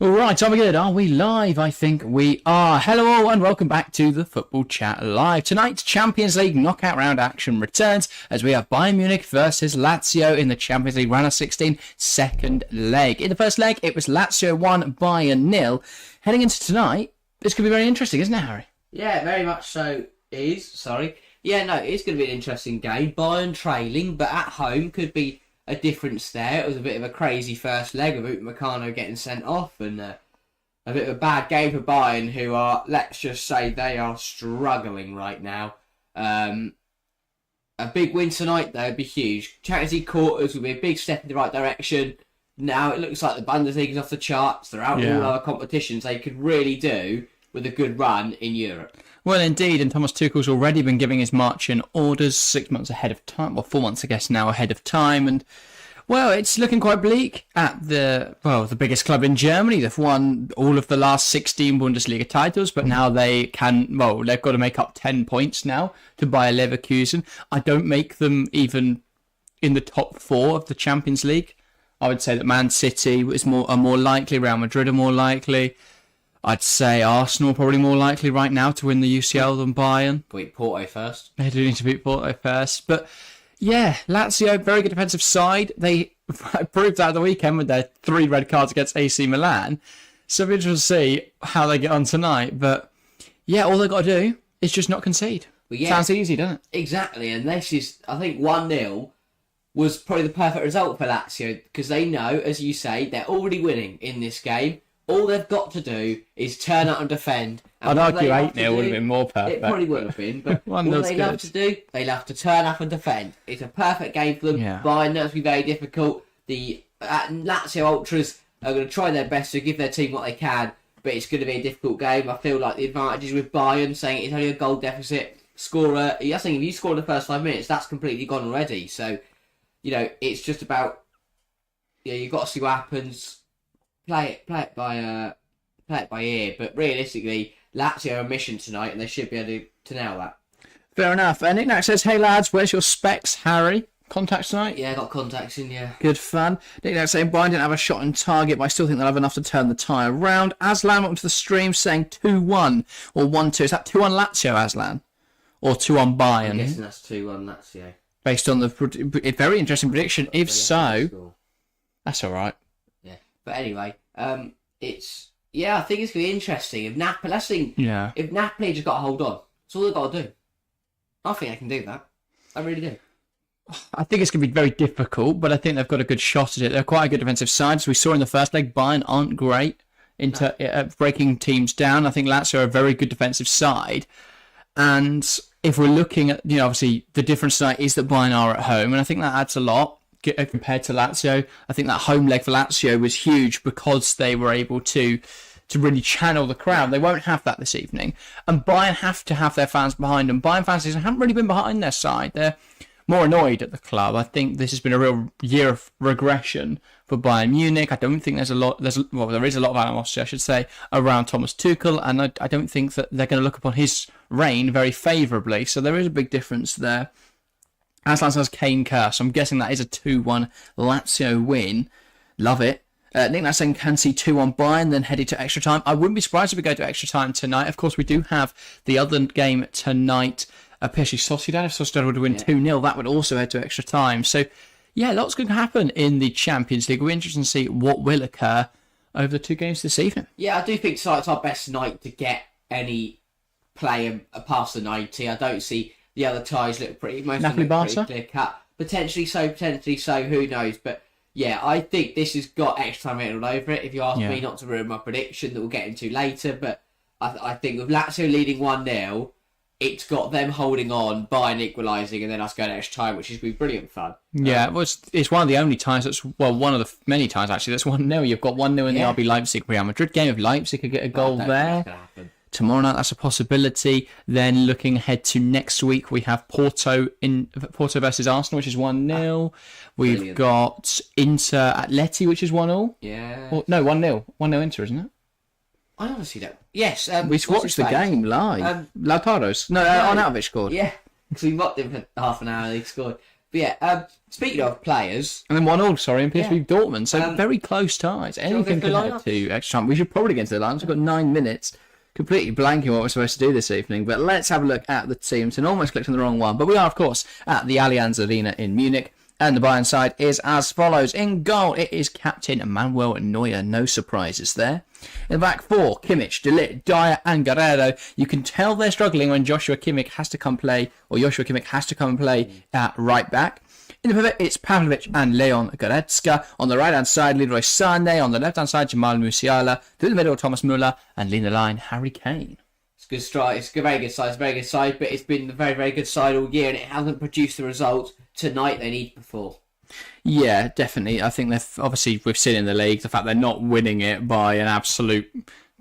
All right, are we good? Are we live? I think we are. Hello all and welcome back to the Football Chat Live. Tonight's Champions League knockout round action returns as we have Bayern Munich versus Lazio in the Champions League round of 16 second leg. In the first leg, it was Lazio 1, Bayern 0. Heading into tonight, this could be very interesting, isn't it, Harry? Yeah, very much so is. Sorry. Yeah, no, it's going to be an interesting game. Bayern trailing, but at home could be a difference there. It was a bit of a crazy first leg with Upamecano getting sent off and a bit of a bad game for Bayern, who are, let's just say, they are struggling right now. A big win tonight, though, would be huge. Champions League quarters would be a big step in the right direction. Now it looks like the Bundesliga is off the charts. They're out in all other competitions. They could really do with a good run in Europe. Well, indeed, and Thomas Tuchel's already been giving his marching orders 6 months ahead of time, well, 4 months, I guess, now ahead of time, and, well, it's looking quite bleak at the biggest club in Germany. They've won all of the last 16 Bundesliga titles, but now they've got to make up 10 points now to Bayer Leverkusen. I don't make them even in the top 4 of the Champions League. I would say that Man City are more likely, Real Madrid are more likely. I'd say Arsenal probably more likely right now to win the UCL than Bayern. Beat Porto first. They do need to beat Porto first. But yeah, Lazio, very good defensive side. They proved that at the weekend with their 3 red cards against AC Milan. So it'll be interesting to see how they get on tonight. But yeah, all they've got to do is just not concede. Well, yeah, sounds easy, doesn't it? Exactly. And this is, I think, 1-0 was probably the perfect result for Lazio because they know, as you say, they're already winning in this game. All they've got to do is turn out and defend. And I'd argue 8-0 would have been more perfect. It probably would have been, but what they love to do, they love to turn up and defend. It's a perfect game for them. Yeah. Bayern knows to be very difficult. The Lazio Ultras are going to try their best to give their team what they can, but it's going to be a difficult game. I feel like the advantage is with Bayern, saying it's only a goal deficit. Scorer, I think if you score in the first 5 minutes, that's completely gone already. So, it's just about, you've got to see what happens. Play it by ear, but realistically, Lazio are a mission tonight, and they should be able to nail that. Fair enough. And Nick Knack says, "Hey lads, where's your specs, Harry? Contacts tonight?" Yeah, I got contacts in. Yeah, good fun. Nick Knack saying, "Bayern didn't have a shot on target, but I still think they'll have enough to turn the tie around." Aslan welcome to the stream, saying 2-1 or 1-2. Is that 2-1 Lazio, Aslan, or 2-1 Bayern? I'm guessing that's 2-1 Lazio. Based on the very interesting prediction. If so, that's all right. But anyway, I think it's going to be interesting. If Napoli just got to hold on, that's all they've got to do. I think they can do that. I really do. I think it's going to be very difficult, but I think they've got a good shot at it. They're quite a good defensive side. As we saw in the first leg, Bayern aren't great at breaking teams down. I think Lazio are a very good defensive side. And if we're looking at, obviously the difference tonight is that Bayern are at home, and I think that adds a lot. Compared to Lazio, I think that home leg for Lazio was huge because they were able to really channel the crowd. They won't have that this evening, and Bayern have to have their fans behind them. Bayern fans haven't really been behind their side. They're more annoyed at the club. I think this has been a real year of regression for Bayern Munich. I don't think there is a lot of animosity, I should say, around Thomas Tuchel, and I don't think that they're going to look upon his reign very favourably. So there is a big difference there. Aslan says Kane curse. I'm guessing that is a 2-1 Lazio win. Love it. Nick Nass saying can see 2-1 Bayern, then headed to extra time. I wouldn't be surprised if we go to extra time tonight. Of course, we do have the other game tonight. PSG Sociedad. If Sociedad would win 2-0, that would also head to extra time. So, yeah, lots going to happen in the Champions League. We're interested to see what will occur over the 2 games this evening. Yeah, I do think tonight's our best night to get any player past the 90. I don't see the other ties look pretty Napoli-Barca? Clear cut. Potentially so, who knows? But yeah, I think this has got extra time written all over it. If you ask me not to ruin my prediction that we'll get into later, but I think with Lazio leading 1-0, it's got them holding on, Bayern equalising, and then us going extra time, which has been brilliant fun. Yeah, well, it's one of the only ties one of the many ties actually that's 1-0. You've got 1-0 in the RB Leipzig Real Madrid game. If Leipzig could get a goal there. Tomorrow night, that's a possibility. Then looking ahead to next week, we have Porto versus Arsenal, which is 1-0. We've got Inter Atleti, which is 1-0. Yeah. No, 1-0. 1-0 Inter, isn't it? I honestly don't. Yes. We watched the game live. Lautaro's. No, Arnautovic scored. Yeah, because we mocked him for half an hour and he scored. But yeah, speaking of players, And then 1-1, sorry, in PSV Dortmund. So very close ties. we Anything go could for head to extra time. We should probably get into the lines. We've got 9 minutes. Completely blanking what we're supposed to do this evening. But let's have a look at the teams. And almost clicked on the wrong one. But we are, of course, at the Allianz Arena in Munich. And the Bayern side is as follows. In goal, it is captain Manuel Neuer. No surprises there. In the back four, Kimmich, De Ligt, Dyer and Guerrero. You can tell they're struggling when Joshua Kimmich has to come play at right back. In the pivot, it's Pavlovic and Leon Goretzka. On the right-hand side, Leroy Sané. On the left-hand side, Jamal Musiala. Through the middle, Thomas Müller. And leading the line, Harry Kane. it's a good strike. It's a very good side. It's a very good side, but it's been a very, very good side all year, and it hasn't produced the results tonight they need before. Yeah, definitely. I think we've seen in the league, the fact they're not winning it by an absolute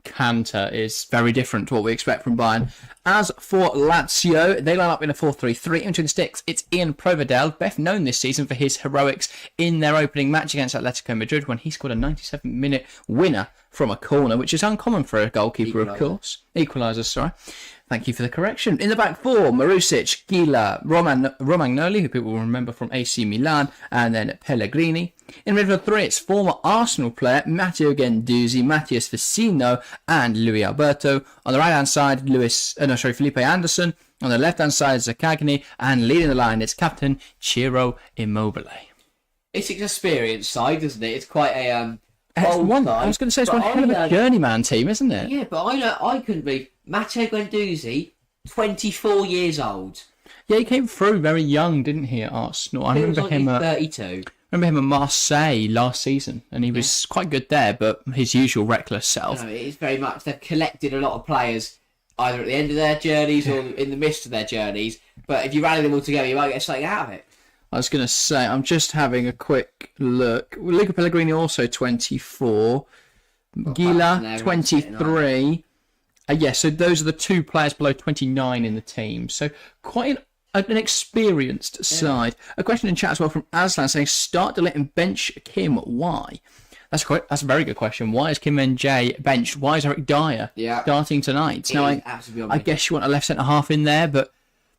canter is very different to what we expect from Bayern. As for Lazio, they line up in a 4-3-3. Into the sticks, it's Ian Provedel, best known this season for his heroics in their opening match against Atletico Madrid when he scored a 97-minute winner from a corner, which is uncommon for a goalkeeper, of course. Equaliser, sorry. Thank you for the correction. In the back four, Marusic, Gila, Romagnoli, who people will remember from AC Milan, and then Pellegrini. In midfield three, it's former Arsenal player Matteo Guendouzi, Matthias Vecino, and Luis Alberto. On the right-hand side, Felipe Anderson. On the left-hand side, Zaccagni, and leading the line, it's captain Ciro Immobile. It's an experienced side, isn't it? It's quite a I was going to say it's one hell of a journeyman team, isn't it? Yeah, but I couldn't believe Matteo Guendouzi, 24 years old. Yeah, he came through very young, didn't he, at Arsenal? I remember like him he's at 32. at Marseille last season, and he was quite good there, but his usual reckless self. No, it's very much they've collected a lot of players either at the end of their journeys or in the midst of their journeys. But if you rally them all together, you might get something out of it. I was going to say, I'm just having a quick look. Luca Pellegrini also 24. Gila 23. So those are the two players below 29 in the team. So quite an experienced side. A question in chat as well from Aslan saying, start De Ligt and bench Kim. Why? That's a very good question. Why is Kim Min-jae benched? Why is Eric Dyer starting tonight? Now, I guess you want a left centre half in there, but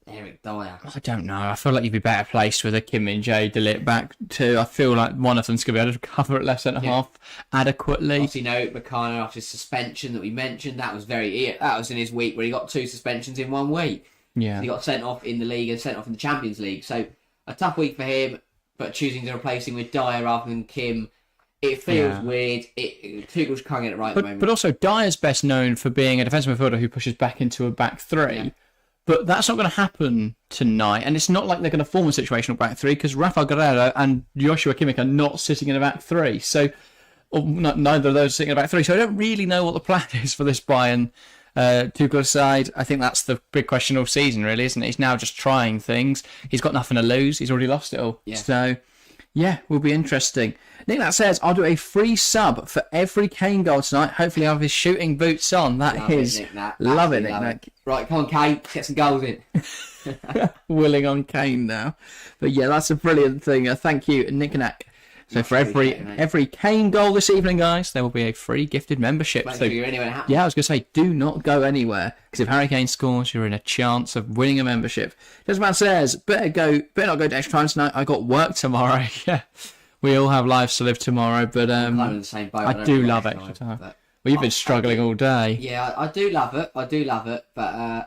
Eric Dyer. I don't know. I feel like you'd be better placed with a Kim Min-jae, De Ligt back too. I feel like one of them's going to be able to cover at left centre half adequately. Obviously, Meccano after his suspension that we mentioned, that was in his week where he got 2 suspensions in 1 week. Yeah, he got sent off in the league and sent off in the Champions League. So a tough week for him, but choosing to replace him with Dyer rather than Kim, it feels weird. Tuchel's can't get it right at the moment. But also, Dyer's best known for being a defensive midfielder who pushes back into a back three. Yeah. But that's not going to happen tonight, and it's not like they're going to form a situational back three because Rafael Guerrero and Joshua Kimmich are not sitting in a back three. So, neither of those are sitting in a back three. So I don't really know what the plan is for this Bayern Tuchel side. I think that's the big question all season, really, isn't it? He's now just trying things. He's got nothing to lose. He's already lost it all. Yeah. So, will be interesting. Nick that says, I'll do a free sub for every Kane goal tonight. Hopefully I'll have his shooting boots on. Love it, Nick. Right, come on, Kane. Get some goals in. Willing on Kane now. But yeah, that's a brilliant thing. Thank you, Nick and Nick. So for every Kane goal this evening, guys, there will be a free gifted membership. So you're anywhere I was going to say, do not go anywhere. Because if Harry Kane scores, you're in a chance of winning a membership. Desmond says, better not go to extra time tonight. I got work tomorrow. Yeah. We all have lives to live tomorrow, but I'm in the same boat. I do love extra time. Well, you've been struggling all day. Yeah, I do love it. But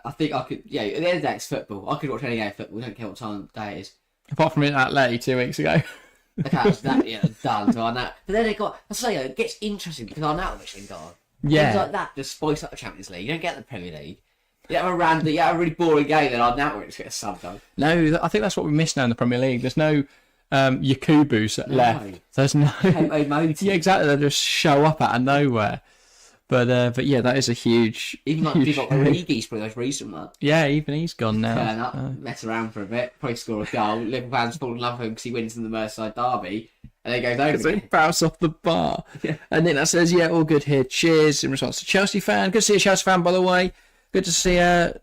I think I could. Yeah, at the end of the day, it's football. I could watch any game of football. I don't care what time of day it is. Apart from Atleti 2 weeks ago. Okay, done. So I know. But then it gets interesting because Arnautovic ain't gone. Yeah. Things like that just spice up the Champions League. You don't get the Premier League. You have a really boring game, then Arnautovic gets subbed on. No, I think that's what we miss now in the Premier League. There's no Yakubus left. There's no. Yeah, exactly. They just show up out of nowhere. But yeah, that is a huge. Even like Origi's probably the most recent one. Yeah, even he's gone now. Turn up, mess around for a bit, probably score a goal. Liverpool fans fall in love with him because he wins in the Merseyside derby, and then he goes over. So he bounce off the bar. Yeah. And then that says, "Yeah, all good here. Cheers." In response to Chelsea fan, good to see a Chelsea fan, by the way. Good to see a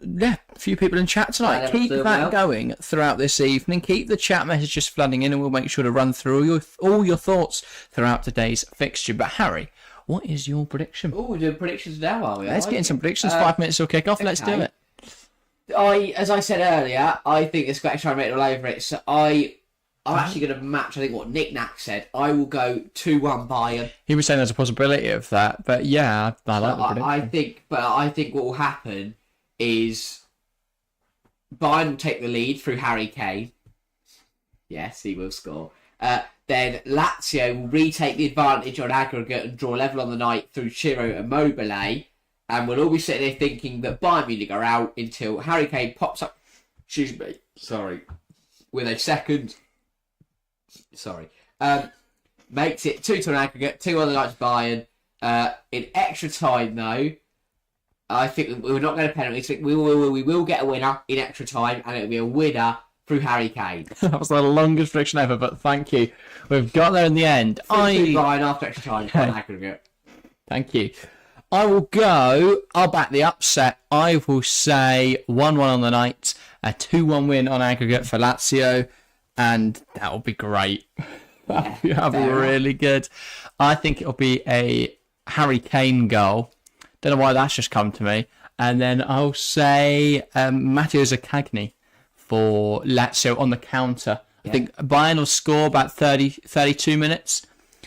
few people in chat tonight. Keep that going throughout this evening. Keep the chat messages flooding in, and we'll make sure to run through all your thoughts throughout today's fixture. But Harry, what is your prediction? Oh, we're doing predictions now, are we? Let's get in some predictions. 5 minutes till kick off. Okay. Let's do it. As I said earlier, I think it's got to try and make it all over it. So I I'm actually going to match, I think, what Nick Nack said. I will go 2-1 Bayern. He was saying there's a possibility of that, but yeah, I like the prediction. I think what will happen is Bayern will take the lead through Harry Kane. Yes, he will score. Then Lazio will retake the advantage on aggregate and draw level on the night through Chiro and Mobile. And we'll all be sitting there thinking that Bayern Munich are out until Harry Kane pops up, with a second. Makes it 2-2 on aggregate, 2 on the night to Bayern. In extra time, though, I think we're not going to penalties. We will get a winner in extra time, and it'll be a winner through Harry Kane. That was the longest prediction ever, but thank you. We've got there in the end. Bayern after extra time on aggregate. Thank you. I'll back the upset. I will say 1-1 on the night, a 2-1 win on aggregate for Lazio, and that will be great. That'll be really good. I think it'll be a Harry Kane goal. Don't know why that's just come to me. And then I'll say Matteo Zaccagni for Lazio on the counter. Yeah. I think Bayern will score about 32 minutes,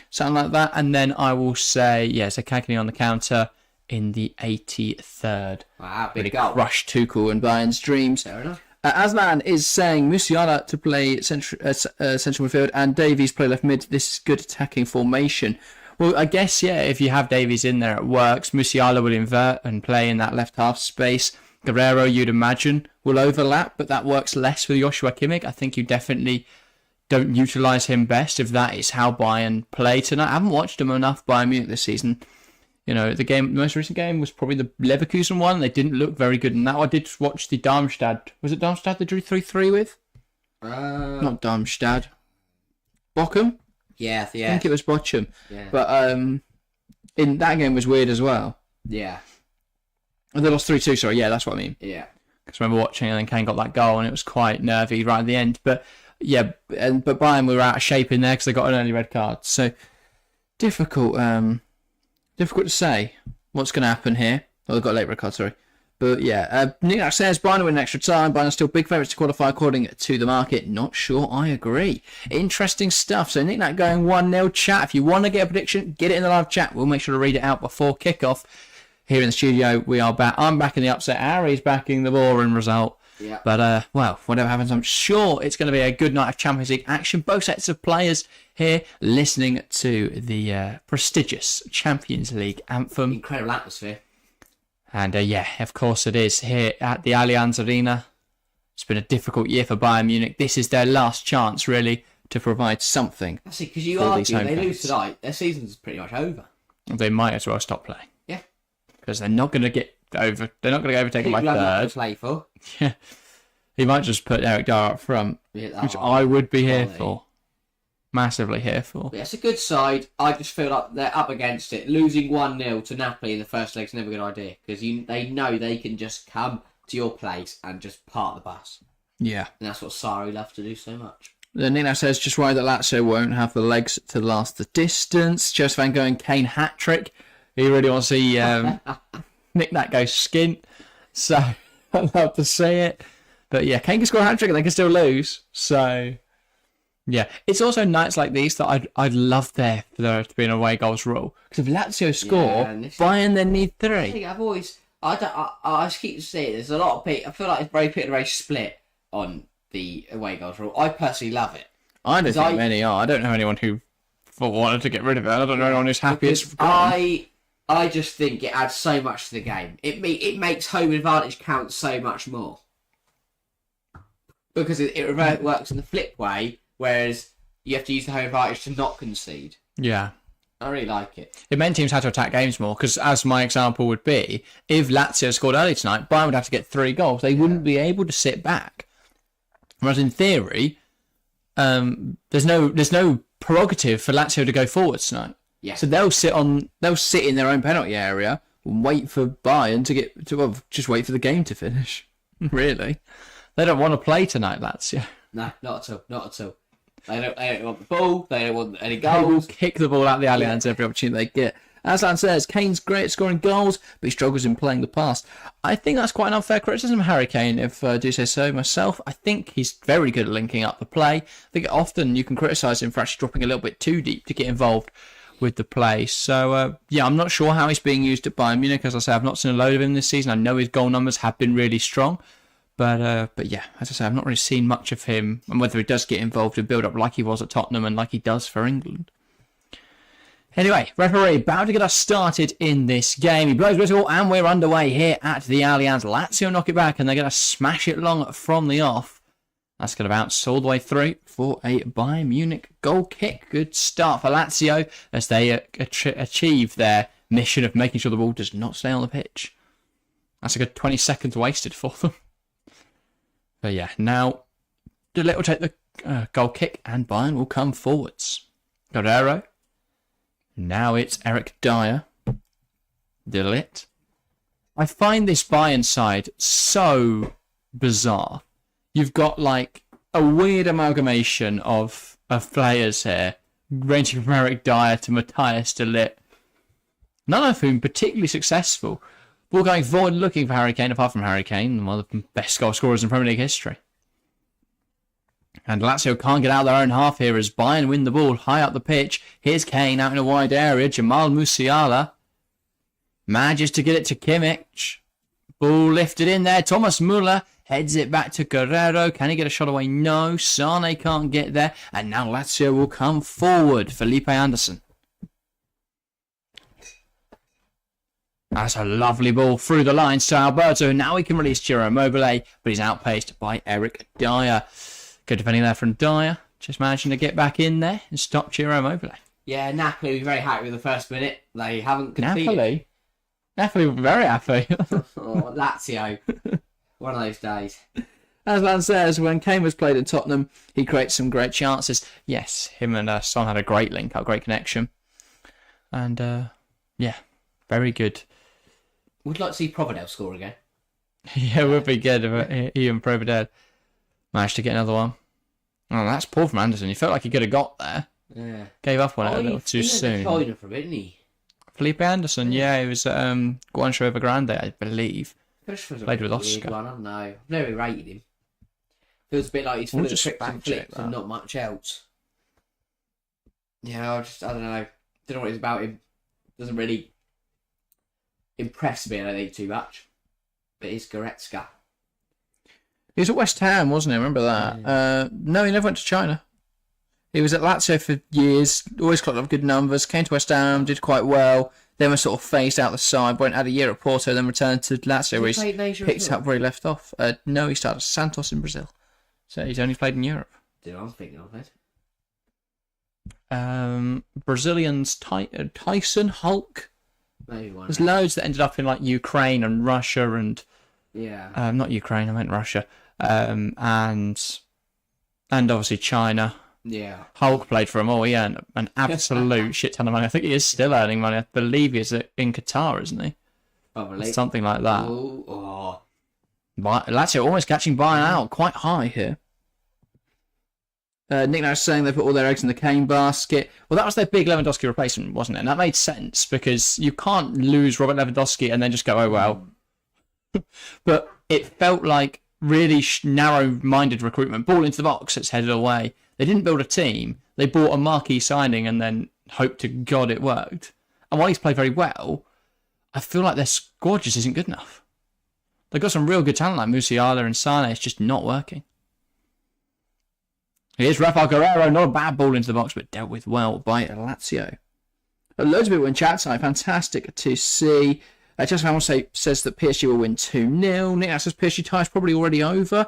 something like that. And then I will say, Zaccagni on the counter in the 83rd. Wow, big really goal. Crushed Tuchel and Bayern's dreams. Fair enough. Aslan is saying Musiala to play central midfield and Davies play left mid. This is good attacking formation. Well, I guess, if you have Davies in there, it works. Musiala will invert and play in that left half space. Guerrero, you'd imagine, will overlap, but that works less with Joshua Kimmich. I think you definitely don't utilise him best if that is how Bayern play tonight. I haven't watched them enough Bayern Munich this season. The most recent game was probably the Leverkusen one. They didn't look very good in that. I did watch the Darmstadt. Was it Darmstadt they drew 3-3 with? Not Darmstadt. Bochum? Yeah. I think it was Bochum. Yeah. But in that game was weird as well. Yeah. They lost 3-2, sorry. Yeah, that's what I mean. Yeah. Because I remember watching and then Kane got that goal and it was quite nervy right at the end. But but Bayern were out of shape in there because they got an early red card. So difficult to say what's going to happen here. Oh, they've got a late red card, sorry. But Nick says Bayern win extra time. Bayern are still big favourites to qualify according to the market. Not sure I agree. Interesting stuff. So Nick going 1-0 chat. If you want to get a prediction, get it in the live chat. We'll make sure to read it out before kickoff. Here in the studio, we are back. I'm backing the upset. Harry's backing the boring result. Yeah. But, whatever happens, I'm sure it's going to be a good night of Champions League action. Both sets of players here listening to the prestigious Champions League anthem. Incredible atmosphere. And, of course it is. Here at the Allianz Arena, it's been a difficult year for Bayern Munich. This is their last chance, really, to provide something. That's it, because you argue if they lose tonight, their season's pretty much over. They might as well stop playing. Yeah. Because they're not going to get over. They're not going to get overtaken by third. To play for. Yeah. He might just put Eric Dyer up front, which I would be here for. Massively here for. Yeah, it's a good side. I just feel like they're up against it. Losing 1-0 to Napoli in the first leg's never a good idea because they know they can just come to your place and just park the bus. Yeah. And that's what Sarri loves to do so much. Then Nino says, just worried that Lazio won't have the legs to last the distance. Joseph Van Gogh and Kane hat-trick. He really wants to see Nick that go skint. So, I'd love to see it. But yeah, Kane can score a hat-trick and they can still lose. So, yeah. It's also nights like these that I'd love there for there to be an away goals rule. Because if Lazio score, Bayern then need 3. I just keep saying there's a lot of people. I feel like it's very pit and race split on the away goals rule. I personally love it. I don't think many are. I don't know anyone who wanted to get rid of it. I don't know anyone who's happy it's gone. I just think it adds so much to the game. It makes home advantage count so much more. Because it works in the flip way, whereas you have to use the home advantage to not concede. Yeah. I really like it. It meant teams had to attack games more, because as my example would be, if Lazio scored early tonight, Bayern would have to get 3 goals. They wouldn't be able to sit back. Whereas in theory, there's no prerogative for Lazio to go forward tonight. Yeah. So they'll sit in their own penalty area and wait for Bayern to just wait for the game to finish. Really. They don't want to play tonight, Lazio. No, not at all. They don't want the ball. They don't want any They will goals. kick the ball out of the Allianz every opportunity they get. Aslan says, Kane's great at scoring goals, but he struggles in playing the pass. I think that's quite an unfair criticism of Harry Kane, if I do say so myself. I think he's very good at linking up the play. I think often you can criticise him for actually dropping a little bit too deep to get involved with the play. So, yeah, I'm not sure how he's being used at Bayern Munich. As I say, I've not seen a load of him this season. I know his goal numbers have been really strong. But yeah, as I say, I've not really seen much of him, and whether he does get involved in build-up like he was at Tottenham and like he does for England. Anyway, referee about to get us started in this game. He blows whistle and we're underway here at the Allianz. Lazio knock it back and they're going to smash it long from the off. That's going to bounce all the way through for a Bayern Munich goal kick. Good start for Lazio as they achieve their mission of making sure the ball does not stay on the pitch. That's a good 20 seconds wasted for them. But yeah, now De Ligt will take the goal kick and Bayern will come forwards. Guerrero. Now it's Eric Dyer. De Ligt. I find this Bayern side so bizarre. You've got like a weird amalgamation of players here, ranging from Eric Dyer to Matthias De Ligt. None of whom particularly successful. Ball going forward looking for Harry Kane, apart from Harry Kane, one of the best goal scorers in Premier League history. And Lazio can't get out of their own half here as Bayern win the ball high up the pitch. Here's Kane out in a wide area. Jamal Musiala manages to get it to Kimmich. Ball lifted in there. Thomas Müller heads it back to Guerrero. Can he get a shot away? No. Sane can't get there. And now Lazio will come forward. Felipe Anderson. That's a lovely ball through the lines to Alberto. Now he can release Ciro Immobile, but he's outpaced by Eric Dyer. Good defending there from Dyer. Just managing to get back in there and stop Ciro Immobile. Yeah, Napoli were very happy with the first minute. They haven't conceded. Napoli were very happy. Oh, Lazio. One of those days. As Lan says, when Kane was played at Tottenham, he creates some great chances. Yes, him and Son had a great link, a great connection. And, yeah, very good. Would like to see Providel score again. Yeah, it would be good if he and Providel managed to get another one. Oh, that's poor from Anderson. He felt like he could have got there. Yeah. Gave up on it a little too soon. China for a bit, didn't he? Felipe Anderson, yeah, he was at Guangzhou Evergrande, I believe. Played with Oscar. One, I don't know. I've never rated him. Feels a bit like he's full of trick back flips and not much else. Yeah, I don't know. Don't know what it's about him. Doesn't really impress me, I don't think, too much. But it's Goretzka. He was at West Ham, wasn't he? Remember that? Yeah. No, he never went to China. He was at Lazio for years, always clocked up good numbers, came to West Ham, did quite well, then was sort of phased out the side, went had a year at Porto, then returned to Lazio where he picked up where he left off. No, he started at Santos in Brazil. So he's only played in Europe. Dude, I'm thinking of it. Brazilians Tyson, Hulk. Maybe one. There's loads that ended up in like Ukraine and Russia and... Yeah. Not Ukraine, I meant Russia. And obviously China. Yeah. Hulk played for them all. He earned an absolute shit ton of money. I think he is still earning money. I believe he's in Qatar, isn't he? Probably. Something like that. Oh. Lazio almost catching Bayern out quite high here. Nick now saying they put all their eggs in the Kane basket. Well, that was their big Lewandowski replacement, wasn't it? And that made sense because you can't lose Robert Lewandowski and then just go, oh, well. But it felt like really narrow-minded recruitment. Ball into the box, it's headed away. They didn't build a team. They bought a marquee signing and then hoped to God it worked. And while he's played very well, I feel like their squad just isn't good enough. They've got some real good talent like Musiala and Sane. It's just not working. Here's Rafael Guerrero. Not a bad ball into the box, but dealt with well by Lazio. Loads of people in chat tonight. Fantastic to see. Just says that PSG will win 2-0. Nick says PSG tie is probably already over.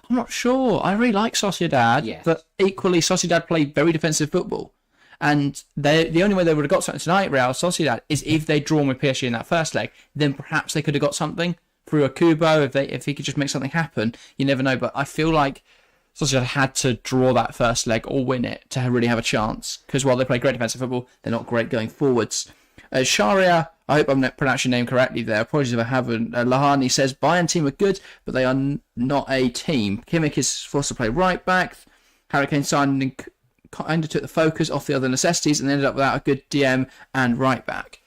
I'm not sure. I really like Sociedad, yes. But equally Sociedad play very defensive football. And the only way they would have got something tonight, Real Sociedad, is if they'd drawn with PSG in that first leg. Then perhaps they could have got something through a Kubo if he could just make something happen. You never know. But I feel like Sociedad had to draw that first leg or win it to really have a chance. Because while they play great defensive football, they're not great going forwards. Sharia, I hope I'm pronouncing your name correctly there. Apologies if I haven't. Lahani says Bayern team are good, but they are not a team. Kimmich is forced to play right back. Harry Kane kind of took the focus off the other necessities and ended up without a good DM and right back.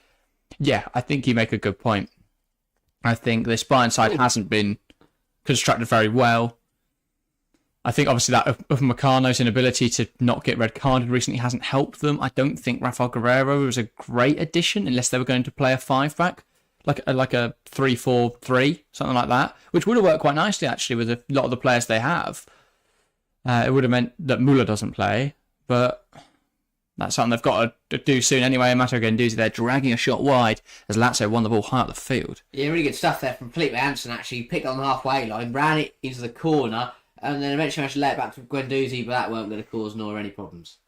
Yeah, I think you make a good point. I think this Bayern side hasn't been constructed very well. I think obviously that of Meccano's inability to not get red carded recently hasn't helped them. I don't think Rafael Guerreiro was a great addition unless they were going to play a 5-back, like a 3-4-3, something like that, which would have worked quite nicely actually with a lot of the players they have. It would have meant that Müller doesn't play, but that's something they've got to do soon anyway. Matteo Guendouzi, they're dragging a shot wide as Lazio won the ball high up the field. Yeah, really good stuff there from Felipe Anderson, actually. Picked on the halfway line, ran it into the corner, and then eventually managed to let it back to Guendouzi, but that weren't going to cause Nor any problems.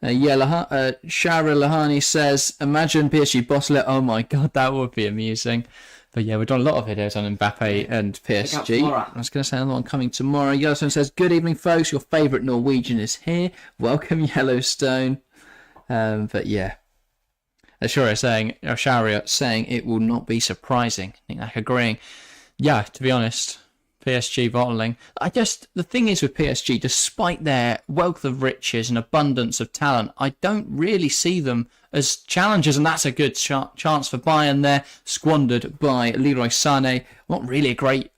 Shara Lahani says, imagine PSG bottle it. Oh my god, that would be amusing. But yeah, we've done a lot of videos on Mbappe and PSG. I was going to say another one coming tomorrow. Yellowstone says, good evening, folks. Your favourite Norwegian is here. Welcome, Yellowstone. But yeah, Sharia saying it will not be surprising. I think they're agreeing. Yeah, to be honest, PSG bottling. The thing is with PSG, despite their wealth of riches and abundance of talent, I don't really see them as challengers, and that's a good chance for Bayern there, squandered by Leroy Sané. Not really a great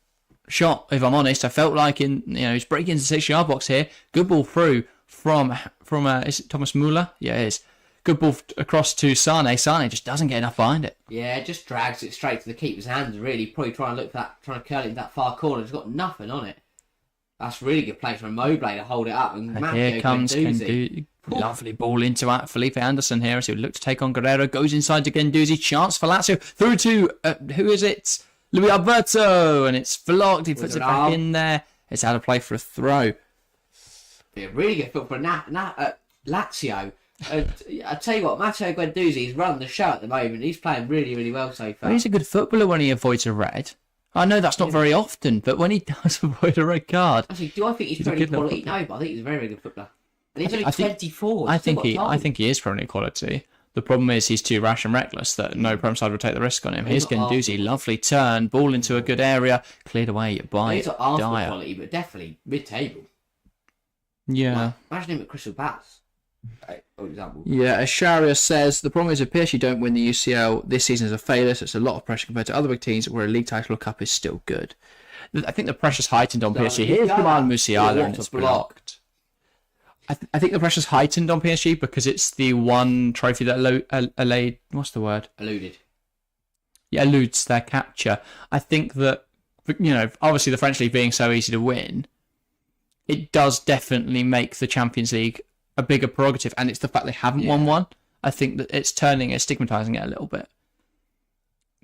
shot, if I'm honest. I felt like he's breaking into the 6-yard box here. Good ball through from is it Thomas Müller? Yeah, it is. Good ball across to Sané. Sané just doesn't get enough behind it. Yeah, just drags it straight to the keeper's hands. Really, probably trying to curl it in that far corner. It's got nothing on it. That's really good play from Mobley to hold it up. And here comes Guendouzi. Lovely ball into Felipe Anderson here as he would look to take on Guerreiro. Goes inside to Guendouzi. Chance for Lazio. Through to, who is it? Luis Alberto. And it's blocked. He puts it back in there. It's out of play for a throw. Yeah, really good foot for Lazio. I tell you what, Matteo Guendouzi is running the show at the moment. He's playing really, really well so far. He's a good footballer when he avoids a red. I know that's not very often, but when he does avoid a red card... Actually, do I think he's very quality? No, but I think he's a very, very good footballer. And he's only 24. I think he is Premier quality. The problem is he's too rash and reckless that no Prem side would take the risk on him. Here's Guendouzi, lovely turn, ball into a good area, cleared away by He's not Arsenal quality, but definitely mid-table. Yeah. Imagine him at Crystal Palace, for example. Yeah, Asharia says, the problem is if PSG don't win the UCL this season is a failure, so it's a lot of pressure compared to other big teams where a league title or cup is still good. I think the pressure's heightened on PSG. Here's Jamal Musiala and it's blocked. I think the pressure's heightened on PSG because it's the one trophy that Eluded. Yeah, eludes their capture. I think that, obviously the French League being so easy to win, it does definitely make the Champions League a bigger prerogative, and it's the fact they haven't won one. I think that it's stigmatising it a little bit.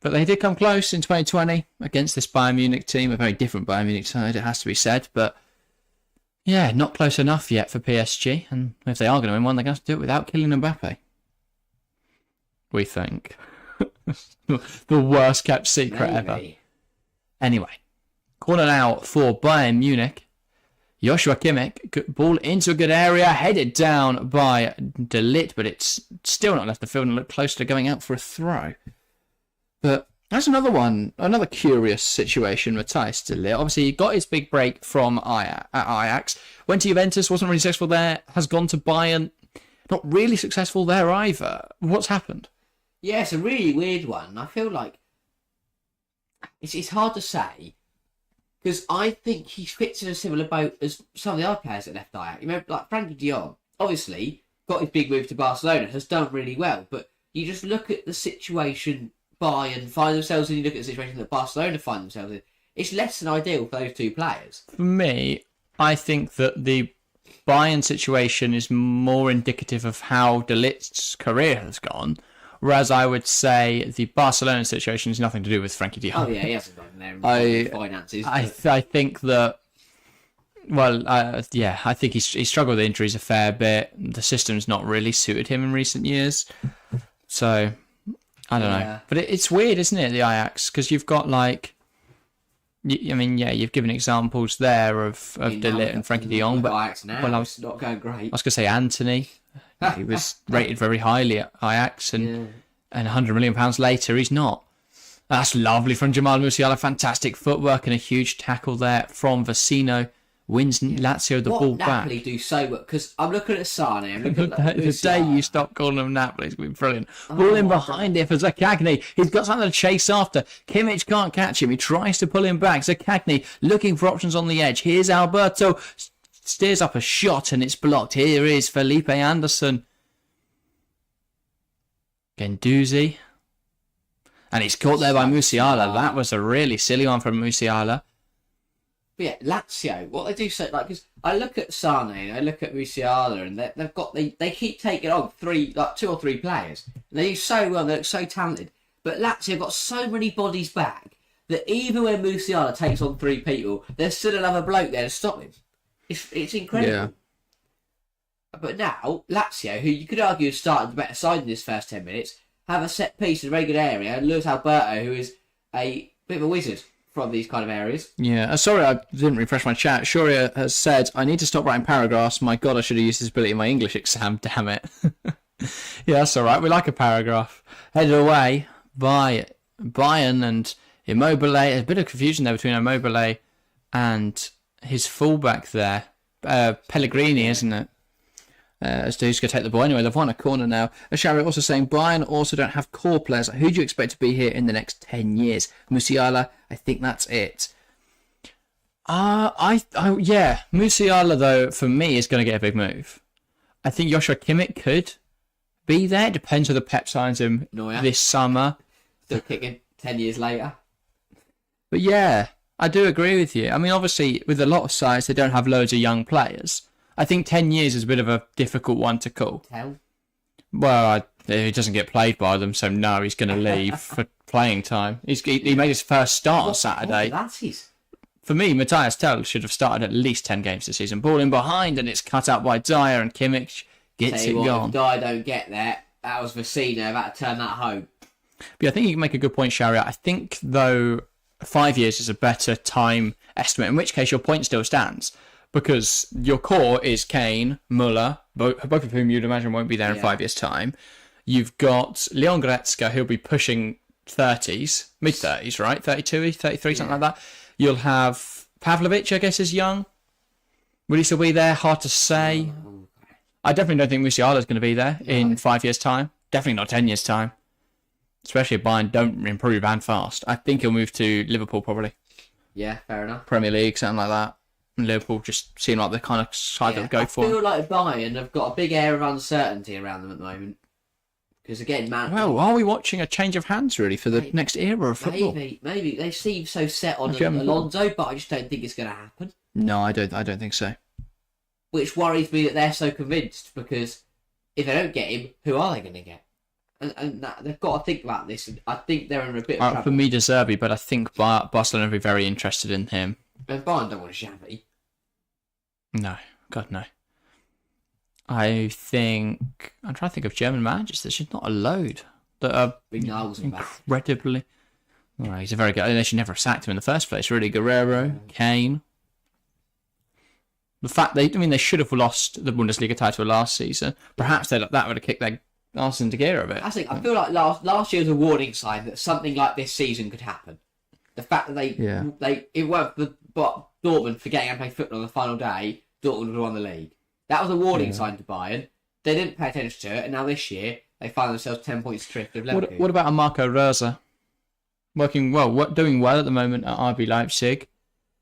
But they did come close in 2020 against this Bayern Munich team, a very different Bayern Munich side, it has to be said, but yeah, not close enough yet for PSG, and if they are going to win one, they're going to have to do it without killing Mbappe. We think. The worst kept secret ever. Anyway, corner now for Bayern Munich. Joshua Kimmich, good ball into a good area, headed down by De Ligt, but it's still not left the field and looked close to going out for a throw. But that's another curious situation with Matthijs De Ligt. Obviously, he got his big break from Ajax, went to Juventus, wasn't really successful there, has gone to Bayern, not really successful there either. What's happened? Yeah, it's a really weird one. I feel like it's hard to say. Because I think he fits in a similar boat as some of the other players that left Ajax. You remember, like Frankie de Jong, obviously, got his big move to Barcelona, has done really well. But you just look at the situation Bayern find themselves in, you look at the situation that Barcelona find themselves in, it's less than ideal for those two players. For me, I think that the Bayern situation is more indicative of how De Ligt's career has gone. Whereas I would say the Barcelona situation has nothing to do with Frankie de Jong. Oh yeah, he hasn't gone there. Finances. I think that. Well, I think he's struggled with injuries a fair bit. The system's not really suited him in recent years, so I don't know. But it's weird, isn't it, the Ajax? Because you've got you've given examples there of De Ligt and Frankie de Jong, but Ajax now, it's not going great. I was going to say Anthony. He was rated very highly at Ajax, and £100 million later, he's not. That's lovely from Jamal Musiala. Fantastic footwork and a huge tackle there from Vecino. wins Lazio the ball back. Napoli do so well, because I'm looking at Sane, I'm looking at The day you stop calling them Napoli, it's been brilliant. Ball in behind it for Zaccagni. He's got something to chase after. Kimmich can't catch him. He tries to pull him back. Zaccagni looking for options on the edge. Here's Alberto. Steers up a shot and it's blocked. Here is Felipe Anderson. Guendouzi. And he's caught there by Musiala. That was a really silly one from Musiala. But yeah, Lazio, what they do so, like, because I look at Sane and I look at Musiala, and they keep taking on two or three players. And they do so well, they look so talented. But Lazio have got so many bodies back that even when Musiala takes on 3 people, there's still another bloke there to stop him. It's incredible. Yeah. But now, Lazio, who you could argue has started the better side in this first 10 minutes, have a set piece in a very good area, and Luis Alberto, who is a bit of a wizard from these kind of areas. Yeah, sorry I didn't refresh my chat. Shoria has said, I need to stop writing paragraphs. My God, I should have used this ability in my English exam, damn it. Yeah, that's all right. We like a paragraph. Headed away by Bayern and Immobile. There's a bit of confusion there between Immobile and his fullback there. Pellegrini, isn't it? As to who's going to take the ball. Anyway, they've won a corner now. Ashari also saying Bayern also don't have core players. Who do you expect to be here in the next 10 years? Musiala, I think that's it. Yeah, Musiala though for me is going to get a big move. I think Joshua Kimmich could be there. Depends whether Pep signs him this summer. Still kicking 10 years later. But yeah, I do agree with you. I mean, obviously with a lot of sides they don't have loads of young players. I think 10 years is a bit of a difficult one to call. 10? Well, he doesn't get played by them, so no, he's going to leave for playing time. He made his first start on Saturday. For me, Matthias Tell should have started at least 10 games this season. Ball in behind, and it's cut out by Dyer, and Kimmich gets it gone. If Dyer don't get there, that was Vecino about to turn that home. But yeah, I think you can make a good point, Sharia. I think, though, 5 years is a better time estimate, in which case your point still stands. Because your core is Kane, Muller, both of whom you'd imagine won't be there in 5 years' time. You've got Leon Goretzka, who'll be pushing 30s, mid-30s, right? 32, 33, something like that. You'll have Pavlovic, I guess, is young. Will he still be there? Hard to say. I definitely don't think Musiala's going to be there in 5 years' time. Definitely not 10 years' time. Especially if Bayern don't improve and fast. I think he'll move to Liverpool, probably. Yeah, fair enough. Premier League, something like that. And Liverpool just seem like the kind of side that would go for. I feel like Bayern have got a big air of uncertainty around them at the moment. Because again, man. Well, are we watching a change of hands really for the next era of football? Maybe they seem so set on Alonso, but I just don't think it's going to happen. No, I don't think so. Which worries me that they're so convinced, because if they don't get him, who are they going to get? And they've got to think about this. And I think they're in a bit of trouble. For me, De Zerbi, but I think Barcelona will be very interested in him. And Bayern don't want Xavi. No, God no. I'm trying to think of German managers. There's just not a load that are incredibly. Well, he's a very good. They should never have sacked him in the first place. Really, Guerrero, Kane. The fact they should have lost the Bundesliga title last season. Perhaps that would have kicked their arse into gear a bit. I feel like last year was a warning sign that something like this season could happen. The fact that it worked for Dortmund forgetting how to play football on the final day, Dortmund would have won the league. That was a warning sign to Bayern. They didn't pay attention to it, and now this year they find themselves 10 points adrift of Leverkusen. What about a Marco Rose? Working well, doing well at the moment at RB Leipzig.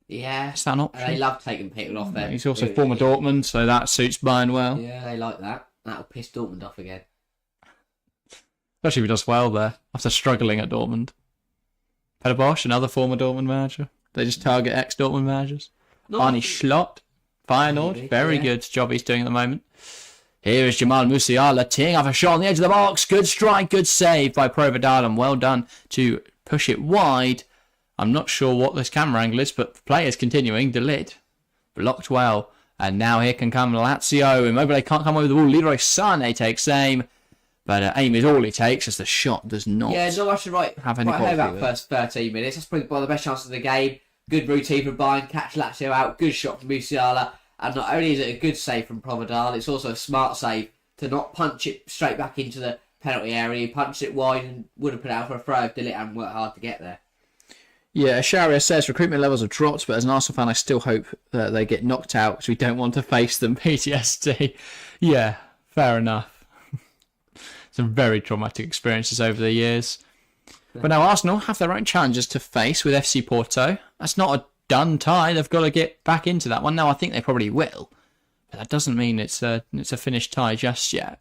Yeah, is that an option? They love taking people off there. He's also former Dortmund, so that suits Bayern well. Yeah, they like that. That'll piss Dortmund off again. Especially if he does well there after struggling at Dortmund. Peter Bosch, another former Dortmund manager. They just target ex-Dortmund managers. Arne Slot, Feyenoord, very good job he's doing at the moment. Here is Jamal Musiala teeing off a shot on the edge of the box. Good strike, good save by Provedal, and well done to push it wide. I'm not sure what this camera angle is, but the player's continuing. Delit blocked well, and now here can come Lazio. Immobile can't come over the ball. Leroy Sané takes aim. But aim is all he takes, as the shot does not. Yeah, no, I should have any quality about first 13 minutes. That's probably one of the best chances of the game. Good routine from Bayern, catch Lazio out. Good shot from Musiala. And not only is it a good save from Provedal, it's also a smart save to not punch it straight back into the penalty area. He punched it wide and would have put it out for a throw if Dillit hadn't worked hard to get there. Yeah, Sharia says recruitment levels have dropped, but as an Arsenal fan, I still hope that they get knocked out because we don't want to face them. PTSD. Yeah, fair enough. Some very traumatic experiences over the years. But now Arsenal have their own challenges to face with FC Porto. That's not a done tie. They've got to get back into that one. Now, I think they probably will. But that doesn't mean it's a finished tie just yet.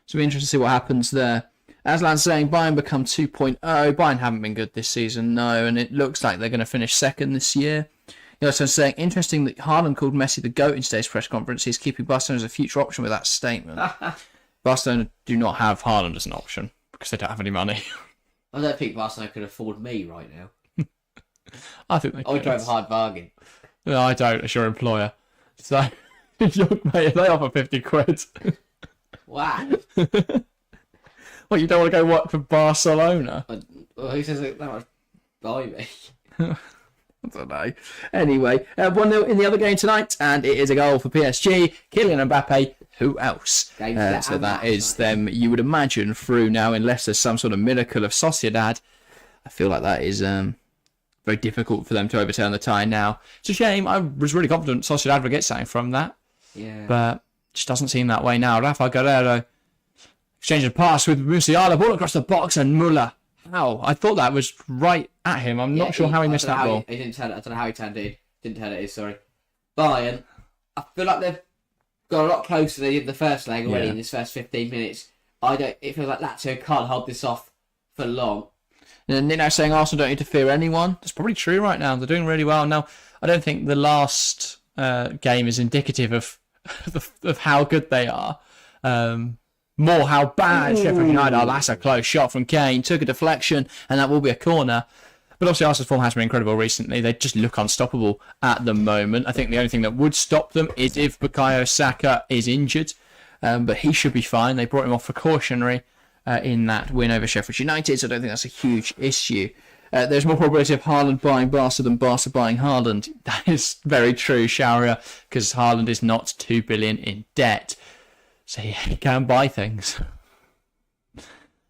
So it'll be interesting to see what happens there. Aslan's saying Bayern become 2.0. Bayern haven't been good this season, no, and it looks like they're going to finish second this year. He also saying, interesting that Haaland called Messi the GOAT in today's press conference. He's keeping Barcelona as a future option with that statement. Barcelona do not have Haaland as an option because they don't have any money. I don't think Barcelona could afford me right now. I think they I would drive a hard bargain. No, I don't. It's your employer. So, mate, if they offer 50 quid. Wow. What, you don't want to go work for Barcelona? Well, who says that much buy me? I don't know. Anyway, 1-0 in the other game tonight, and it is a goal for PSG. Kylian Mbappe. Who else? So that is them, you would imagine, through now, unless there's some sort of miracle of Sociedad. I feel like that is very difficult for them to overturn the tie now. It's a shame. I was really confident Sociedad would get something from that. Yeah. But it just doesn't seem that way now. Rafa Guerrero exchange a pass with Musiala, ball across the box, and Muller. How? I thought that was right at him. I'm not sure how he missed that ball. He didn't turn it. I don't know how he turned it. Didn't turn it. Sorry. Bayern. I feel like they've got a lot closer than they did the first leg already in this first 15 minutes. It feels like Lazio can't hold this off for long. And Nick now saying Arsenal don't need to fear anyone. That's probably true right now. They're doing really well. Now, I don't think the last game is indicative of how good they are. More how bad Sheffield United are. That's a close shot from Kane. Took a deflection, and that will be a corner. But obviously Arsenal's form has been incredible recently. They just look unstoppable at the moment. I think the only thing that would stop them is if Bukayo Saka is injured. But he should be fine. They brought him off precautionary in that win over Sheffield United, so I don't think that's a huge issue. There's more probability of Haaland buying Barca than Barca buying Haaland. That is very true, Sharia, because Haaland is not 2 billion in debt. So yeah, he can buy things.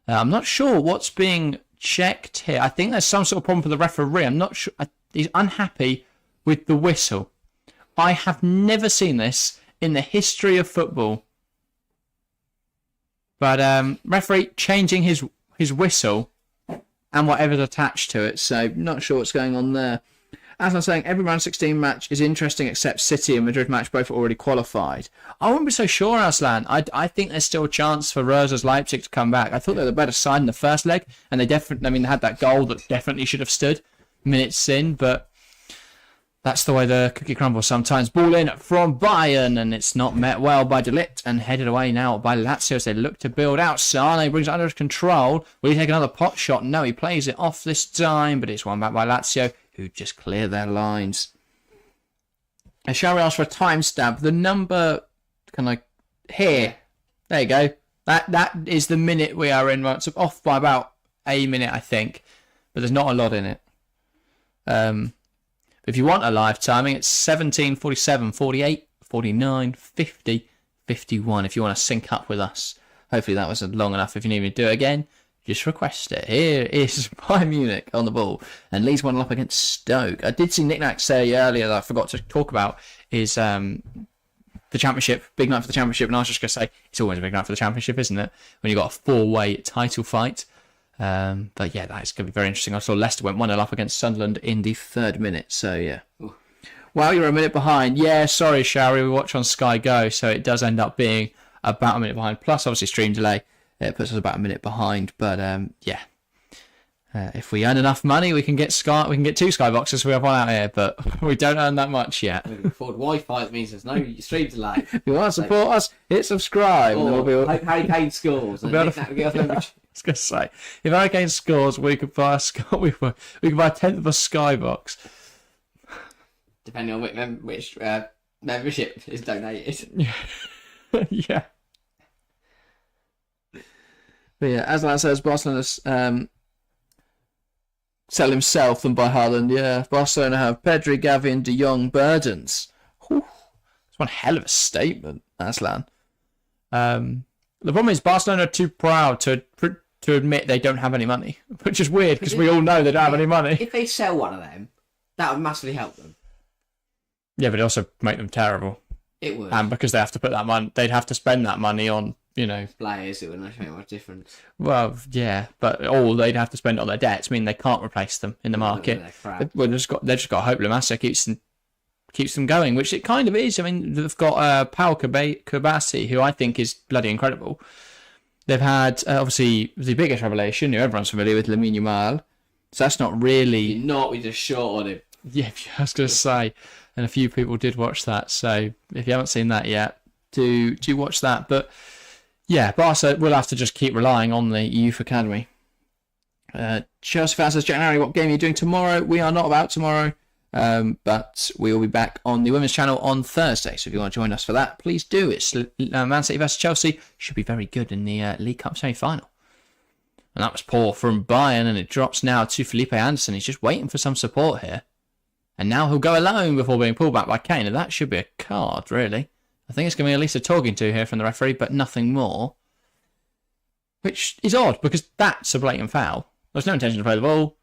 I'm not sure what's being checked here. I think there's some sort of problem for the referee. I'm not sure. He's unhappy with the whistle. I have never seen this in the history of football. But referee changing his whistle and whatever's attached to it. So not sure what's going on there. As I'm saying, every round 16 match is interesting except City and Madrid match, both are already qualified. I wouldn't be so sure, Aslan. I think there's still a chance for Rosas Leipzig to come back. I thought they were the better side in the first leg, and they definitely, they had that goal that definitely should have stood minutes in, but that's the way the cookie crumbles sometimes. Ball in from Bayern, and it's not met well by De Ligt, and headed away now by Lazio as they look to build out. Sane brings it under control. Will he take another pot shot? No, he plays it off this time, but it's won back by Lazio, who just clear their lines. And shall we ask for a timestamp? The number, here. There you go. That is the minute we are in. It's off by about a minute, I think, but there's not a lot in it. If you want a live timing, it's 17, 47, 48, 49, 50, 51. If you want to sync up with us. Hopefully that was long enough. If you need me to do it again, just request it. Here is Bayern Munich on the ball. And Leeds 1-0 up against Stoke. I did see Nick Nack say earlier that I forgot to talk about is the championship. Big night for the championship. And I was just going to say, it's always a big night for the championship, isn't it? When you've got a 4-way title fight. But yeah, that's going to be very interesting. I saw Leicester went 1-0 up against Sunderland in the 3rd minute. So yeah. Ooh. Wow, you're a minute behind. Yeah, sorry, Shari. We watch on Sky Go. So it does end up being about a minute behind. Plus, obviously, stream delay. It puts us about a minute behind, but yeah. If we earn enough money, we can get 2 Skyboxes. We have one out here, but we don't earn that much yet. We can afford Wi-Fi. It means there's no stream delay. If you want to support us, hit subscribe. Hope Harry Kane scores. I was going to say, if Harry Kane scores, we could buy we could buy a 10th of a Skybox. Depending on which membership is donated. Yeah. But yeah, as Aslan says, Barcelona sell himself than buy Haaland. Yeah, Barcelona have Pedri, Gavi, and De Jong burdens. Whew. That's one hell of a statement, Aslan. The problem is Barcelona are too proud to to admit they don't have any money, which is weird because we all know they don't have any money. If they sell one of them, that would massively help them. Yeah, but it also make them terrible. It would. And because they have to put that money, they'd have to spend that money on, players. It wouldn't make much difference. Well, yeah, but all they'd have to spend on their debts mean they can't replace them in the market. They've just got to hope La Masia keeps them going, which it kind of is. I mean, they've got Pau Kubasi, who I think is bloody incredible. They've had, obviously, the biggest revelation, who everyone's familiar with, Lamine Yamal. So that's not really... We just short on him. Yeah, I was going to say, and a few people did watch that. So if you haven't seen that yet, do watch that. But yeah, Barca will have to just keep relying on the youth academy. Chelsea fans says, January, what game are you doing tomorrow? We are not about tomorrow, but we will be back on the women's channel on Thursday. So if you want to join us for that, please do. It's Man City versus Chelsea. Should be very good in the League Cup semi-final. And that was poor from Bayern, and it drops now to Felipe Anderson. He's just waiting for some support here. And now he'll go alone before being pulled back by Kane. And that should be a card, really. I think it's going to be at least a talking to here from the referee, but nothing more. Which is odd, because that's a blatant foul. There's no intention to play the ball.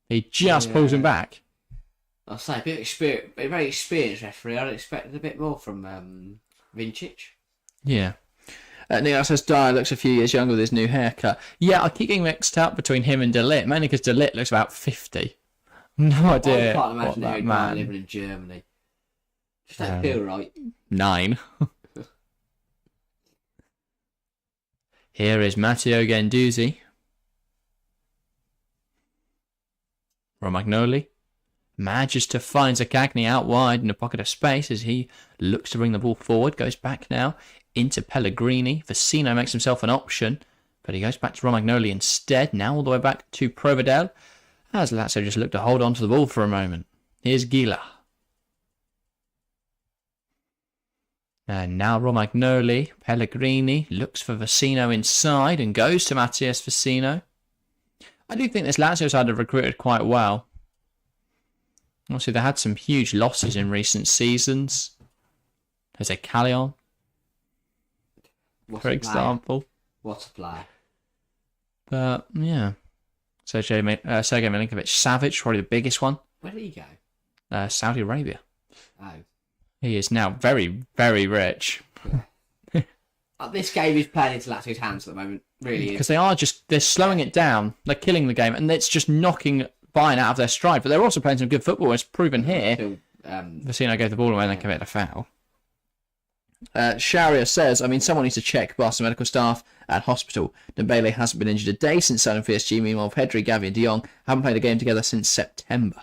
He just pulls him back. I'll say, a very experienced referee. I'd expect a bit more from Vincic. Yeah. Neil says Dyer looks a few years younger with his new haircut. Yeah, I keep getting mixed up between him and De Ligt, mainly because De Ligt looks about 50. No idea. I can't imagine that man living in Germany. Just don't feel right. 9. Here is Matteo Guendouzi. Romagnoli manages to find Zaccagni out wide in a pocket of space as he looks to bring the ball forward. Goes back now into Pellegrini. Vecino makes himself an option, but he goes back to Romagnoli instead. Now all the way back to Provedel, as Lazio just looked to hold on to the ball for a moment. Here's Gila. And now Romagnoli, Pellegrini looks for Vecino inside and goes to Matthias Vecino. I do think this Lazio side have recruited quite well. Obviously, they had some huge losses in recent seasons. There's a Callion, for example. What a player. But, yeah. Sergei Milinkovic-Savic, probably the biggest one. Where did he go? Saudi Arabia. Oh. He is now very, very rich. Yeah. This game is playing into Lazio's hands at the moment, really. Because they're slowing it down, they're killing the game, and it's just knocking Bayern out of their stride. But they're also playing some good football, as proven here. Vecino gave the ball away and then committed a foul. Sharia says, someone needs to check Barca medical staff at hospital. Dembele hasn't been injured a day since signing PSG. Meanwhile, Pedri, Gavi and De Jong haven't played a game together since September.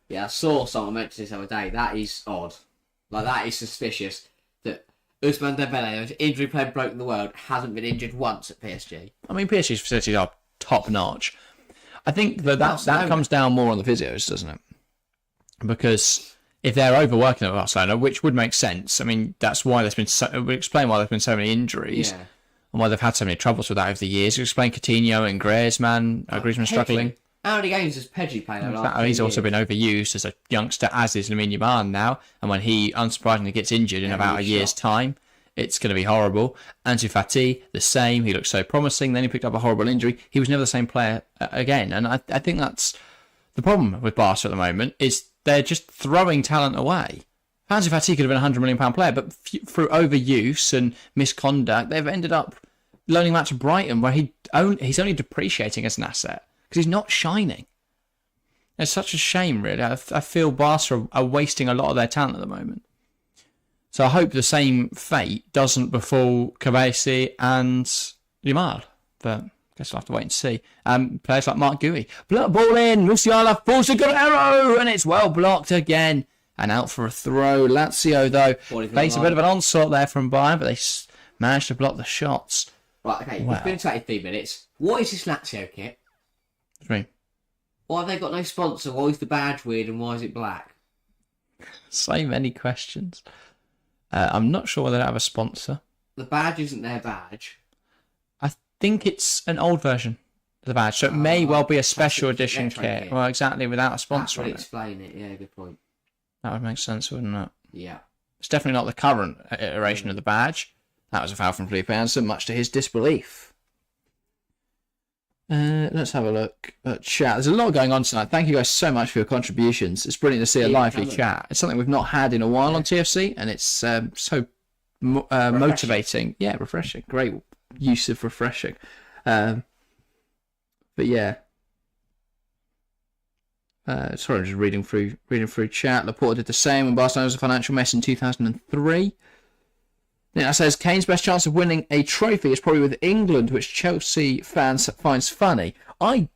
Yeah, I saw someone mention this the other day. That is odd. That is suspicious that Ousmane Dembele, the most injury-prone bloke in the world, hasn't been injured once at PSG. PSG's facilities are top-notch. I think that comes down more on the physios, doesn't it? Because if they're overworking at Barcelona, which would make sense, that's why there's been it would explain why there's been so many injuries and why they've had so many troubles with that over the years. It would explain Coutinho and Griezmann struggling. How many games has Pedri played over the last He's also been overused as a youngster, as is Lamine Yamal now. And when he, unsurprisingly, gets injured in about a year's time, it's going to be horrible. Ansu Fati, the same. He looked so promising. Then he picked up a horrible injury. He was never the same player again. And I think that's the problem with Barca at the moment, is they're just throwing talent away. Ansu Fati could have been a £100 million player, but through overuse and misconduct, they've ended up loaning him out to Brighton, where he's only depreciating as an asset. Because he's not shining. It's such a shame, really. I feel Barca are wasting a lot of their talent at the moment. So I hope the same fate doesn't befall Kabasi and Yamal. But I guess we'll have to wait and see. Players like Mark Gui. Ball in. Musiala falls to Guerrero. And it's well blocked again. And out for a throw. Lazio, though, face a bit of an onslaught there from Bayern, but they managed to block the shots. Right, okay. It's been 23 minutes. What is this Lazio kit? Why have they got no sponsor? Why is the badge weird and why is it black? So many questions. I'm not sure whether they have a sponsor. The badge isn't their badge. I think it's an old version of the badge, so it may well be a special edition kit. Well, exactly, without a sponsor. That would explain it. Yeah, good point. That would make sense, wouldn't it? Yeah. It's definitely not the current iteration of the badge. That was a foul from Felipe Anderson, much to his disbelief. Let's have a look at chat. There's a lot going on tonight. Thank you guys so much for your contributions. It's brilliant to see a lively chat. It's something we've not had in a while on TFC, and it's so motivating. Yeah, refreshing. Great use of refreshing. But yeah. Sorry, I'm just reading through chat. Laporta did the same when Barcelona was a financial mess in 2003. Now it says Kane's best chance of winning a trophy is probably with England, which Chelsea fans finds funny. I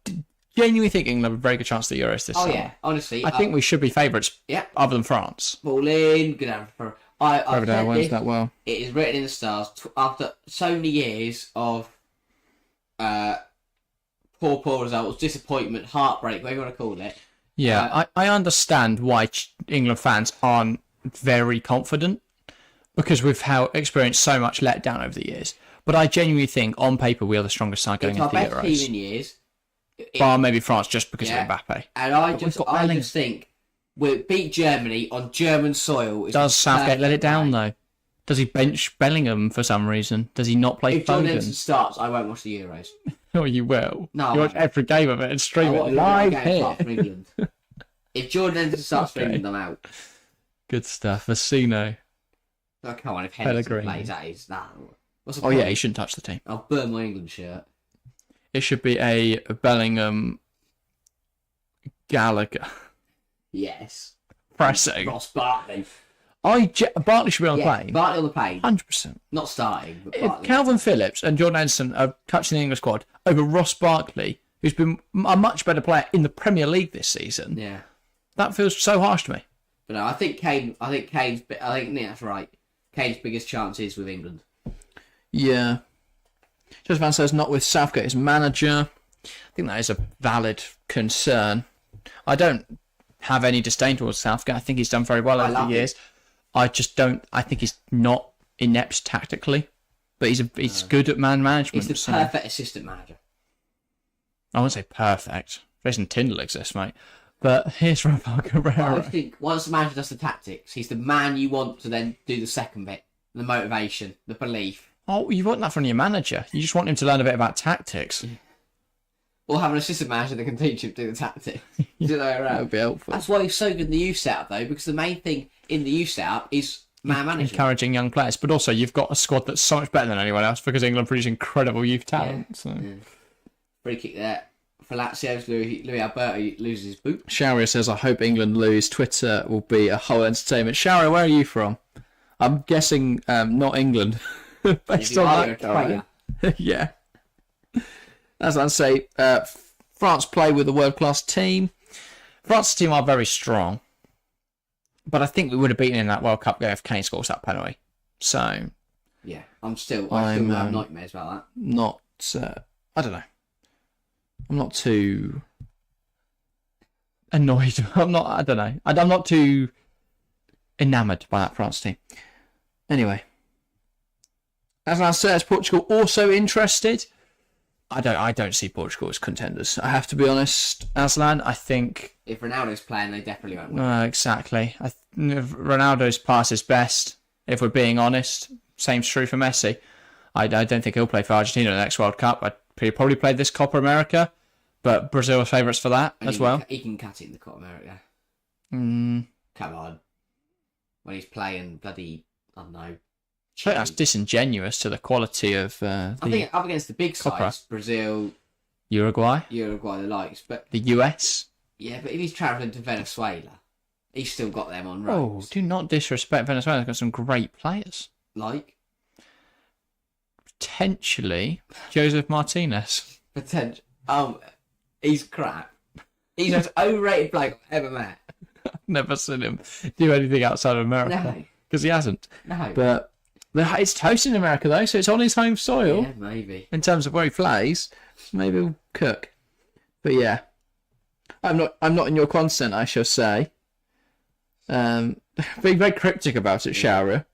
genuinely think England have a very good chance at the Euros this summer. Yeah, honestly. I think we should be favourites. Yeah. Other than France. Ball in, good answer. I've said wins this, that well. It is written in the stars. After so many years of poor results, disappointment, heartbreak, whatever you want to call it. Yeah, I understand why England fans aren't very confident, because we've experienced so much letdown over the years. But I genuinely think, on paper, we are the strongest side going into the Euros. It's our best team in years. Bar maybe France, just because of Mbappe. And I just think we'll beat Germany on German soil. Does Southgate let it down, though? Does he bench Bellingham for some reason? Does he not play Foden? If John Henderson starts, I won't watch the Euros. Oh, you will. No, you watch every game of it and stream it live here. If Jordan Henderson starts for England, I'm out. Good stuff. Vecino. Oh, come on, if Henderson plays, that is that. What's the point? Yeah, he shouldn't touch the team. I'll burn my England shirt. It should be a Bellingham, Gallagher. Yes. Pressing. Ross Barkley. Bartley should be on the plane. Bartley on the plane. 100%. Not starting, but If Bartley. Calvin Phillips and Jordan Henderson are touching the English squad over Ross Barkley, who's been a much better player in the Premier League this season, yeah, that feels so harsh to me. But no, I think that's right. Kane's biggest chance is with England. Yeah. Just Van says not with Southgate as manager. I think that is a valid concern. I don't have any disdain towards Southgate. I think he's done very well over the years. I just don't. I think he's not inept tactically, but he's good at man management. He's the perfect assistant manager. I won't say perfect. Jason Tyndall exists, mate. But here's Rafael Guerrero. Well, I think once the manager does the tactics, he's the man you want to then do the second bit, the motivation, the belief. Oh, you want that from your manager. You just want him to learn a bit about tactics. Or have an assistant manager that can teach him to do the tactics. That would be helpful. That's why he's so good in the youth setup, though, because the main thing in the youth setup is man management. Encouraging young players, but also you've got a squad that's so much better than anyone else because England produce incredible youth talent. Yeah. So. Yeah. Free kick there. For Lazio's Louis Alberto loses his boot. Sharia says, I hope England lose. Twitter will be a whole entertainment. Sharia, where are you from? I'm guessing not England. Based on that. Yeah. As I say, France play with a world-class team. France's team are very strong. But I think we would have beaten in that World Cup game if Kane scores that penalty. So... Yeah, I still have nightmares about that. Not... I don't know. I'm not too annoyed. I don't know. I'm not too enamoured by that France team. Anyway. Aslan says, Portugal also interested. I don't see Portugal as contenders. I have to be honest, Aslan. I think... If Ronaldo's playing, they definitely won't win. Exactly. If Ronaldo's past his best, if we're being honest. Same's true for Messi. I don't think he'll play for Argentina in the next World Cup. He'll probably play this Copa America, but Brazil are favourites for that as well. He can cut it in the Copa America. Come on. When he's playing bloody, I don't know. I think that's disingenuous to the quality of I think up against the big sides, Brazil, Uruguay, the likes, but the US. Yeah, but if he's travelling to Venezuela, he's still got them on Oh, ropes. do not disrespect Venezuela. They've got some great players. Like? Potentially Joseph Martinez. He's crap. He's the most overrated bloke I've ever met. I've never seen him do anything outside of America. Because he hasn't. No. But it's toast in America though, so it's on his home soil. Yeah, maybe. In terms of where he plays, maybe he'll cook. But yeah, I'm not in your consent, I shall say. Being very cryptic about it, Shaura.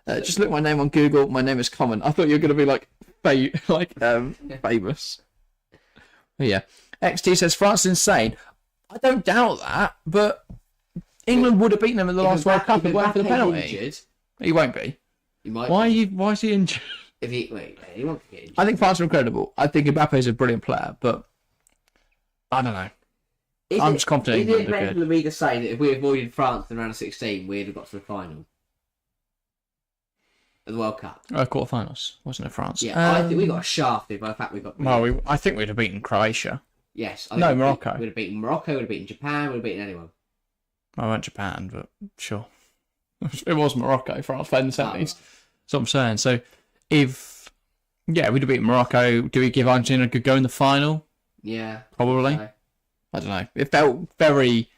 Just look my name on Google. My name is common. I thought you were going to be famous. But yeah. XT says France is insane. I don't doubt that, but England would have beaten them in the last World Cup if it weren't for the penalty. Injured, he won't be. He might. Why is he injured? He won't get injured. I think France are incredible. I think Mbappe is a brilliant player, but I don't know. I'm just confident Is England it are mental good. of me to say that if we avoided France in round of 16, we'd have got to the final of the World Cup? Quarterfinals, wasn't it, France? Yeah, I think we got shafted by the fact we got. Well, I think we'd have beaten Croatia. Yes. No, Morocco. We'd have beaten Morocco. We'd have beaten Japan. We'd have beaten anyone. I went Japan, but sure. It was Morocco. France played in the 70s. Right. That's what I'm saying. So, we'd have beaten Morocco. Do we give Argentina a good go in the final? Yeah. Probably. So. I don't know. It felt very...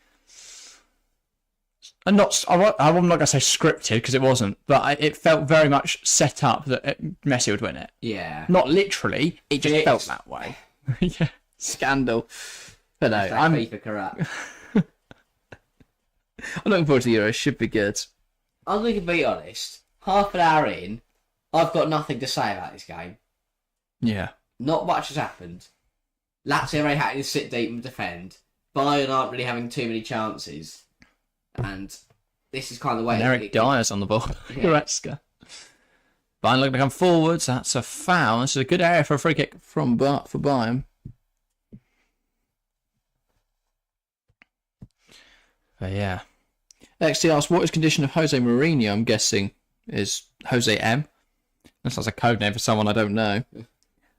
I'm not going to say scripted, because it wasn't, but it felt very much set up that Messi would win it. Yeah. Not literally, it just felt that way. Yeah. Scandal. But no, I'm FIFA corrupt. looking forward to the Euros. Should be good. I'm going to be honest. Half an hour in, I've got nothing to say about this game. Yeah. Not much has happened. Lazio are having to sit deep and defend. Bayern aren't really having too many chances. And this is kind of the way... And Eric Dyer's on the ball. Yeah. Goretzka. Bayern looking to come forwards. That's a foul. This is a good area for a free kick for Bayern. But yeah. XT asks, what is condition of Jose Mourinho? I'm guessing is Jose M. That sounds like a code name for someone I don't know.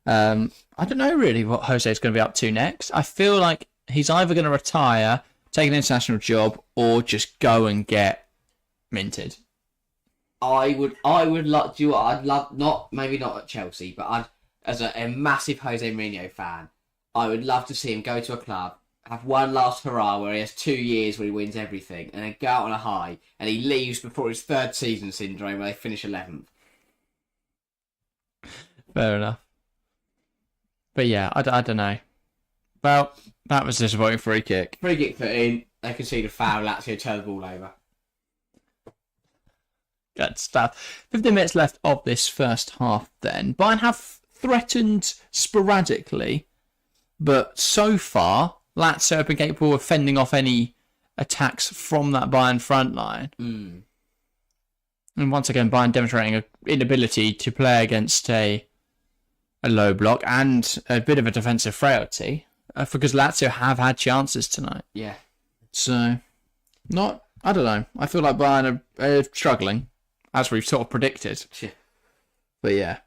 I don't know really what Jose is going to be up to next. I feel like he's either going to retire, take an international job, or just go and get minted. I would like to. I'd love maybe not at Chelsea, but as a massive Jose Mourinho fan, I would love to see him go to a club, have one last hurrah where he has 2 years where he wins everything, and then go out on a high, and he leaves before his third season syndrome where they finish 11th. Fair enough. But yeah, I don't know. Well, that was a disappointing free kick. Free kick put in, they concede a foul, Lazio turn the ball over. Good stuff. 15 minutes left of this first half then. Bayern have threatened sporadically, but so far, Lazio have been capable of fending off any attacks from that Bayern front line. Mm. And once again, Bayern demonstrating an inability to play against a low block and a bit of a defensive frailty, because Lazio have had chances tonight. Yeah. So, I don't know. I feel like Bayern are struggling, as we've sort of predicted. Yeah. But yeah.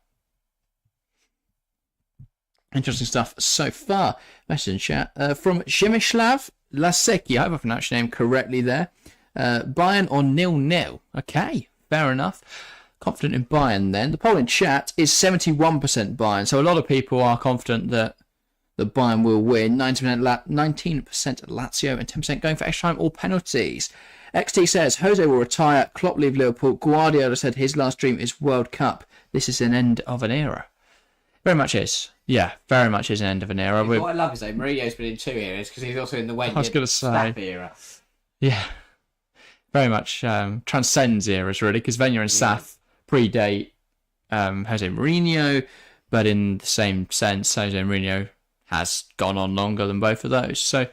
Interesting stuff so far. Message in chat from Shimislav Laseki. I hope I pronounced your name correctly there. Bayern on 0-0. Okay, fair enough. Confident in Bayern then. The poll in chat is 71% Bayern, so a lot of people are confident that Bayern will win. 19% Lazio and 10% going for extra time or penalties. XT says Jose will retire, Klopp leave Liverpool. Guardiola said his last dream is World Cup. This is an end of an era. Very much is. Yeah, very much is an end of an era. What I love is that Mourinho's been in 2 eras because he's also in the Wenger era. Yeah, very much transcends eras really, because Wenger and Saf predate Jose Mourinho, but in the same sense, Jose Mourinho has gone on longer than both of those. So,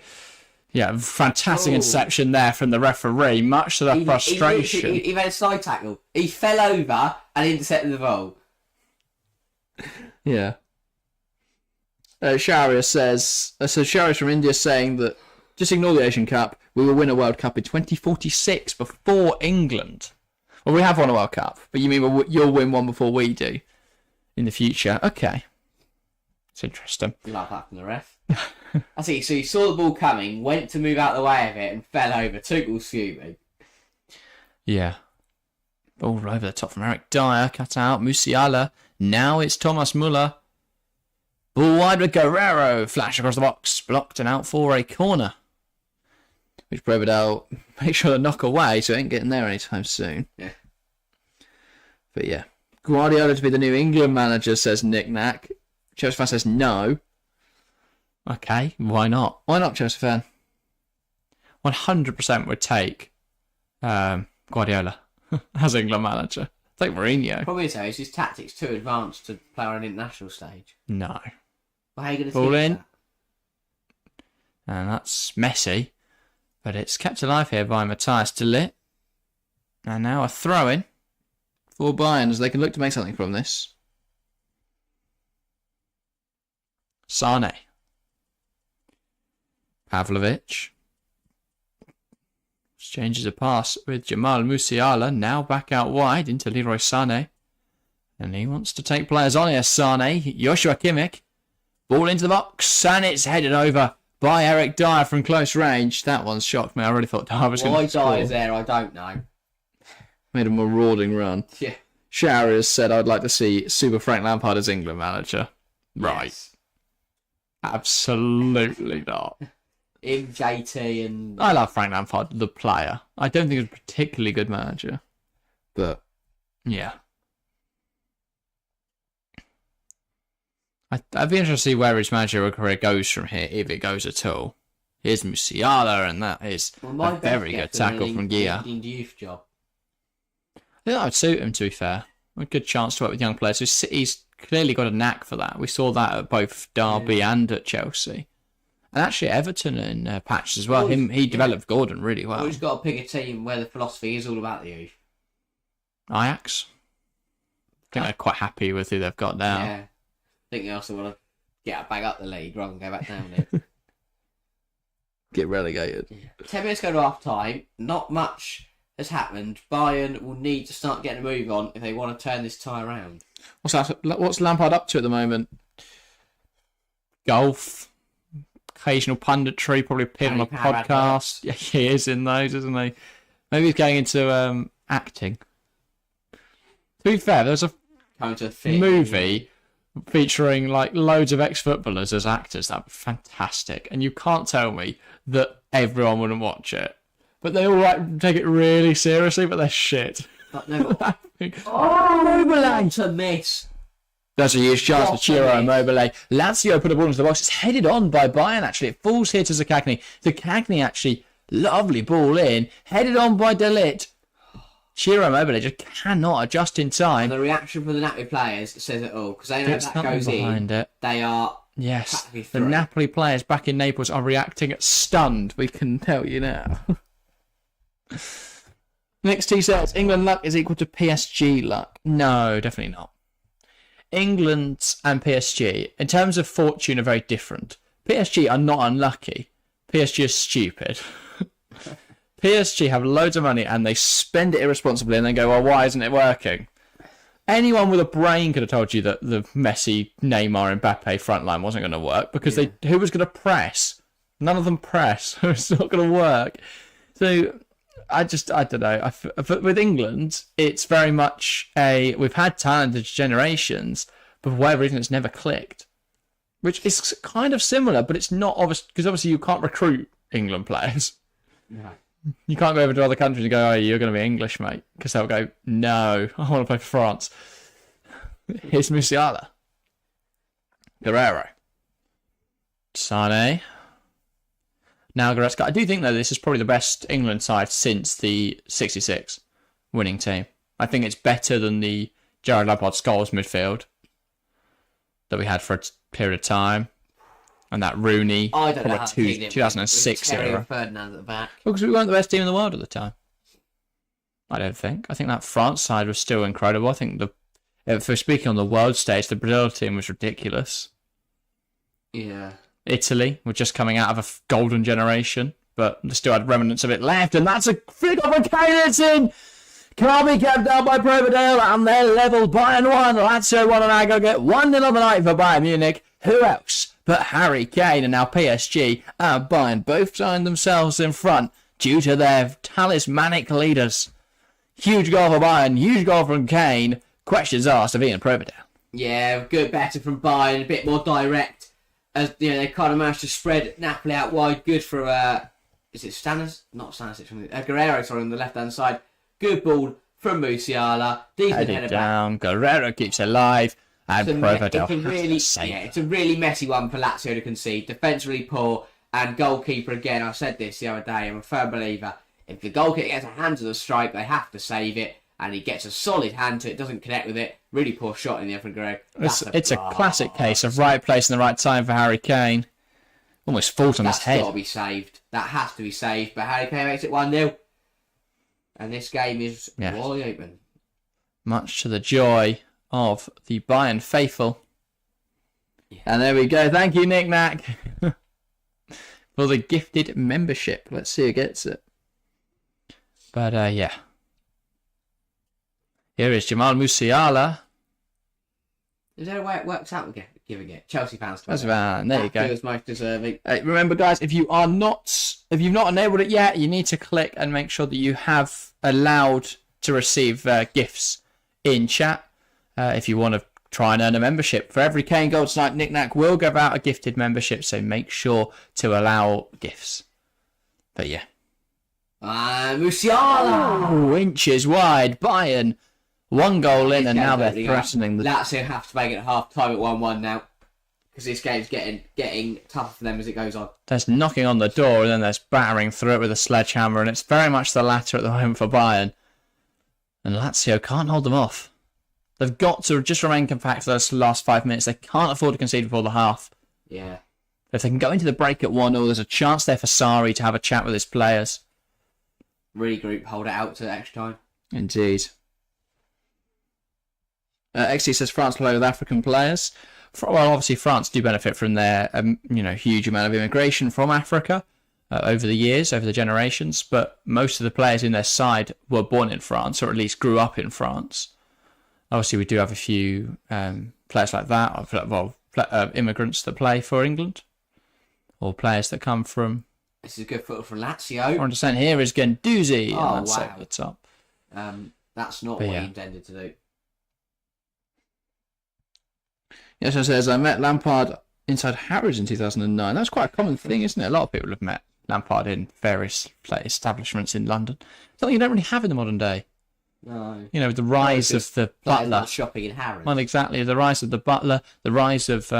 yeah, fantastic inception there from the referee, much to the frustration. He made a side tackle. He fell over and intercepted the ball. Yeah. Sharia says, so Sharia's from India saying that just ignore the Asian Cup, we will win a World Cup in 2046 before England. Well, we have won a World Cup, but you mean you'll win one before we do in the future? Okay. It's interesting. Love that from the ref. I see, so he saw the ball coming, went to move out the way of it and fell over. Tuchel's fuming. Yeah. All over the top from Eric Dyer, cut out, Musiala. Now it's Thomas Muller. Ball wide with Guerrero. Flash across the box. Blocked and out for a corner. Which Brevidal make sure to knock away so it ain't getting there anytime soon. Yeah. But yeah. Guardiola to be the new England manager, says Nick Knack. Chelsea fan says no. Okay, why not? Why not, Chelsea fan? 100% would take Guardiola as England manager. Take Mourinho. Probably so. Is his tactics too advanced to play on an international stage? No. Well, how are you going to Ball teach in. that? And that's messy. But it's kept alive here by Matthias de Ligt. And now a throw-in for Bayern as they can look to make something from this. Sane. Pavlovic. Exchanges a pass with Jamal Musiala. Now back out wide into Leroy Sané. And he wants to take players on here. Sané. Joshua Kimmich. Ball into the box. And it's headed over by Eric Dyer from close range. That one shocked me. I really thought Dyer was going to score. Why Dyer's there, I don't know. Made a marauding run. Yeah. Showery has said, I'd like to see Super Frank Lampard as England manager. Right. Yes. Absolutely not. Him, JT, and... I love Frank Lampard, the player. I don't think he's a particularly good manager. But, yeah. I'd be interested to see where his managerial career goes from here, if it goes at all. Here's Musiala, and that is a very good tackle from Gia. Youth job. I think that would suit him, to be fair. A good chance to work with young players. He's clearly got a knack for that. We saw that at both Derby and at Chelsea. And actually Everton in patches as well. He developed Gordon really well. He's got to pick a team where the philosophy is all about the youth. Ajax. I think they're quite happy with who they've got now. Yeah. I think they also want to get back up the league rather than go back down it. Get relegated. Yeah. 10 minutes go to half time. Not much has happened. Bayern will need to start getting a move on if they want to turn this tie around. What's Lampard up to at the moment? Golf. Occasional punditry, probably appeared on a podcast. Yeah, he is in those, isn't he? Maybe he's going into acting. To be fair, there's a movie featuring like loads of ex-footballers as actors. That'd be fantastic. And you can't tell me that everyone wouldn't watch it. But they all take it really seriously, but they're shit. No. Mobile to miss. That's a huge chance for Ciro Immobile. Lazio put a ball into the box. It's headed on by Bayern, actually. It falls here to Zaccagni. Zaccagni, actually, lovely ball in. Headed on by De Ligt. Ciro Immobile just cannot adjust in time. And the reaction from the Napoli players says it all. Because they know if that goes in, they are... Yes, the Napoli players back in Naples are reacting stunned. We can tell you now. Next two sets. England luck is equal to PSG luck. No, definitely not. England and PSG, in terms of fortune, are very different. PSG are not unlucky. PSG are stupid. PSG have loads of money and they spend it irresponsibly and then go, well, why isn't it working? Anyone with a brain could have told you that the Messi, Neymar, and Mbappe front line wasn't going to work because who was going to press? None of them press. It's not going to work. So I don't know. With England, it's very much we've had talented generations, but for whatever reason, it's never clicked. Which is kind of similar, but it's not obvious, because obviously you can't recruit England players. No. You can't go over to other countries and go, oh, you're going to be English, mate. Because they'll go, no, I want to play for France. Here's Musiala. Guerrero. Sané. Now Goretzka. I do think, though, this is probably the best England side since the 66 winning team. I think it's better than the Jared Lampard Scholes midfield that we had for a period of time. And that Rooney, I don't know how 2006 era. Ferdinand at the back. Because we weren't the best team in the world at the time. I don't think. I think that France side was still incredible. I think if we're speaking on the world stage, the Brazil team was ridiculous. Yeah. Italy were just coming out of a golden generation, but they still had remnants of it left, and that's a flick off a Kane. It's in! Can't be kept down by Provedale, and they're level. Bayern 1, Lazio 1 on aggregate. 1-0 on the night for Bayern Munich. Who else but Harry Kane? And now PSG and Bayern both find themselves in front due to their talismanic leaders. Huge goal for Bayern, huge goal from Kane. Questions asked of Ian Provedale. Yeah, good, better from Bayern, a bit more direct. As you know, they kind of managed to spread Napoli out wide. Good for is it Stanis? Not Stanis, from Guerrero. Sorry, on the left hand side. Good ball from Musiala. Decent header down. Back. Guerrero keeps it alive, and Provedale. It's a really messy one for Lazio to concede. Defensively poor, and goalkeeper again. I said this the other day. I'm a firm believer. If the goalkeeper gets a hand to the stripe, they have to save it. And he gets a solid hand to it, doesn't connect with it. Really poor shot in the other Guerrero. It's a classic case of right place in the right time for Harry Kane. Almost falls on his head. That's got to be saved. That has to be saved. But Harry Kane makes it 1-0. And this game is wide open. Much to the joy of the Bayern faithful. Yeah. And there we go. Thank you, Nick Nack. for the gifted membership. Let's see who gets it. But yeah. Here is Jamal Musiala. Is there a way it works out with giving it? Chelsea fans. That's fine. There you go. Feels most deserving. Remember, guys, if you've not enabled it yet, you need to click and make sure that you have allowed to receive gifts in chat. If you want to try and earn a membership, for every Kane Gold Snipe Knick-Knack, we'll give out a gifted membership. So make sure to allow gifts. But yeah. Musiala! Inches wide. Bayern. 1 goal in, and now they're threatening the... Lazio have to make it half time at 1-1 now. Because this game's getting tougher for them as it goes on. There's knocking on the door, and then there's battering through it with a sledgehammer, and it's very much the latter at the moment for Bayern. And Lazio can't hold them off. They've got to just remain compact for those last 5 minutes. They can't afford to concede before the half. Yeah. If they can go into the break at 1-0, there's a chance there for Sarri to have a chat with his players. Regroup, hold it out to extra time. Indeed. XT says France play with African players. Well, obviously France do benefit from their huge amount of immigration from Africa over the years, over the generations. But most of the players in their side were born in France, or at least grew up in France. Obviously, we do have a few players like that. Well, immigrants that play for England, or players that come from. This is a good foot from Lazio. 100% here is Guendouzi. Oh, and that's wow. over the top. That's not what he intended to do. Yes, it says, I met Lampard inside Harrods in 2009. That's quite a common thing, isn't it? A lot of people have met Lampard in various establishments in London. Something you don't really have in the modern day. No. You know, the rise of the butler. Shopping in Harrods. Well, exactly. The rise of the butler, the rise of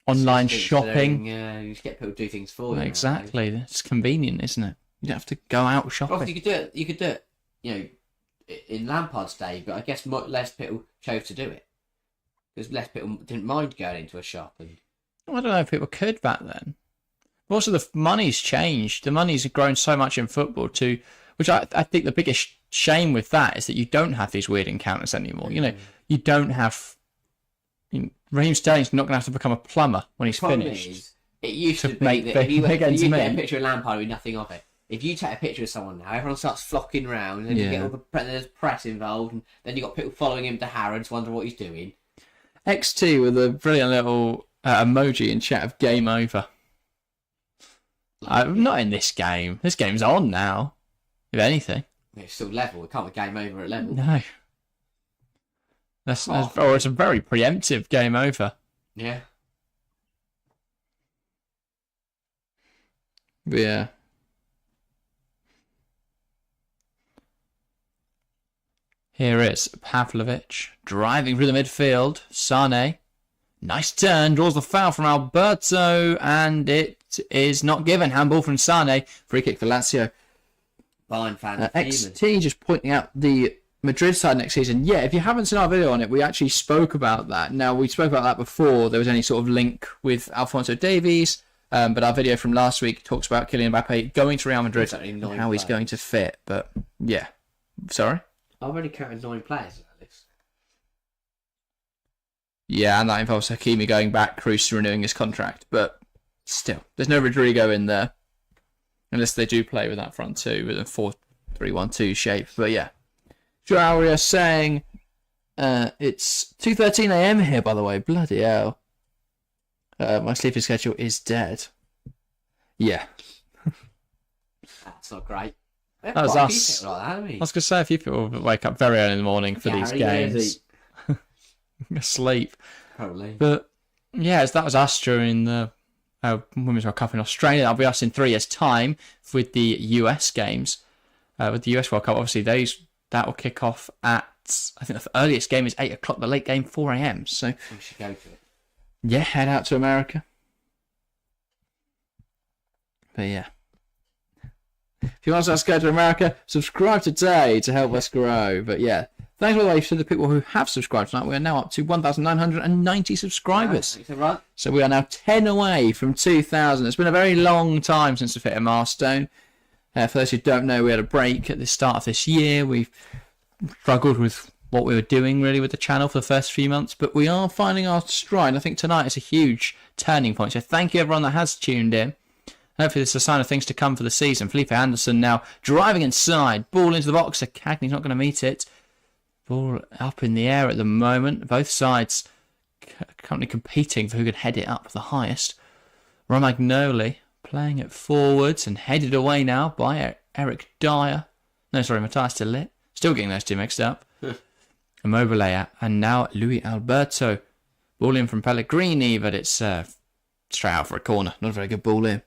online shopping. Yeah, you just get people to do things for you. Exactly. It's convenient, isn't it? You don't have to go out shopping. Well, you could do it, in Lampard's day, but I guess less people chose to do it. Because less people didn't mind going into a shop. And I don't know if people could back then. Also, the money's changed. The money's grown so much in football too, which I think the biggest shame with that is that you don't have these weird encounters anymore. You don't have... Raheem Sterling's not going to have to become a plumber when he's finished. It used to be that if you get a picture of Lampard with nothing of it, if you take a picture of someone now, everyone starts flocking around, and then you get all there's press involved, and then you got people following him to Harrods, wondering what he's doing. XT with a brilliant little emoji in chat of game over. Not in this game. This game's on now, if anything. It's still level. It can't be game over at level. No. It's a very preemptive game over. Yeah. But yeah. Here is Pavlovic driving through the midfield. Sane. Nice turn. Draws the foul from Alberto. And it is not given. Handball from Sane. Free kick for Lazio. Bayern fan. XT just pointing out the Madrid side next season. Yeah, if you haven't seen our video on it, we actually spoke about that. Now, we spoke about that before there was any sort of link with Alphonso Davies. But our video from last week talks about Kylian Mbappe going to Real Madrid and how he's going to fit. But yeah. Sorry? I've already counted 9 players at this. Yeah, and that involves Hakimi going back, Kroos renewing his contract. But still, there's no Rodrigo in there. Unless they do play with that front two, with a 4-3-1-2 shape. But yeah. Joaria saying it's 2:13 a.m. here, by the way. Bloody hell. My sleeping schedule is dead. Yeah. That's not great. That was us. Like that, I was going to say, a few people wake up very early in the morning for these games. Asleep. Probably. But yeah, that was us during the Women's World Cup in Australia. That'll be us in 3 years' time with the US games. With the US World Cup, obviously, that will kick off at, I think the earliest game is 8 o'clock, the late game 4 a.m. So we should go to it. Yeah, head out to America. But yeah. If you want us to go to America, subscribe today to help us grow. But yeah, thanks by the way to the people who have subscribed tonight. We are now up to 1,990 subscribers. Right. So we are now 10 away from 2,000. It's been a very long time since we've hit a milestone. For those who don't know, we had a break at the start of this year. We've struggled with what we were doing really with the channel for the first few months, but we are finding our stride. I think tonight is a huge turning point. So thank you everyone that has tuned in. Hopefully this is a sign of things to come for the season. Felipe Anderson now driving inside. Ball into the box. Cagney's not going to meet it. Ball up in the air at the moment. Both sides currently competing for who can head it up the highest. Romagnoli playing it forwards and headed away now by Eric Dyer. No, sorry, Matthias de Ligt. Still getting those two mixed up. Immobile and now Luis Alberto. Ball in from Pellegrini, but it's straight out for a corner. Not a very good ball in.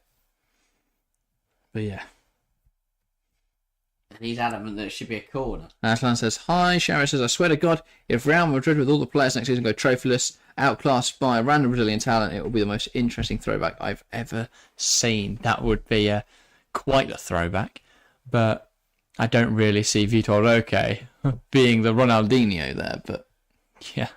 But yeah. And he's adamant that it should be a corner. Aslan says, hi. Shara says, I swear to God, if Real Madrid with all the players next season go trophyless, outclassed by a random Brazilian talent, it will be the most interesting throwback I've ever seen. That would be quite a throwback. But I don't really see Vitor Roque being the Ronaldinho there. But yeah.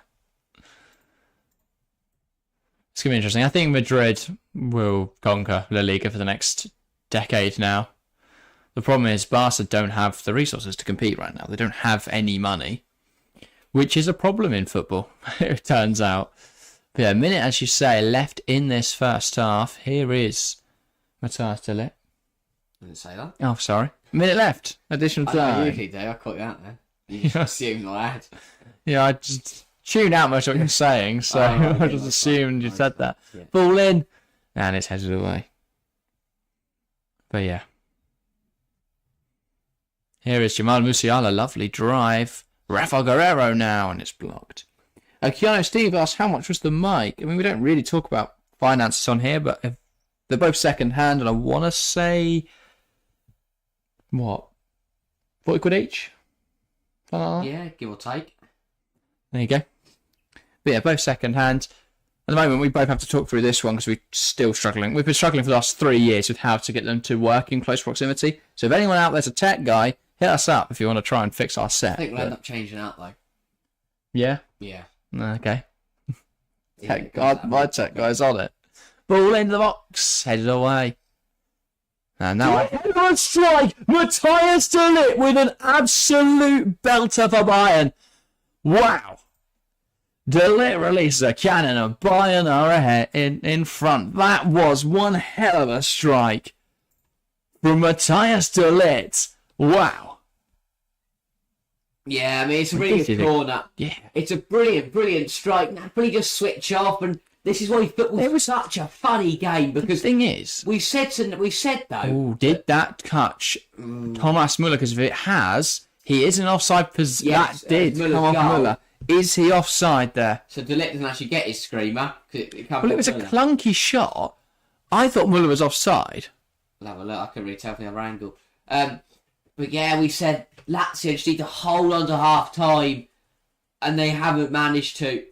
It's going to be interesting. I think Madrid will conquer La Liga for the next decade now. The problem is Barca don't have the resources to compete right now. They don't have any money, which is a problem in football, it turns out. But yeah, a minute, as you say, left in this first half. Here is Matthias de Ligt. I didn't say that. Oh, sorry. A minute left. Additional time. I usually do. I caught you out there. You just assumed I had. Yeah, I just tuned out most of what you're saying, so I just assumed you said that. Yeah. Ball in, and it's headed away. But yeah. Here is Jamal Musiala, lovely drive. Rafael Guerrero now, and it's blocked. Keanu Steve asks, how much was the mic? I mean, we don't really talk about finances on here, but if they're both second hand, and I want to say, what, 40 quid each? Something like that? Yeah, give or take. There you go. But yeah, both second hand. At the moment, we both have to talk through this one because we're still struggling. We've been struggling for the last 3 years with how to get them to work in close proximity. So if anyone out there's a tech guy, hit us up if you want to try and fix our set. I think we'll end up changing out though. Yeah? Yeah. Okay. Yeah, My tech guy's on it. Ball into the box. Headed away. And now I strike. Matthias de Ligt with an absolute belter for Bayern. Wow. De Ligt releases a cannon and Bayern are ahead in front. That was one hell of a strike from Matthias de Ligt. Wow. Yeah, I mean, it's a really good corner. Yeah. It's a brilliant strike. Napoli just switch off, and this is why football was such a funny game, because the thing is, we said though. Oh, did that touch Thomas Müller? Because if it has, he is in offside position. Yes, that did come off Müller. Is he offside there? So De Ligt doesn't actually get his screamer. It was a clunky shot. I thought Müller was offside. I'll have a look. I couldn't really tell from the other angle. But yeah, we said Lazio just need to hold on to half time, and they haven't managed to.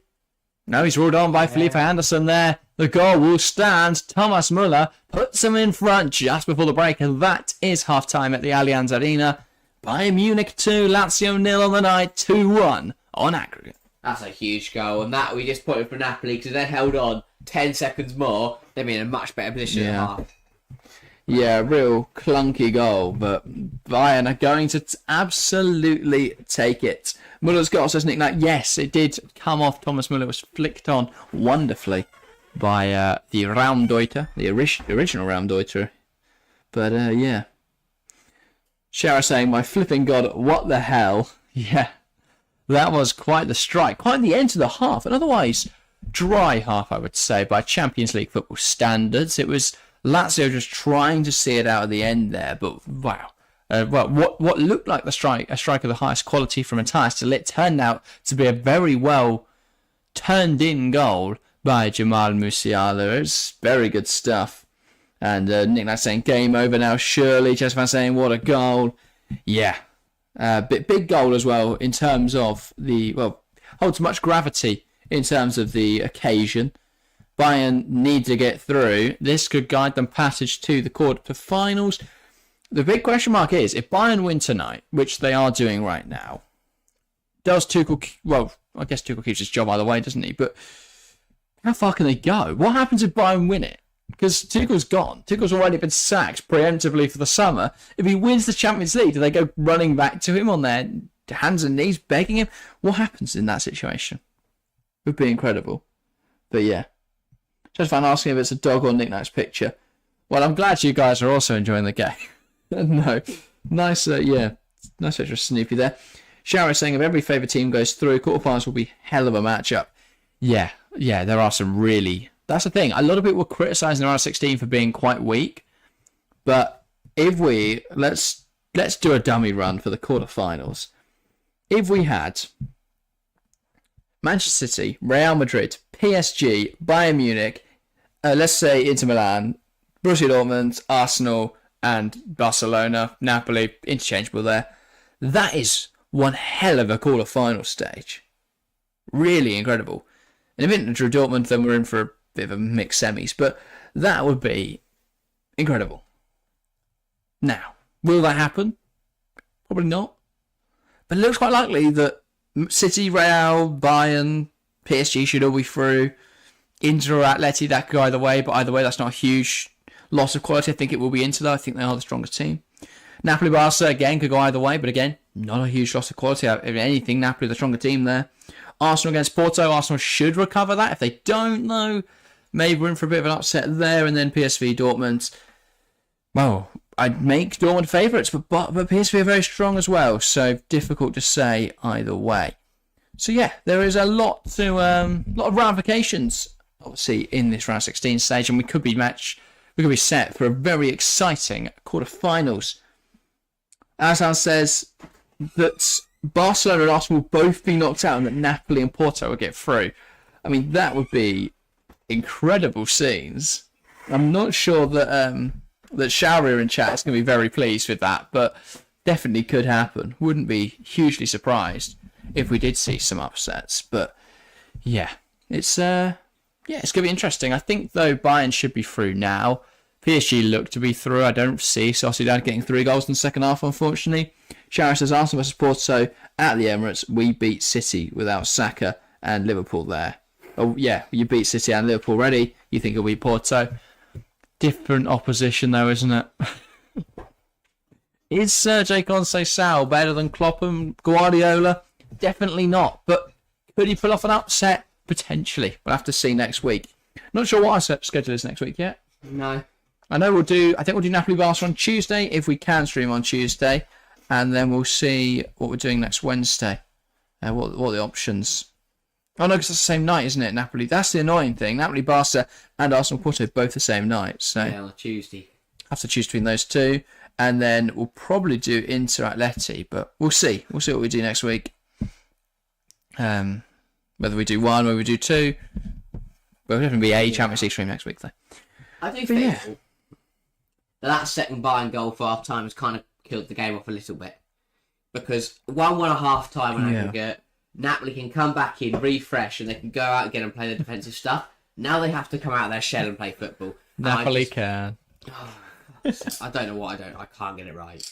No, he's ruled on by Felipe Anderson there. The goal will stand. Thomas Müller puts him in front just before the break, and that is half time at the Allianz Arena. Bayern Munich 2, Lazio 0 on the night, 2-1 on aggregate. That's a huge goal, and that we just put it for Napoli, because if they'd held on 10 seconds more, they'd be in a much better position at half. Yeah, real clunky goal, but Bayern are going to absolutely take it. Muller's goal says Nick Knight. Yes, it did come off. Thomas Müller was flicked on wonderfully by the Raumdeuter, the original Raumdeuter. But yeah. Shara saying, my flipping God, what the hell? Yeah, that was quite the strike. Quite the end of the half. An otherwise dry half, I would say, by Champions League football standards. It was Lazio just trying to see it out at the end there, but wow. What looked like a strike of the highest quality from Matthias de Ligt turned out to be a very well turned in goal by Jamal Musiala. It was very good stuff. And Nick Knight saying game over now, surely. Chessman saying what a goal. Yeah. Big goal as well in terms of holds much gravity in terms of the occasion. Bayern need to get through. This could guide them passage to the quarterfinals. The big question mark is, if Bayern win tonight, which they are doing right now, does Tuchel... Well, I guess Tuchel keeps his job either way, doesn't he? But how far can they go? What happens if Bayern win it? Because Tuchel's gone. Tuchel's already been sacked preemptively for the summer. If he wins the Champions League, do they go running back to him on their hands and knees begging him. What happens in that situation? Would be incredible. But yeah. Just fan asking if it's a dog or knickknacks picture. Well, I'm glad you guys are also enjoying the game. No. Nice, nice picture of Snoopy there. Shower is saying if every favourite team goes through, quarterfinals will be hell of a matchup. Yeah, there are some really... That's the thing. A lot of people were criticising the round of 16 for being quite weak. But if we... Let's do a dummy run for the quarterfinals. If we had Manchester City, Real Madrid, PSG, Bayern Munich, let's say Inter Milan, Borussia Dortmund, Arsenal, and Barcelona, Napoli, interchangeable there. That is one hell of a quarter-final stage. Really incredible. And if Inter drew Dortmund, then we're in for a bit of a mixed semis. But that would be incredible. Now, will that happen? Probably not. But it looks quite likely that City, Real, Bayern, PSG should all be through. Inter or Atleti, that could go either way. But either way, that's not a huge loss of quality. I think it will be Inter, though. I think they are the strongest team. Napoli, Barca, again, could go either way. But again, not a huge loss of quality. If anything, Napoli, the stronger team there. Arsenal against Porto. Arsenal should recover that. If they don't, though, maybe we're in for a bit of an upset there. And then PSV, Dortmund. Well, I'd make Dortmund favourites, but PSV are very strong as well. So difficult to say either way. So yeah, there is a lot of ramifications, obviously, in this round 16 stage, and we could be set for a very exciting quarterfinals. Aslan says that Barcelona and Arsenal will both be knocked out and that Napoli and Porto will get through. I mean, that would be incredible scenes. I'm not sure that Sharia in chat is going to be very pleased with that, but definitely could happen. Wouldn't be hugely surprised if we did see some upsets. But yeah, it's going to be interesting. I think, though, Bayern should be through now. PSG look to be through. I don't see Sociedad getting 3 goals in the second half, unfortunately. Sharon says Arsenal vs Porto at the Emirates. We beat City without Saka and Liverpool there. Oh, yeah, you beat City and Liverpool already. You think it'll be Porto. Different opposition, though, isn't it? Is Sergio Conceição better than Klopp and Guardiola? Definitely not. But could he pull off an upset? Potentially. We'll have to see next week. Not sure what our schedule is next week yet. No. I think we'll do Napoli Barca on Tuesday, if we can stream on Tuesday. And then we'll see what we're doing next Wednesday. What are the options? Oh no, because it's the same night, isn't it? Napoli. That's the annoying thing. Napoli, Barca, and Arsenal Porto both the same night. So yeah, on Tuesday. Have to choose between those two, and then we'll probably do Inter Atleti. But we'll see. We'll see what we do next week. Whether we do one, whether we do two. We'll definitely be a Champions League stream next week, though. I do think that second Bayern goal for half time has kind of killed the game off a little bit, because 1-1 at half time on aggregate. Napoli can come back in, refresh, and they can go out again and play the defensive stuff. Now they have to come out of their shell and play football. Napoli can. I don't know what I can't get it right.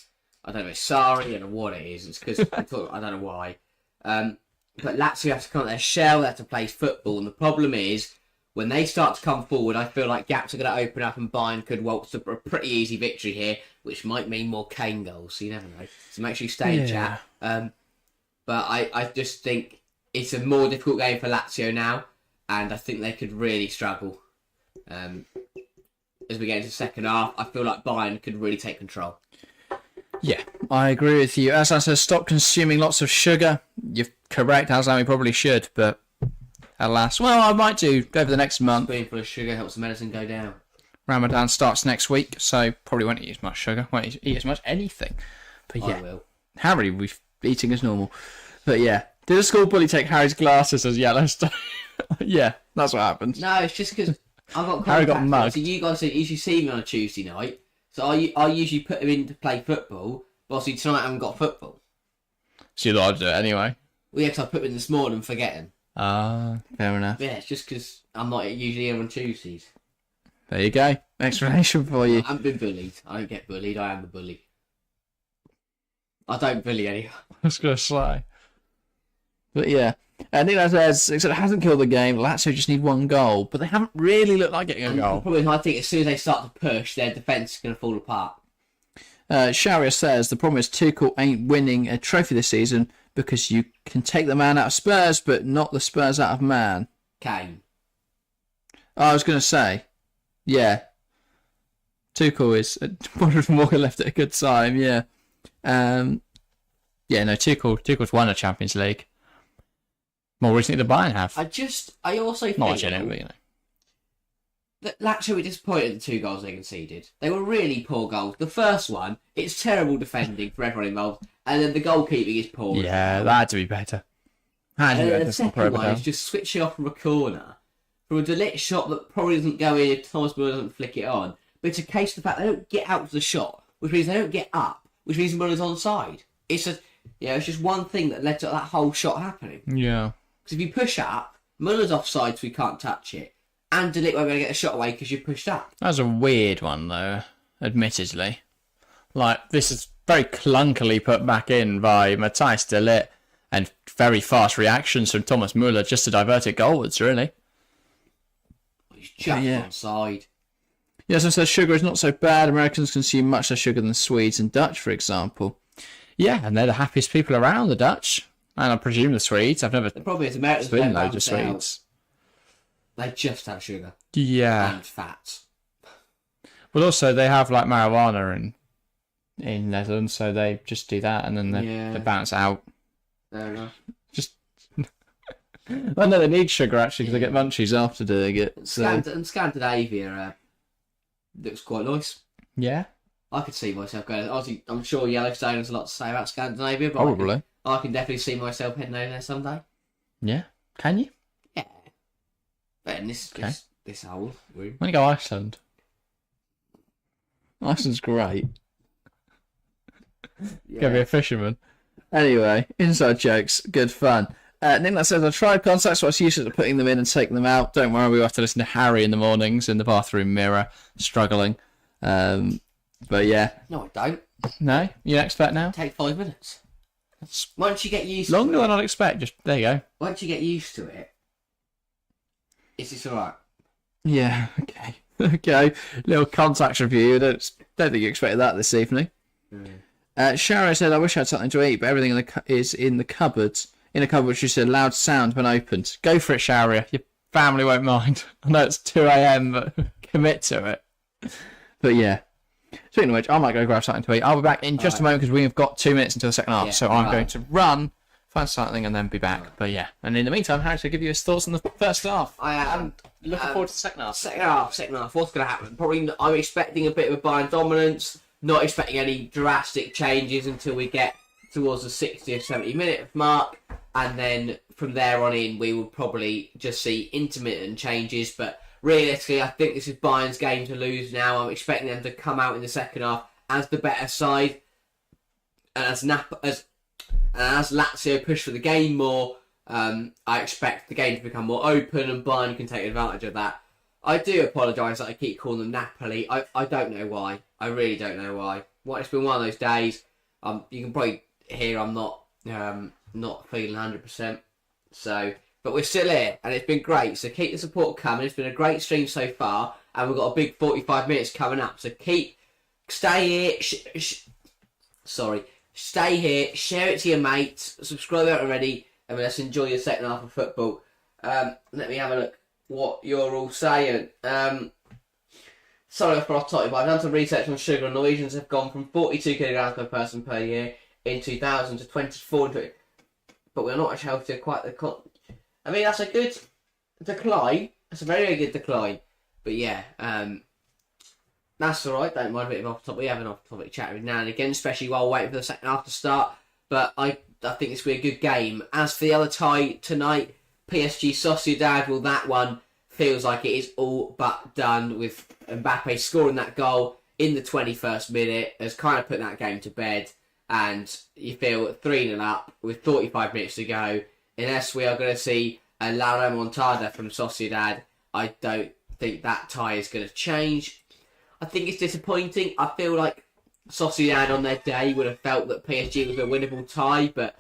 I don't know. Sorry, I don't know what it is. It's because I don't know why. But Lazio have to come out of their shell. They have to play football, and the problem is when they start to come forward, I feel like gaps are going to open up, and Bayern could waltz a pretty easy victory here, which might mean more Kane goals. So you never know. So make sure you stay in chat. But I just think it's a more difficult game for Lazio now, and I think they could really struggle. As we get into the second half, I feel like Bayern could really take control. Yeah, I agree with you. As I said, stop consuming lots of sugar. You're correct, Aslan, we probably should, but alas. Well, I might do over the next month. A spoonful of sugar helps the medicine go down. Ramadan starts next week, so probably won't eat as much sugar. Won't eat as much anything. But yeah, I will. Harry, we're eating as normal. But yeah, did a school bully take Harry's glasses as Yellowstone? Yeah, that's what happened. No, it's just because I got Harry got mugged. So you guys usually see me on a Tuesday night, so I usually put him in to play football. But obviously tonight I haven't got football. So you thought I'd do it anyway? Well, yeah, because I put him in this morning forgetting. Ah, fair enough. Yeah, it's just because I'm not usually here on Tuesdays. There you go. Explanation for you. I haven't been bullied. I don't get bullied. I am the bully. I don't bully anyone. I was going to say. But yeah. Nick says, except it hasn't killed the game. Lazio just need 1 goal. But they haven't really looked like getting a goal. The problem is, I think as soon as they start to push, their defence is going to fall apart. Sharia says the problem is Tuchel ain't winning a trophy this season because you can take the man out of Spurs, but not the Spurs out of man. Kane. Oh, I was going to say, yeah. Tuchel is Morgan left at a good time, yeah. Tuchel's won a Champions League. More recently than Bayern have. I also think Not generally, but, you know. That Lazio were disappointed at the 2 goals they conceded. They were really poor goals. The first one, it's terrible defending for everyone involved, and then the goalkeeping is poor. Yeah, that had to be better. And the second one is just switching off from a corner, from a De Ligt shot that probably doesn't go in if Thomas Müller doesn't flick it on. But it's a case of the fact they don't get out to the shot, which means they don't get up, which means Müller's onside. It's just one thing that led to that whole shot happening. Yeah. Because if you push up, Müller's offside so he can't touch it. And De Ligt won't be able to get a shot away because you pushed up. That was a weird one, though, admittedly. Like, this is very clunkily put back in by Matthijs De Ligt, and very fast reactions from Thomas Müller just to divert it goalwards, really. He's just onside. Yes, and says sugar is not so bad. Americans consume much less sugar than Swedes and Dutch, for example. Yeah, and they're the happiest people around, the Dutch. And I presume the Swedes. I've never The problem is Americans been don't loads of balance it out. Swedes. They just have sugar Yeah. and fats. Well, also, they have, like, marijuana in Netherlands, so they just do that, and then they bounce out. Fair enough. Just... Well, no, they need sugar, actually, because they get munchies after doing it. So... And Scandinavia looks quite nice. Yeah? I could see myself going. Obviously, I'm sure Yellowstone has a lot to say about Scandinavia, but Probably. I can definitely see myself heading over there someday. Yeah? Can you? Yeah. But in this whole room. When you go Iceland. Iceland's great. Yeah. Gonna be a fisherman. Anyway, inside jokes, good fun. Nick says, I tried contacts, so I was used to putting them in and taking them out. Don't worry, we have to listen to Harry in the mornings in the bathroom mirror, struggling. But yeah. No, I don't. No? You don't expect now? Take 5 minutes. That's Once you get used longer to it. than I'd expect. Just there you go. Once you get used to it, it's alright. Yeah, okay. Okay. Little contacts review. Don't think you expected that this evening. Shara said, I wish I had something to eat, but everything is in the cupboards. In a cupboard which is a loud sound when opened. Go for it, Sharia. Your family won't mind. I know it's 2 a.m, but commit to it. But yeah. Speaking of which, I might go grab something to eat. I'll be back in just a moment because we've got 2 minutes until the second half. Yeah, so I'm going to run, find something, and then be back. But yeah. And in the meantime, Harry will give you his thoughts on the first half. I am Looking forward to the second half. Second half. What's going to happen? Probably, I'm expecting a bit of a Bayern dominance. Not expecting any drastic changes until we get towards the 60 or 70 minute mark, and then from there on in, we will probably just see intermittent changes. But realistically, I think this is Bayern's game to lose now. I'm expecting them to come out in the second half as the better side, and as Lazio push for the game more. I expect the game to become more open, and Bayern can take advantage of that. I do apologise that I keep calling them Napoli. I don't know why. I really don't know why. It's been one of those days. You can probably hear I'm not feeling 100%. So, but we're still here, and it's been great. So keep the support coming. It's been a great stream so far, and we've got a big 45 minutes coming up. So stay here. Stay here. Share it to your mates. Subscribe if you haven't already, and let's enjoy the second half of football. Let me have a look what you're all saying. Sorry for off topic, but I've done some research on sugar, and Norwegians have gone from 42 kilograms per person per year in 2000 to 24. But we're not as healthy quite the. I mean, that's a good decline. That's a very, very good decline. But yeah, that's alright. Don't mind a bit of off topic. We have an off topic chat every now and again, especially while waiting for the second half to start. But I think this will be a good game. As for the other tie tonight, PSG Sociedad, well, that one feels like it is all but done, with Mbappe scoring that goal in the 21st minute has kind of put that game to bed, and you feel 3-0 up with 45 minutes to go. Unless we are going to see a La Remontada from Sociedad, I don't think that tie is going to change. I think it's disappointing. I feel like Sociedad on their day would have felt that PSG was a winnable tie, but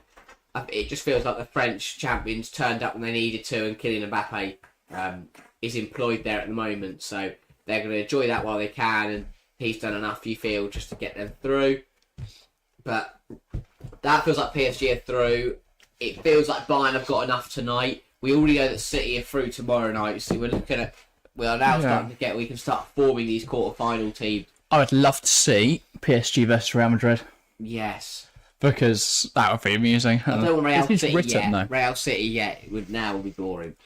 it just feels like the French champions turned up when they needed to, and Kylian Mbappe is employed there at the moment, so they're going to enjoy that while they can, and he's done enough, you feel, just to get them through. But that feels like PSG are through. It feels like Bayern have got enough tonight. We already know that City are through tomorrow night, so we're looking at... We are now starting to get... We can start forming these quarter-final teams. I would love to see PSG versus Real Madrid. Yes. Because that would be amusing. I don't want Real City written, yet. Though. Real City yet. It would now be boring.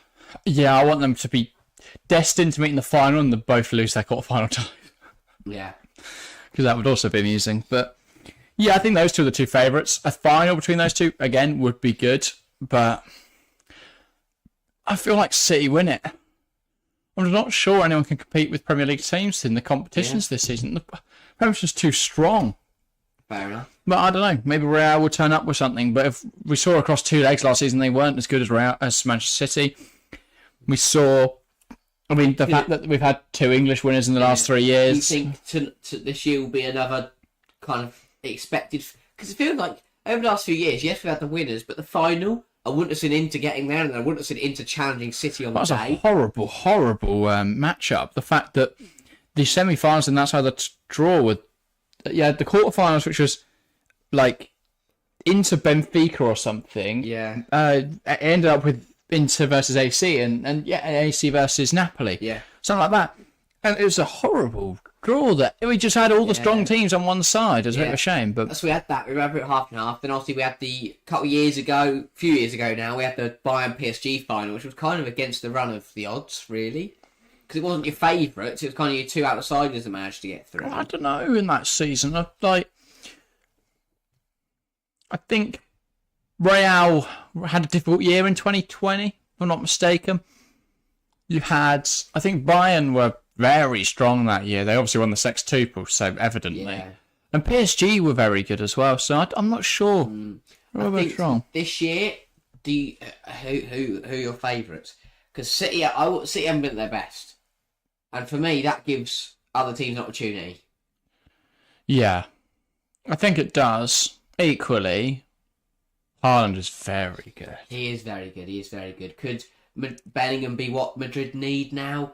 Yeah, I want them to be destined to meet in the final and they both lose their quarter-final time. Yeah. Because that would also be amusing. But yeah, I think those two are the two favourites. A final between those two, again, would be good. But I feel like City win it. I'm not sure anyone can compete with Premier League teams in the competitions this season. The Premiership's too strong. Fair enough. But I don't know. Maybe Real will turn up with something. But if we saw across 2 legs last season, they weren't as good as Manchester City. We saw... I mean, the fact that we've had 2 English winners in the last 3 years. Do you think this year will be another kind of expected... Because it feels like over the last few years, yes, we've had the winners, but the final, I wouldn't have seen Inter getting there, and I wouldn't have seen Inter challenging City on the day. That was a horrible, horrible matchup. The fact that the semi-finals and that's how the draw with... Yeah, the quarterfinals, which was like Inter Benfica or something. Yeah. It ended up with Inter versus AC and AC versus Napoli. Yeah. Something like that. And it was a horrible draw that we just had all the strong teams on one side. It was a bit of a shame. But so we had that. We remember it half and half. Then obviously we had a few years ago now, we had the Bayern PSG final, which was kind of against the run of the odds, really. Because it wasn't your favourites, it was kind of your 2 outsiders that managed to get through. I don't know in that season. I think Real had a difficult year in 2020, if I'm not mistaken. You had, I think Bayern were very strong that year. They obviously won the Sextuple, so evidently. Yeah. And PSG were very good as well, so I'm not sure. I think strong. This year, who are your favourites? Because City haven't been at their best. And for me, that gives other teams an opportunity. Yeah. I think it does. Equally, Haaland is very good. He is very good. Could Bellingham be what Madrid need now?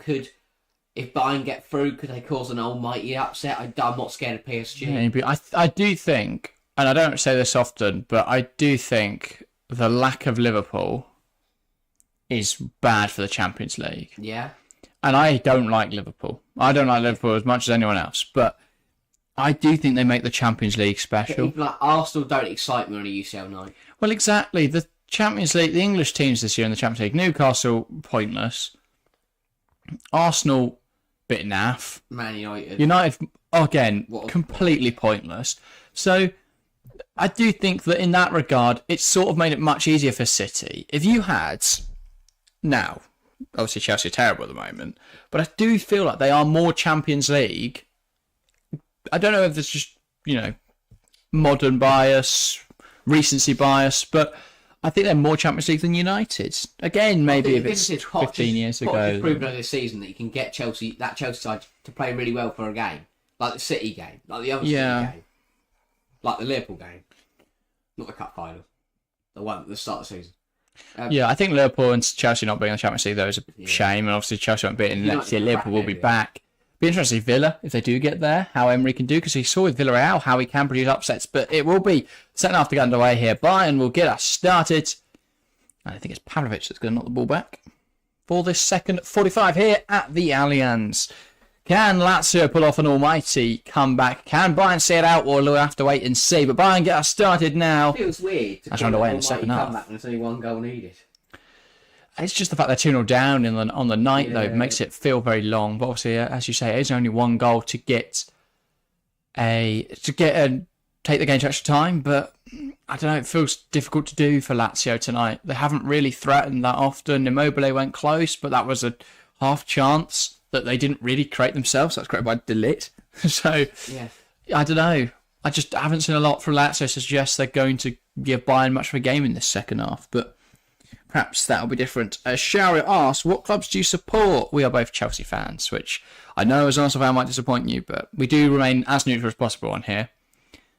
If Bayern get through, could they cause an almighty upset? I'm not scared of PSG. Maybe. I do think, and I don't say this often, but I do think the lack of Liverpool is bad for the Champions League. Yeah. And I don't like Liverpool. I don't like Liverpool as much as anyone else, but I do think they make the Champions League special. Even like Arsenal don't excite me on a UCL night. Well, exactly. The Champions League, the English teams this year in the Champions League, Newcastle, pointless. Arsenal, bit naff. Man United. United, again, completely pointless. So I do think that in that regard, it's sort of made it much easier for City. If you had, now, obviously Chelsea are terrible at the moment, but I do feel like they are more Champions League. I don't know if there's just, modern bias, recency bias, but I think they're more Champions League than United. Again, maybe if it's 15 years ago. Poch has proven over this season that you can get that Chelsea side to play really well for a game. Like the City game, like the other City game. Like the Liverpool game. Not the cup final. The one at the start of the season. I think Liverpool and Chelsea not being in the Champions League, though, is a shame. And obviously Chelsea won't be in next year. Liverpool will be back. Be interesting to see Villa, if they do get there, how Emery can do, because he saw with Villarreal how he can produce upsets. But it will be second half to get underway here. Bayern will get us started. And I think it's Pavlovic that's going to knock the ball back for this second 45 here at the Allianz. Can Lazio pull off an almighty comeback? Can Bayern see it out, or will we have to wait and see? But Bayern get us started now. It feels weird to pull underway in the second half. Comeback when there's only 1 goal needed. It's just the fact they're 2-0 down on the night, though, makes it feel very long. But obviously, as you say, it is only 1 goal to take the game to extra time. But I don't know, it feels difficult to do for Lazio tonight. They haven't really threatened that often. Immobile went close, but that was a half chance that they didn't really create themselves. That's created by Delit. So, I don't know. I just haven't seen a lot from Lazio to suggest they're going to give Bayern much of a game in this second half. But perhaps that'll be different. Sharia asks, what clubs do you support? We are both Chelsea fans, which I know as an Arsenal fan might disappoint you, but we do remain as neutral as possible on here,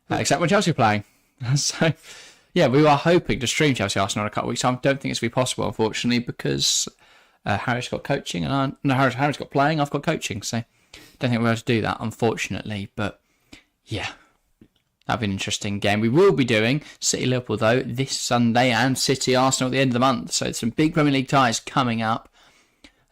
except when Chelsea are playing. So, we are hoping to stream Chelsea Arsenal in a couple of weeks. I don't think it's going to be possible, unfortunately, because Harry's got coaching, and Harry's got playing, I've got coaching, so Don't think we're able to do that, unfortunately. But yeah, that'll be an interesting game. We will be doing City Liverpool though this Sunday and City Arsenal at the end of the month. So some big Premier League ties coming up,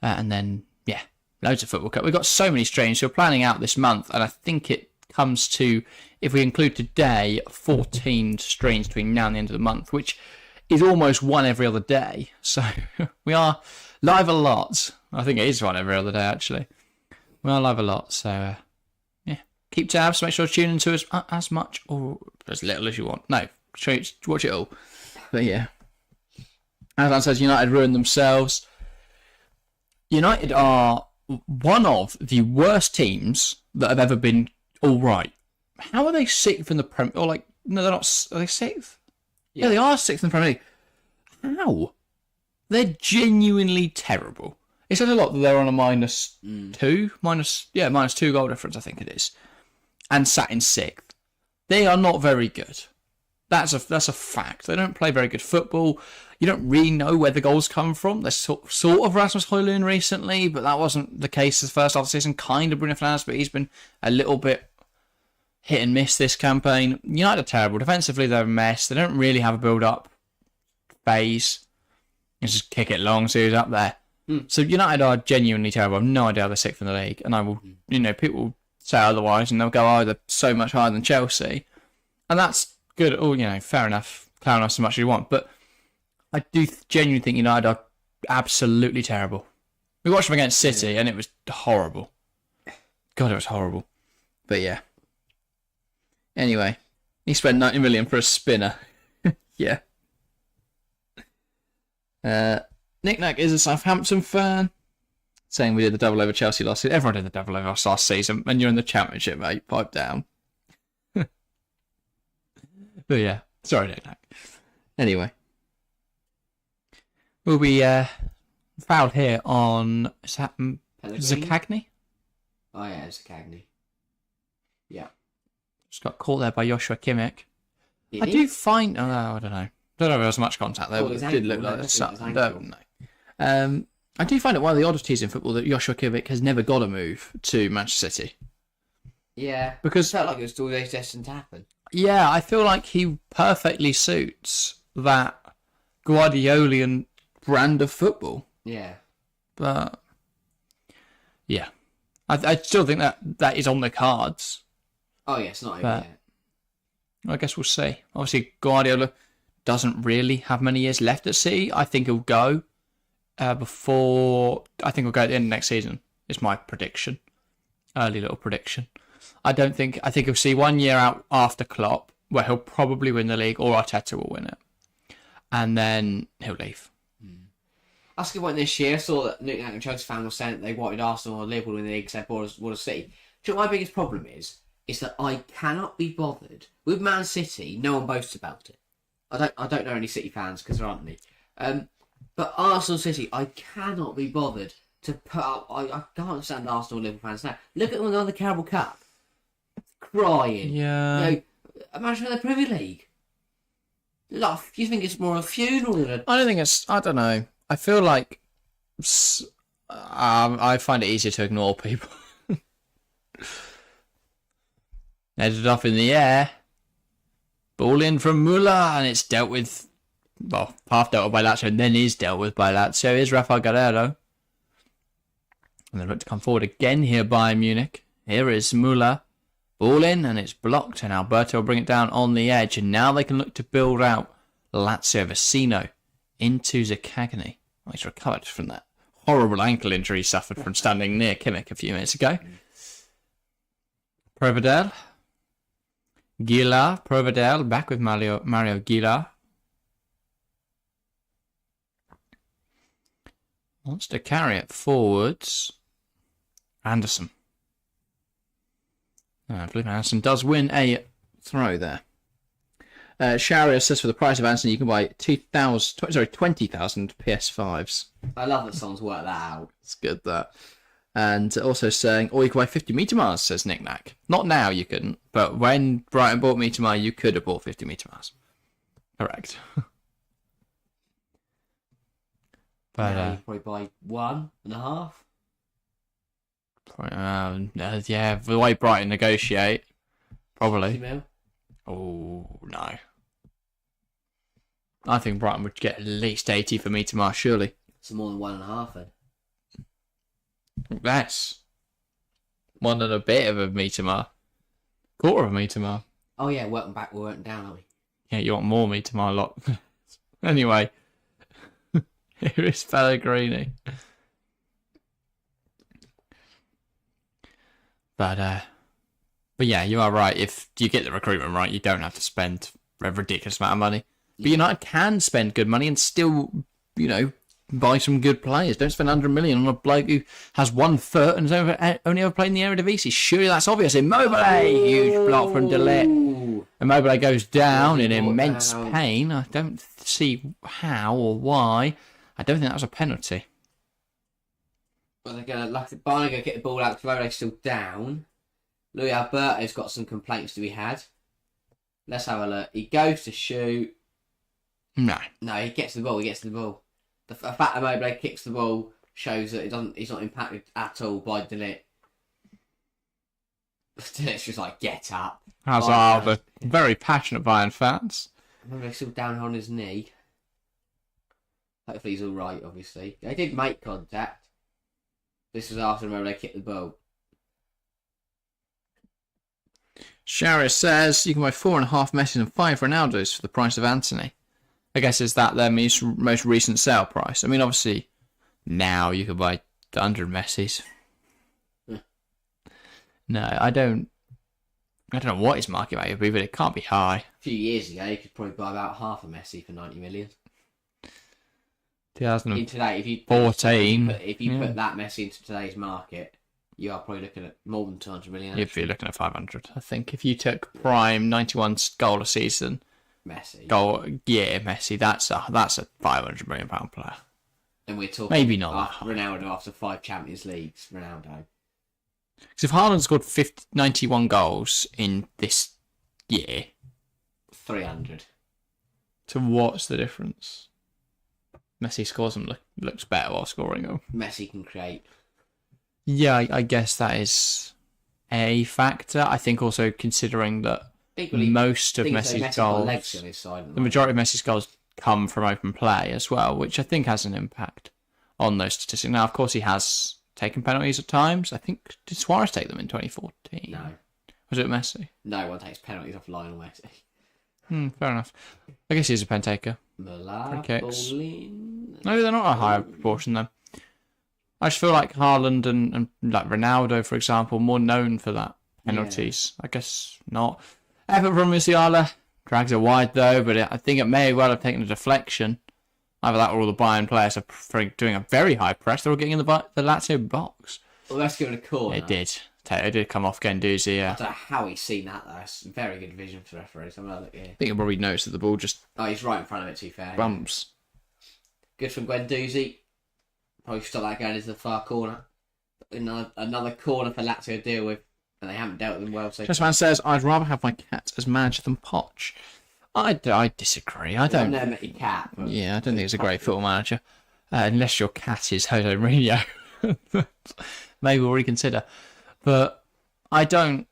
and then yeah, loads of football cup. We've got so many streams. So we're planning out this month, and I think it comes to, if we include today, 14 streams between now and the end of the month, which is almost one every other day. So we are live a lot. I think it is one every other day, actually. We are live a lot. So, yeah. Keep tabs. Make sure to tune into us as much or as little as you want. No, watch it all. But, yeah. As says, United ruined themselves. United are one of the worst teams that have ever been all right. How are they sixth in the Premier League? Or like, no, they're not. Are they sixth? Yeah, they are sixth in the Premier League. How? They're genuinely terrible. It says a lot that they're on a -2, -2 goal difference, I think it is, and sat in sixth. They are not very good. That's a fact. They don't play very good football. You don't really know where the goals come from. There's sort of Rasmus Højlund recently, but that wasn't the case the first half of the season. Kind of Bruno Fernandes, but he's been a little bit hit and miss this campaign. United are terrible. Defensively, they're a mess. They don't really have a build-up phase. You just kick it long, so he's up there. So United are genuinely terrible. I have no idea how they're sixth in the league. And I will, people will say otherwise, and they'll go, oh, they're so much higher than Chelsea. And that's good. Oh, fair enough. Clown us so much as you want. But I do genuinely think United are absolutely terrible. We watched them against City, and it was horrible. God, it was horrible. But yeah. Anyway, he spent 90 million for a spinner. Yeah. Nick Nack is a Southampton fan, saying we did the double over Chelsea last season. Everyone did the double over us last season, and you're in the Championship, mate. Pipe down. But yeah, sorry, Nick Nack. Anyway, we'll be fouled here on Zaccagni. Oh yeah, Zaccagni. Yeah. Just got caught there by Joshua Kimmich. Did I he? do find... Oh, no, I don't know. Don't know if there was much contact there, but it did look like something. No. I do find it one of the oddities in football that Joshua Kimmich has never got a move to Manchester City. Yeah. Because it felt like it was always destined to happen. Yeah, I feel like he perfectly suits that Guardiolian brand of football. Yeah. But, yeah. I still think that is on the cards. Oh, yeah, it's not over yet. I guess we'll see. Obviously, Guardiola doesn't really have many years left at City. I think he'll go before... I think he'll go at the end of next season, is my prediction. Early little prediction. I think he'll see 1 year out after Klopp, where he'll probably win the league, or Arteta will win it. And then he'll leave. That's a good point this year. I saw that Nick Nack and Chelsea fan was saying that they wanted Arsenal or Liverpool in the league except Water City. Do you know what my biggest problem is? Is that I cannot be bothered. With Man City, no one boasts about it. I don't know any City fans because there aren't any. But Arsenal City, I cannot be bothered to put up... I can't stand Arsenal Liverpool fans now. Look at them on the Carabao Cup. Crying. Yeah. Imagine the Premier League. Look, do you think it's more a funeral than a... I don't think it's... I don't know. I feel like... I find it easier to ignore people. Headed off in the air. Ball in from Muller, and it's dealt with... Well, half dealt with by Lazio, and then is dealt with by Lazio. Here's Rafael Guerrero. And they look to come forward again here by Munich. Here is Muller. Ball in, and it's blocked, and Alberto will bring it down on the edge. And now they can look to build out Lazio Vecino into Zaccagni. Oh, he's recovered from that horrible ankle injury he suffered from standing near Kimmich a few minutes ago. Provedel. Provedel, back with Mario Gila. Wants to carry it forwards. Anderson. I believe Anderson does win a throw there. Sharia says for the price of Anderson, you can buy 20,000 PS5s. I love that someone's worked that out. It's good, that. And also saying, or you can buy 50 meter miles, says Nick Nack. Not now, you couldn't, but when Brighton bought meter mile, you could have bought 50 meter miles. Correct. But you probably buy 1.5. Yeah, the way Brighton negotiate, 50 probably. mil? Oh, no. I think Brighton would get at least 80 for Miedema, surely. It's more than 1.5 then. Less. One and a bit of a Miedema. Quarter of a Miedema. Oh yeah, working back, we're working down, aren't we? Yeah, you want more Miedema, lot. Anyway. Here is Pellegrini. But yeah, you are right. If you get the recruitment right, you don't have to spend a ridiculous amount of money. But United can spend good money and still, buy some good players. Don't spend 100 million on a bloke who has 1 foot and has only ever played in the Eredivisie. Surely that's obvious. Immobile, huge block from De Ligt. Immobile goes down in immense pain. I don't see how or why. I don't think that was a penalty. Well, they're going to Bayern go get the ball out. Immobile's still down. Louis Alberto's got some complaints to be had. Let's have a look. He goes to shoot. No, he gets the ball. The fact that Immobile kicks the ball shows that he's not impacted at all by De Ligt. De Ligt's just like, get up. Hazard, very passionate Bayern fans. Immobile's still down on his knee. Hopefully he's alright, obviously. They did make contact. This was after Immobile kicked the ball. Sharis says you can buy 4.5 Messi and 5 Ronaldos for the price of Anthony. I guess is that their most recent sale price? I mean, obviously, now you could buy 100 Messis. No, I don't know what his market value would be, but it can't be high. A few years ago, you could probably buy about half a Messi for 90 million. 2014. In today, if you put that Messi into today's market, you are probably looking at more than 200 million. If you're looking at 500, I think if you took prime 91 goal a season. Messi. Messi. That's a 500 million pound player. And we're talking maybe not Ronaldo after 5 Champions Leagues. Ronaldo. Because if Haaland scored 91 goals in this year, 300. So what's the difference? Messi scores them looks better while scoring them. Messi can create. Yeah, I guess that is a factor. I think also considering that most of Messi's goals, the majority of Messi's goals come from open play as well, which I think has an impact on those statistics. Now, of course, he has taken penalties at times. I think, did Suarez take them in 2014? No. Was it Messi? No one takes penalties off Lionel Messi. Fair enough. I guess he's a pen taker. Free kicks. Maybe they're not a higher proportion though. I just feel like Haaland and like Ronaldo, for example, more known for that penalties. Yeah. I guess not. Effort from Musiala drags it wide though, but I think it may well have taken a deflection. Either that or all the Bayern players are doing a very high press. They're all getting in the Lazio box. Well, let's give it a corner. It did. It did come off Guendouzi, yeah. I don't know how he's seen that, though. It's very good vision for the referees. I'm look here. I think he probably noticed that the ball just... Oh, he's right in front of it, to be fair. Bumps. Good from Guendouzi. Probably stop that going into the far corner. Another corner for Lazio to deal with. And they haven't dealt with them well so far. Chessman says, I'd rather have my cat as manager than Poch. I disagree. I don't... I've never met your cat. Yeah, I don't think it's a great football manager. Unless your cat is Jose Mourinho. Maybe we'll reconsider. But I don't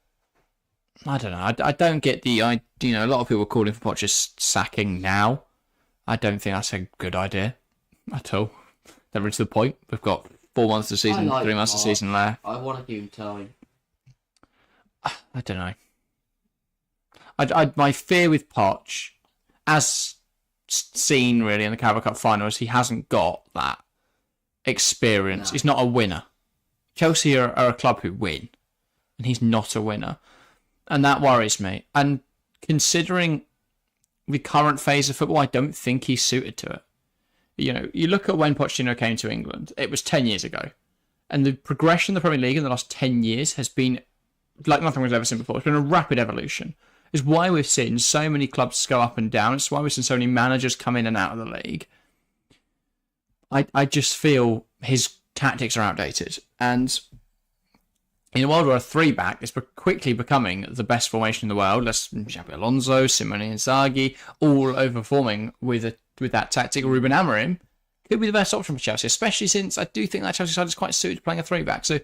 know. I don't get the... a lot of people are calling for Poch's sacking now. I don't think that's a good idea at all. Never to the point. We've got 4 months of the season, 3 months of the season left. I want to give him time. I don't know. My fear with Poch, as seen really in the Carabao Cup final, is he hasn't got that experience. No. He's not a winner. Chelsea are a club who win, and he's not a winner. And that worries me. And considering the current phase of football, I don't think he's suited to it. You look at when Pochettino came to England, it was 10 years ago. And the progression of the Premier League in the last 10 years has been like nothing we've ever seen before. It's been a rapid evolution. It's why we've seen so many clubs go up and down. It's why we've seen so many managers come in and out of the league. I just feel his tactics are outdated. And in a world where a 3-back is quickly becoming the best formation in the world, that's Xabi Alonso, Simone Inzaghi, all overperforming with that tactic. Ruben Amorim could be the best option for Chelsea, especially since I do think that Chelsea side is quite suited to playing a 3-back. So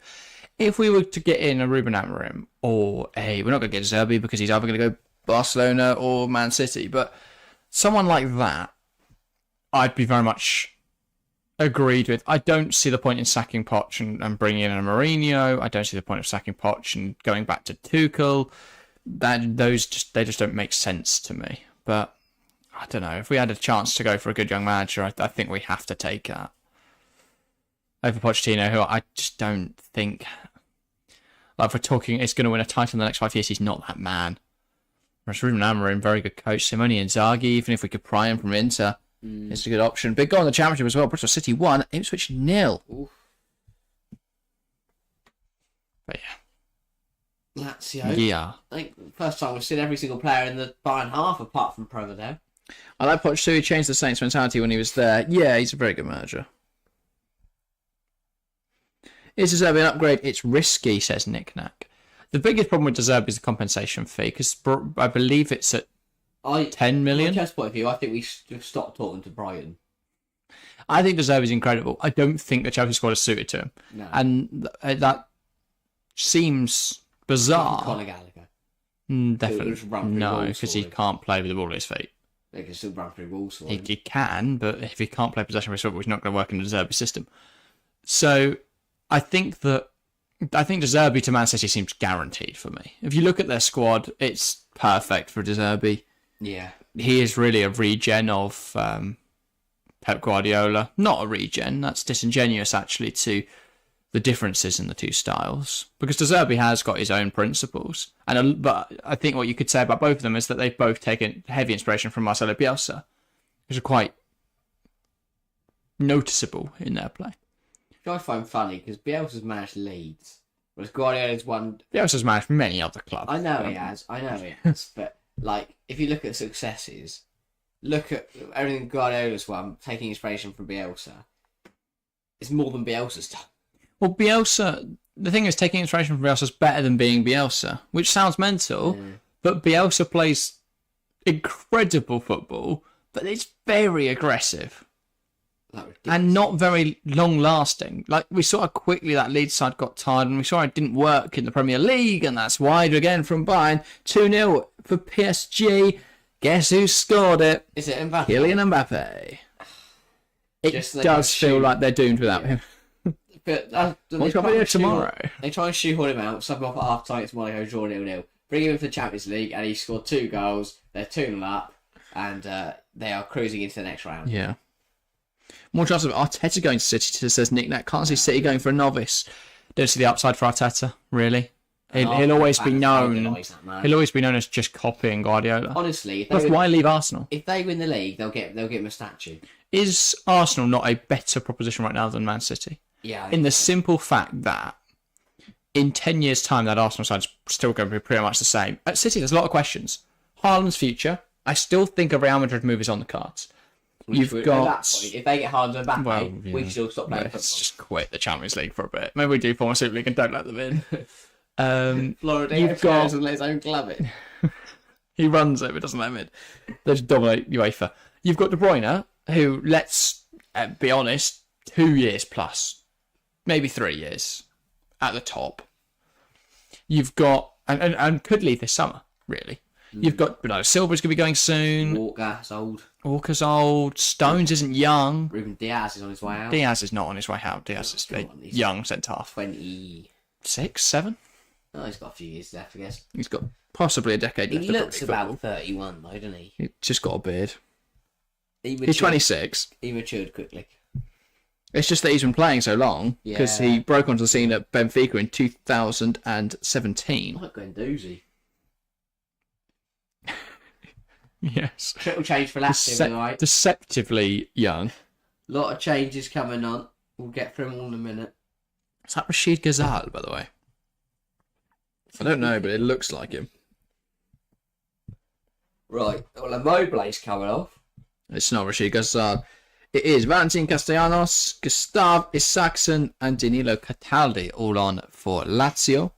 if we were to get in a Ruben Amorim or we're not going to get Zerbi because he's either going to go Barcelona or Man City, but someone like that, I'd be very much agreed with. I don't see the point in sacking Poch and bringing in a Mourinho. I don't see the point of sacking Poch and going back to Tuchel. They just don't make sense to me. But I don't know. If we had a chance to go for a good young manager, I think we have to take that over Pochettino, who I just don't think, like, if we're talking, is going to win a title in the next 5 years. He's not that man. Whereas Ruben Amorim, very good coach. Simone Inzaghi, even if we could pry him from Inter, it's a good option. Big goal in the Championship as well. Bristol City 1, Ipswich 0. Oof. But Lazio. yeah. I think first time we've seen every single player in the Bayern half apart from Provedel. I like Poch too. He changed the Saints mentality when he was there. Yeah, he's a very good manager. Is De Zerbi an upgrade? It's risky, says Nick Knack. The biggest problem with De Zerbi is the compensation fee, because I believe it's at 10 million. From a chess point of view, I think we should stop talking to Brighton. I think De Zerbi is incredible. I don't think the Chelsea squad is suited to him. No. And that seems bizarre. Conor Gallagher. Definitely. No, because he can't play with the ball at his feet. They can still run through walls for him. He can, but if he can't play possession with his football, he's not going to work in the De Zerbi system. So I think De Zerbi to Man City seems guaranteed for me. If you look at their squad, it's perfect for De Zerbi. Yeah. He is really a regen of Pep Guardiola. Not a regen, that's disingenuous actually to the differences in the two styles. Because De Zerbi has got his own principles. But I think what you could say about both of them is that they've both taken heavy inspiration from Marcelo Bielsa, which are quite noticeable in their play. Which I find funny, because Bielsa's managed Leeds, whereas Guardiola's won... Bielsa's managed many other clubs. I know he has, but, like, if you look at successes, look at everything Guardiola's won, taking inspiration from Bielsa, it's more than Bielsa's done. Well, Bielsa, the thing is, taking inspiration from Bielsa is better than being Bielsa, which sounds mental, but Bielsa plays incredible football, but it's very aggressive. And not very long-lasting. Like, we saw how quickly that Leeds side got tired, and we saw it didn't work in the Premier League, and that's wide again from Bayern. 2-0 for PSG. Guess who scored it? Is it Mbappe? Kylian Mbappe. It does feel like they're doomed without him. But What's got to be tomorrow? They try and shoehorn him out, sub him off at half time to Monaco, draw 0-0. Bring him in for the Champions League, and he scored 2 goals. They're 2-0 up, and they are cruising into the next round. Yeah. More chances of Arteta going to City, says Nick Nat. Can't see City going for a novice. Don't see the upside for Arteta, really. He'll always be known. He'll always be known as just copying Guardiola. Honestly, why leave Arsenal? If they win the league, they'll get him a statue. Is Arsenal not a better proposition right now than Man City? Yeah. In the simple fact that in 10 years' time, that Arsenal side's still going to be pretty much the same. At City, there's a lot of questions. Haaland's future. I still think a Real Madrid move is on the cards. You've got... At that point, if they get Haaland and Mbappe, we can still stop playing football. Let's just quit the Champions League for a bit. Maybe we do form a Super League and don't let them in. Florida you've got... and let his own club in. He runs it, but doesn't let him in. They just dominate UEFA. You've got De Bruyne, who, let's be honest, 2 years plus. Maybe 3 years at the top. You've got, and could leave this summer, really. You've got Bernardo Silva's going to be going soon. Walker's old. Stones isn't young. Ruben Diaz is on his way out. Diaz is not on his way out. Diaz is a young centre-half. 26, 7? Oh, he's got a few years left, I guess. He's got possibly a decade left. He looks about 31, though, doesn't he? He's just got a beard. He's 26. He matured quickly. It's just that he's been playing so long because he broke onto the scene at Benfica in 2017. Like Guendouzi. Yes. Triple change for Lazio, right? Deceptively young. A lot of changes coming on. We'll get through them all in a minute. Is that Rashid Ghazal, by the way? I don't know, but it looks like him. Right. Well, Immobile's coming off. It's not Rashid Ghazal. It is Valentin Castellanos, Gustav Isaacson, and Danilo Cataldi all on for Lazio.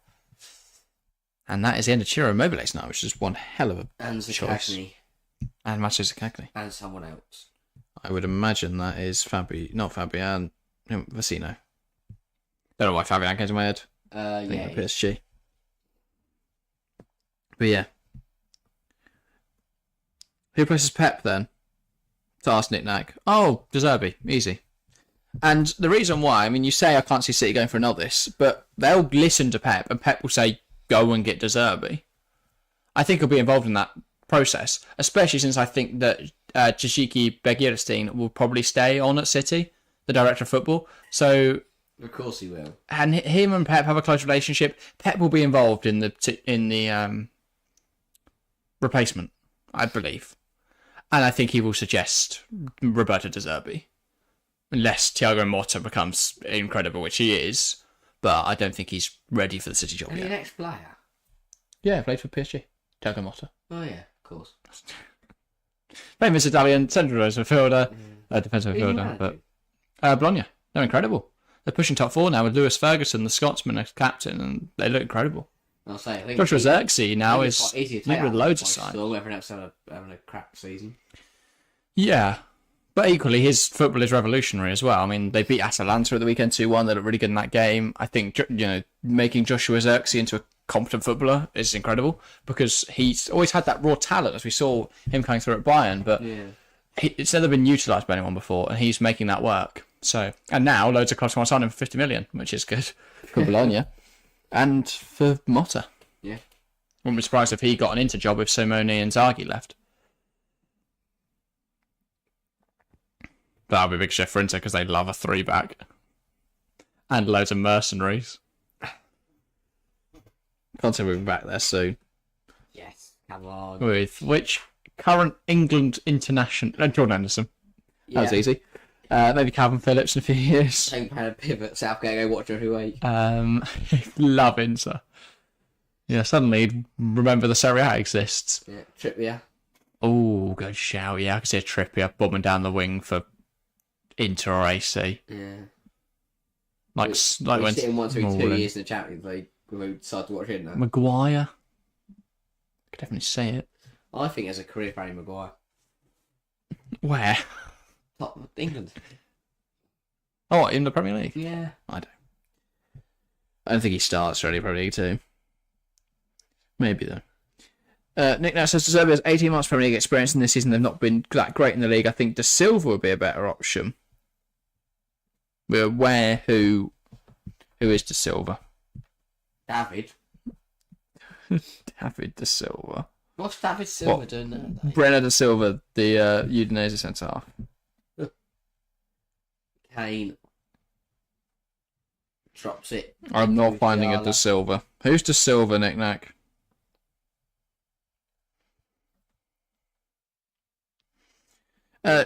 And that is the end of Ciro Immobile's now, which is one hell of a choice. And Matteo Zaccagni. And someone else. I would imagine that is not Fabian, Vecino. Don't know why Fabian came to my head. Yeah. PSG. But yeah. Who places Pep then? To ask Nick Nack. Oh, De Zerbi. Easy. And the reason why, I mean, you say I can't see City going for an this, but they'll listen to Pep, and Pep will say, go and get De Zerbi. I think he'll be involved in that process, especially since I think that Tshiki Begiristain will probably stay on at City, the director of football. So, Of course he will. and him and Pep have a close relationship. Pep will be involved in the replacement, I believe. And I think he will suggest Roberto De Zerbi. Unless Thiago Motta becomes incredible, which he is. But I don't think he's ready for the City job And yet. your next player? Yeah, played for PSG. Thiago Motta. Oh, yeah, of course. Famous Italian central midfielder. Defensive Who do you midfielder. manage? But Bologna. They're incredible. They're pushing top 4 now with Lewis Ferguson, the Scotsman, as captain. And they look incredible. I'll say, I think Joshua Xerxes now it's is quite easy to linked take with out loads of by signs. Still, everyone else having a crap season. Yeah. But equally, his football is revolutionary as well. I mean, they beat Atalanta at the weekend 2-1. They look really good in that game. I think, making Joshua Xerxes into a competent footballer is incredible because he's always had that raw talent, as we saw him coming through at Bayern. But it's never been utilised by anyone before, and he's making that work. So, and now loads of clubs want to sign him for 50 million, which is good for Bologna and for Motta. Yeah. Wouldn't be surprised if he got an Inter job if Simone and Inzaghi left. That'll be a big shift for Inter because they love a 3-back. And loads of mercenaries. Can't say we'll be back there soon. Yes, come on. With which current England international... Jordan Anderson. That was easy. Maybe Calvin Phillips in a few years. Take kind of pivot, Southgate, go watch every week. Love Inter. Yeah, suddenly remember the Serie A exists. Yeah, Trippier. Oh, good shout. Yeah, I can see a Trippier bombing down the wing for Inter or AC. Yeah. Like We're when sitting once every 2 Smalling. years in the Champions League when we decide to watch it now. Maguire. Could definitely say it. I think as a career for Harry Maguire. Where? Top England. Oh, in the Premier League? Yeah. I don't think he starts really Premier League too. Maybe though. Nick now says De Zerbi has 18 months Premier League experience, and this season they've not been that great in the league. I think De Silva would be a better option. We're aware who is De Silva. David. David De Silva. What's David Silva What? doing now? Brenner De Silva, the Udinese centre half. Kane drops it. I'm not finding a Musiala. De Silva. Who's De Silva, Nick Nack?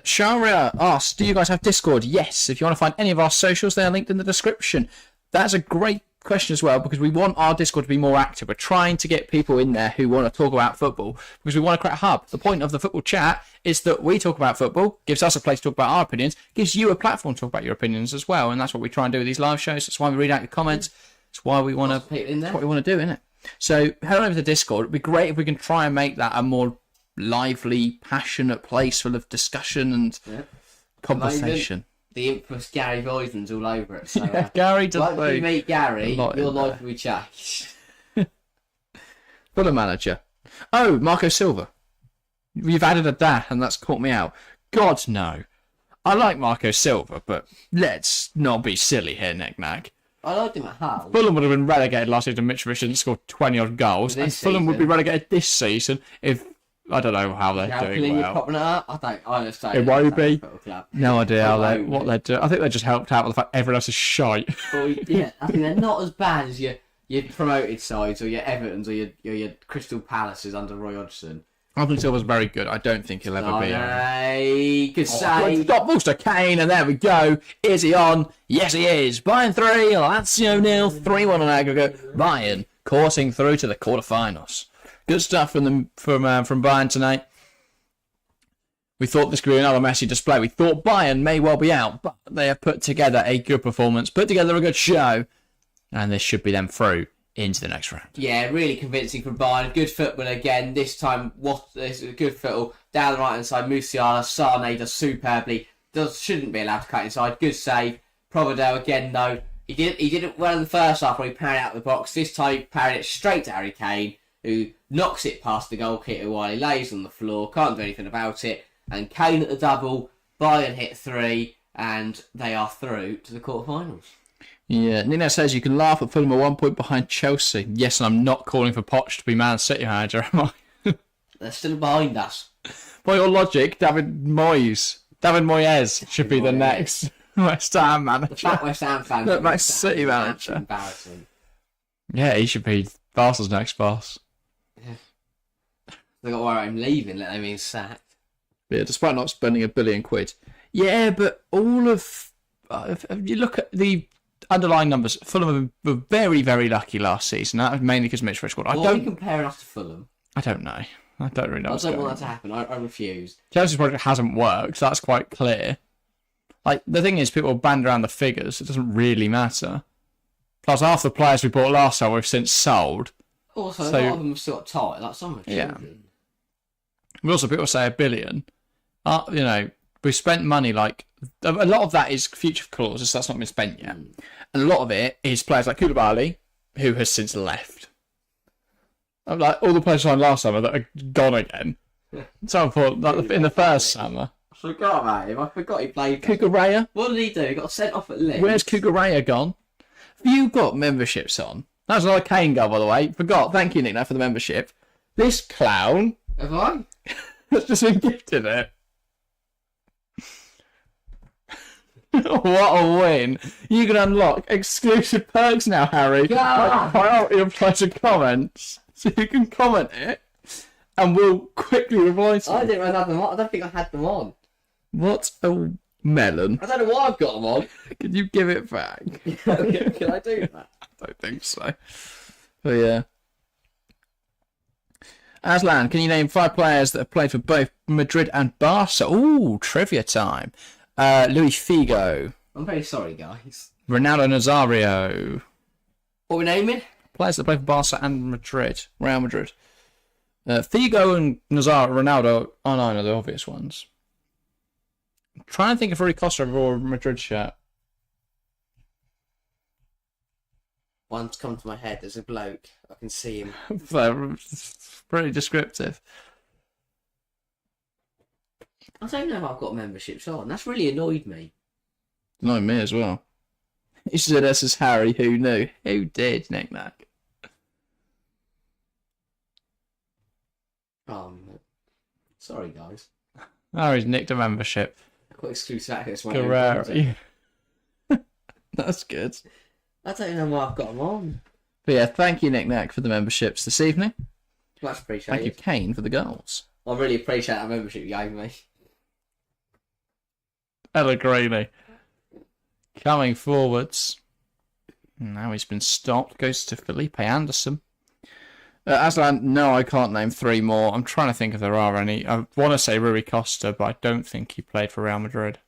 Sharia asks, do you guys have Discord? Yes. If you want to find any of our socials, they are linked in the description. That's a great question as well, because we want our Discord to be more active. We're trying to get people in there who want to talk about football, because we want to create a hub. The point of the football chat is that we talk about football, gives us a place to talk about our opinions, gives you a platform to talk about your opinions as well, and that's what we try and do with these live shows. That's why we read out your comments. That's why we want to. People in there. What we want to do, isn't it? So head on over to Discord. It'd be great if we can try and make that a more lively, passionate place full of discussion and conversation. The infamous Gary Boyden's all over it. So, Gary does once play you meet Gary, a lot your in life there. will be changed. Fuller manager. Oh, Marco Silva. You've added a da, and that's caught me out. God, no. I like Marco Silva, but let's not be silly here, Nick Nack. I liked him at Hull. Fulham would have been relegated last season. Mitrovic didn't score 20 odd goals, and This Fulham would be season. relegated this season if I don't know how they're How doing clean you're well. popping it up? I understand. Iwobi. No idea how Iwobi. what they're doing. I think they just helped out with the fact everyone else is shite. Well, yeah, I think they're not as bad as your promoted sides or your Evertons or your Crystal Palaces under Roy Hodgson. I think Silva's very good. I don't think he'll ever be. Hey, good Oh, save. stop, Booster Kane, and there we go. Is he on? Yes, he is. Bayern 3, Lazio 0, 3-1 on aggregate. Bayern coursing through to the quarterfinals. Good stuff from Bayern tonight. We thought this could be another messy display. We thought Bayern may well be out, but they have put together a good performance, put together a good show, and this should be them through into the next round. Yeah, really convincing from Bayern. Good football again. This time, this is good football. Down the right hand side, Musiala, Sane does superbly. Shouldn't be allowed to cut inside. Good save. Providel again, though. He did it well in the first half when he parried out the box. This time he parried it straight to Harry Kane, who knocks it past the goalkeeper while he lays on the floor, can't do anything about it. And Kane at the double, Bayern hit 3, and they are through to the quarterfinals. Yeah, Nina says you can laugh at Fulham are 1 point behind Chelsea. Yes, and I'm not calling for Poch to be Man City manager, am I? They're still behind us. By your logic, David Moyes should be the next West Ham manager. The fat West Ham fan. The Man City manager. Embarrassing. Yeah, he should be Barca's next boss. They got to worry about him leaving, let him being sacked. Yeah, despite not spending £1 billion. Yeah, but all of if you look at the underlying numbers, Fulham were very, very lucky last season. That was mainly because Mitch scored. Why are you comparing us to Fulham? I don't know. I don't really know. I don't want that to happen. I refuse. Chelsea's project hasn't worked. That's quite clear. Like, the thing is, people band around the figures. It doesn't really matter. Plus, half the players we bought last time we've since sold. Also, So- a lot of them have still got tight. Like some of Yeah. children. But also, people say £1 billion. You know, we spent money like a lot of that is future clauses. That's not been spent yet, and a lot of it is players like Koulibaly, who has since left. Like all the players signed last summer that are gone again. So I thought, like in the first summer, I forgot about him. I forgot he played. Kukureya. What did he do? He got sent off at Leeds. Where's Kukureya gone? Have you got memberships on? That's another Kane goal, by the way. Forgot. Thank you, Nick, for the membership. This clown Have I? has just been gifted it. What a win. You can unlock exclusive perks now, Harry. Like priority replies to comments. So you can comment it and we'll quickly reply to I it. didn't realise I had them on. I don't think I had them on. What a melon. I don't know why I've got them on. Can you give it back? Can I do that? I don't think so. But yeah. Aslan, can you name 5 players that have played for both Madrid and Barca? Ooh, trivia time. Luis Figo. I'm very sorry, guys. Ronaldo Nazario. What are we naming? Players that play for Barca and Madrid. Real Madrid. Figo and Ronaldo are the obvious ones. I'm trying to think if Rui Costa wore a Madrid shirt. One's come to my head. There's a bloke. I can see him. Pretty descriptive. I don't know if I've got memberships on. That's really annoyed me. No, me as well. He said this is Harry. Who knew? Who did, Nick Nack? Sorry, guys. Harry's nicked a membership. I've got exclusive access to my Guerrero. That's good. I don't know why I've got them on. But yeah, thank you, Nick Nack, for the memberships this evening. Much appreciated. Thank you, Kane, for the goals. I really appreciate that membership you gave me. Pellegrini coming forwards. Now he's been stopped. Goes to Felipe Anderson. Aslan, no, I can't name 3 more. I'm trying to think if there are any. I want to say Rui Costa, but I don't think he played for Real Madrid.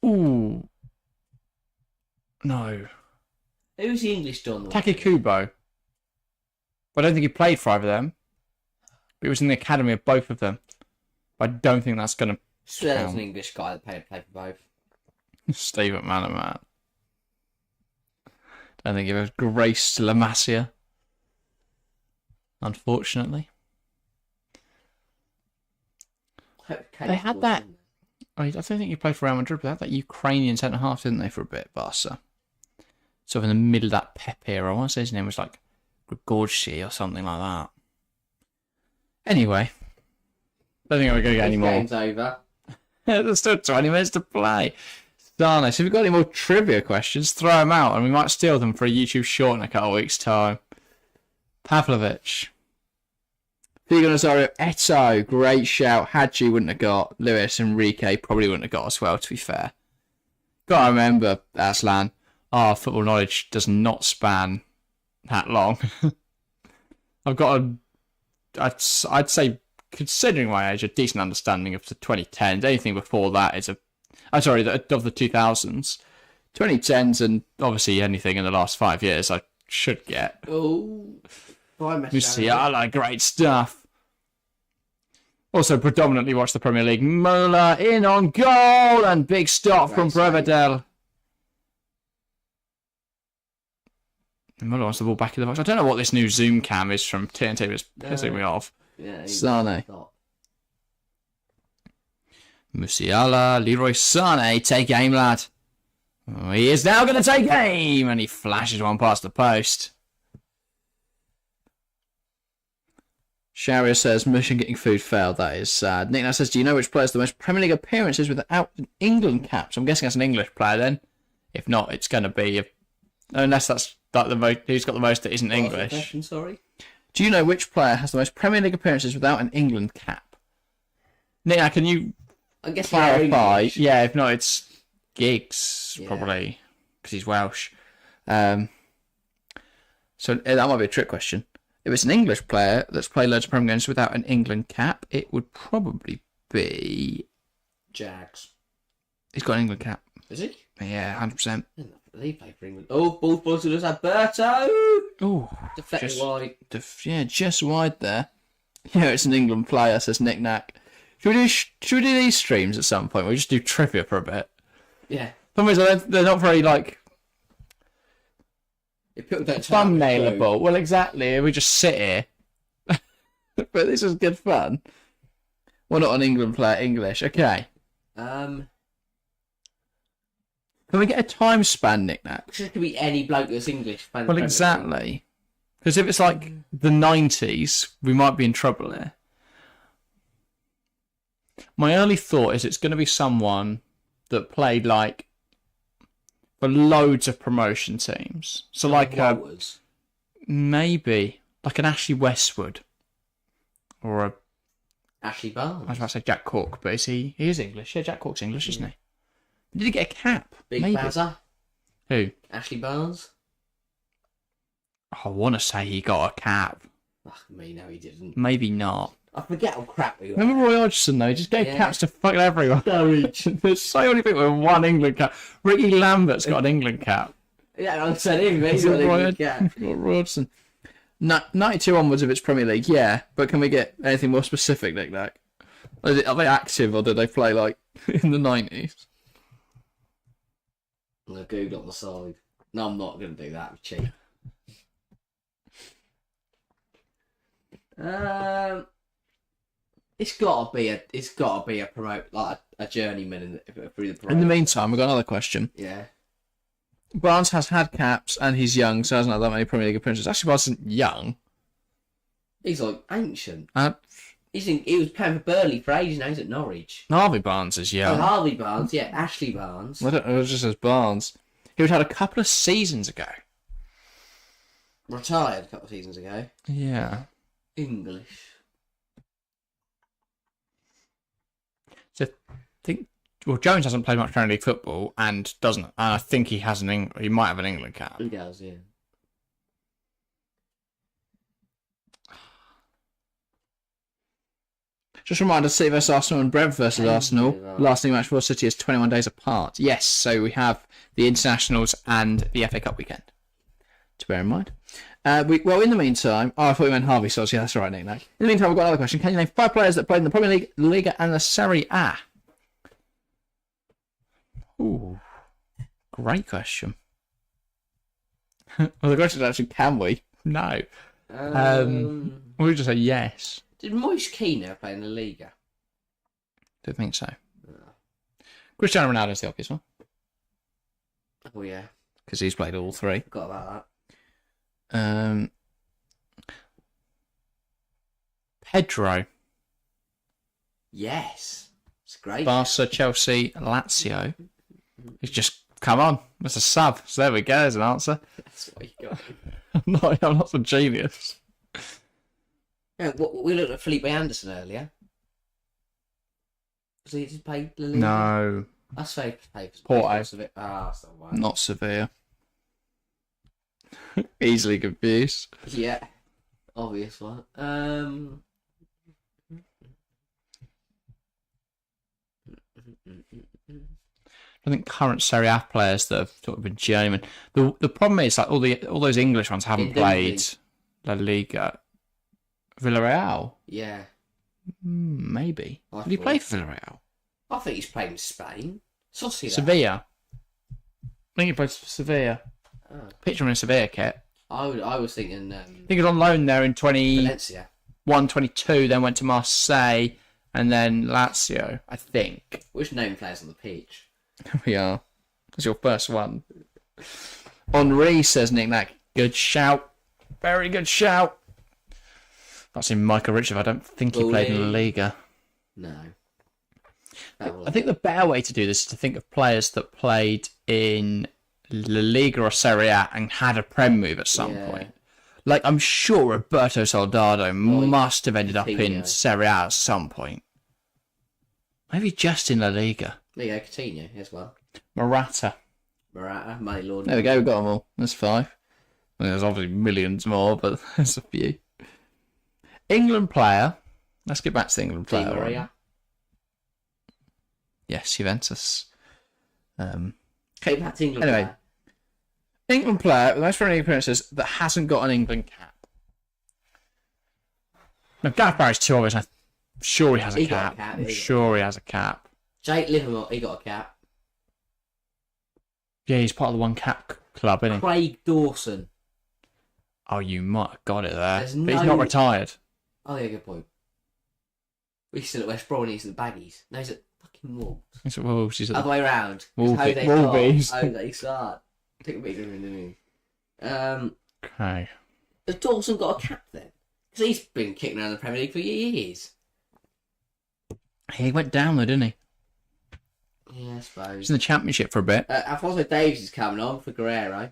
Ooh. No. Who's the English Don? Taki Kubo. I don't think he played for either of them. But he was in the academy of both of them. I don't think that's going to swear there's an English guy that played for both. Steve McManaman. Don't think it was Grace La Masia. Unfortunately. They had that. I don't think he played for Real Madrid, but they had that Ukrainian centre half, didn't they, for a bit, Barca? Sort of in the middle of that Pep era. I want to say his name was like Grigorci or something like that. Anyway. Don't think we're going to get any more. Game's over. There's still 20 minutes to play. Darn it. So if you've got any more trivia questions, throw them out and we might steal them for a YouTube short in a couple of weeks' time. Pavlovich. Figo Nazario, Eto, great shout. Hadji wouldn't have got. Lewis, Enrique probably wouldn't have got as well, to be fair. Gotta remember, Aslan, our football knowledge does not span that long. I've got I'd say, considering my age, a decent understanding of the 2010s. Anything before that is of the 2000s. 2010s and obviously anything in the last 5 years I should get. Oh, Musiala, great stuff. Also predominantly watch the Premier League. Muller in on goal and big stop from Brevedel. Muller wants the ball back in the box. I don't know what this new zoom cam is from TNT, but it's pissing me off. Yeah, Sane. Musiala, Leroy Sane, take aim, lad. Oh, he is now going to take aim, and he flashes one past the post. Sharia says, mission getting food failed. That is sad. Nick now says, do you know which player has the most Premier League appearances without an England cap? So I'm guessing that's an English player then. If not, it's going to be... Unless that's like the most, who's got the most that isn't English. Question, sorry. Do you know which player has the most Premier League appearances without an England cap? Nick, can you clarify? Yeah, if not, it's Giggs, probably, because he's Welsh. So that might be a trick question. If it's an English player that's played loads of Premier games without an England cap, it would probably be... Jags. He's got an England cap. Is he? Yeah, 100%. They play for England. Oh, balls to us, Alberto! Oh, deflected wide. Just wide there. Yeah, it's an England player, says Nick Knack. Should we do these streams at some point? We just do trivia for a bit. Yeah. Some they're not very, like... If people don't thumbnailable. Well, exactly. We just sit here. But this is good fun. Well, not an England player, English. Okay. Can we get a time span, Nick Knack? It could be any bloke that's English. Well, exactly. Because if it's like the 90s, we might be in trouble here. My early thought is it's going to be someone that played like for loads of promotion teams. So like maybe like an Ashley Westwood or a Ashley Barnes. I was about to say Jack Cork, but he is English. Yeah, Jack Cork's English, isn't he? Did he get a cap? Big Bazza. Who? Ashley Barnes. I want to say he got a cap. Fuck me, no he didn't. Maybe not. I forget how crap we were. Remember Roy Hodgson though? He just gave caps to fucking everyone. There's so many people with one England cap. Ricky Lambert's got an England cap. Yeah, I said him. He's got an England cap. Roy Hodgson. 92 onwards of its Premier League, yeah. But can we get anything more specific, Nick Knack? Are they active or do they play like in the 90s? I'm going to Google on the side. No, I'm not going to do that. I'm cheap. It's got to be a promote like a journeyman through the promote. In the meantime, we've got another question. Yeah. Barnes has had caps and he's young, so hasn't had that many Premier League appearances. Actually, Barnes isn't young. He's like ancient. He was playing for Burnley for ages now. He's at Norwich. Harvey Barnes is young. Oh, Harvey Barnes, yeah. Ashley Barnes. I don't know, it just says Barnes. He was had a couple of seasons ago. Retired a couple of seasons ago. Yeah. English. So, Jones hasn't played much Premier League football and doesn't. And I think he has he might have an England cap. He does, yeah. Just a reminder, City vs Arsenal and Brentford versus Arsenal. Last league match for City is 21 days apart. Yes, so we have the internationals and the FA Cup weekend to bear in mind. In the meantime... Oh, I thought you meant Harvey Sauce. Yeah, that's all right, Nick. In the meantime, we've got another question. Can you name 5 players that played in the Premier League, Liga and the Serie A? Ooh, great question. Well, the question is actually, can we? No. We'll just say yes. Did Moise Keane ever play in the Liga? Don't think so. Cristiano Ronaldo's the obvious one. Oh, yeah. Because he's played all 3. Forgot about that. Pedro. Yes. It's great. Barca, Chelsea, Lazio. He's just, come on. That's a sub. So there we go. There's an answer. That's what you got. I'm not some genius. Yeah, we looked at Felipe Anderson earlier. Was he just played La Liga? No. That's very Porto. that's not right. Not Sevilla. Easily confused. Yeah. Obvious one. I think current Serie A players that have sort of been journeyman. The problem is like all those English ones haven't played La Liga. Villarreal. Yeah. Maybe. I Did he thought- play for Villarreal? I think he's playing in Spain. Sociedad. Sevilla. I think he plays for Sevilla. Oh. Picture him in a Sevilla kit. I was thinking I think he was on loan there in 21, Valencia. 22, then went to Marseille, and then Lazio, I think. Which name players on the pitch? We are. That's your first one. Henri, says Nick Nack. Good shout. Very good shout. That's in Michael Richard. I don't think he played in La Liga. No. I think the better way to do this is to think of players that played in La Liga or Serie A and had a Prem move at some point. Like, I'm sure Roberto Soldado must have ended up in Serie A at some point. Maybe just in La Liga. There you go, Coutinho as well. Morata. Money Lord. There we go, we got them all. There's 5. I mean, there's obviously millions more, but there's a few. England player. Let's get back to the England Di player. Maria. Yes, Juventus. Okay, back to England. Anyway. player. England player with most friendly appearances that hasn't got an England cap. Now, Gareth Barry's too obvious. I'm sure he has a He got cap. a cap, I'm he sure he has a cap. Jake Livermore, he got a cap. Yeah, he's part of the one cap club, isn't he? Craig Dawson. Oh, you might have got it there. There's But he's no- not retired. Oh, yeah, good point. He's still at West Brom and he's at the Baggies. No, he's at fucking Wolves. He's at Wolves. He's at Other way round. Wolves. How they start. Take a bit of it. Okay. Has Dawson got a cap then? Because he's been kicking around the Premier League for years. He went down though, didn't he? Yeah, I He's suppose. in the Championship for a bit. Alfonso Davies is coming on for Guerrero,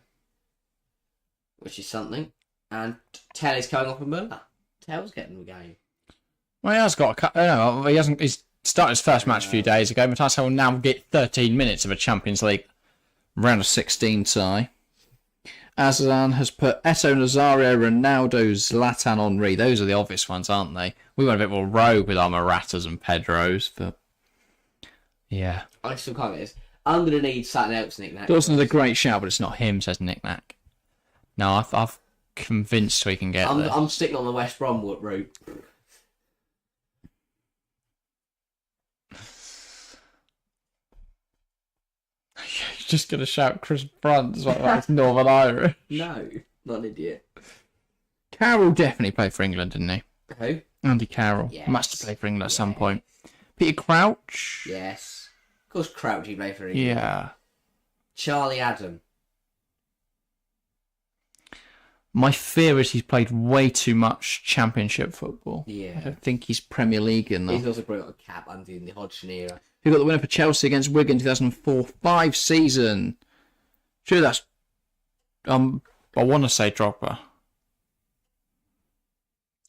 which is something. And Tell's coming off for Muller. Tell's getting the game. Well, he has got a cap. No, he hasn't. He's started his first match a few days ago. Matthias will now get 13 minutes of a Champions League round of 16 tie. Azan has put Eto, Nazario, Ronaldo, Zlatan, Henri. Those are the obvious ones, aren't they? We went a bit more rogue with our Moratas and Pedros, but yeah. I still can't get this. I'm going to need something else, Nick Nack. Dawson's a great shout, but it's not him, says Nick Nack. No, I've convinced we can get there. I'm sticking on the West Brom route. You're just going to shout Chris Brunt as well. That's Northern Irish. No, not an idiot. Carroll definitely played for England, didn't he? Who? Andy Carroll. Yes. Must have played for England at some point. Peter Crouch. Yes. Of course, Crouchy played for England. Yeah. Charlie Adam. My fear is he's played way too much Championship football. Yeah. I don't think he's Premier League in He's though. also probably got a cap under in the Hodgson era. Who got the winner for Chelsea against Wigan 2004-5 season? Sure, that's I want to say Drogba.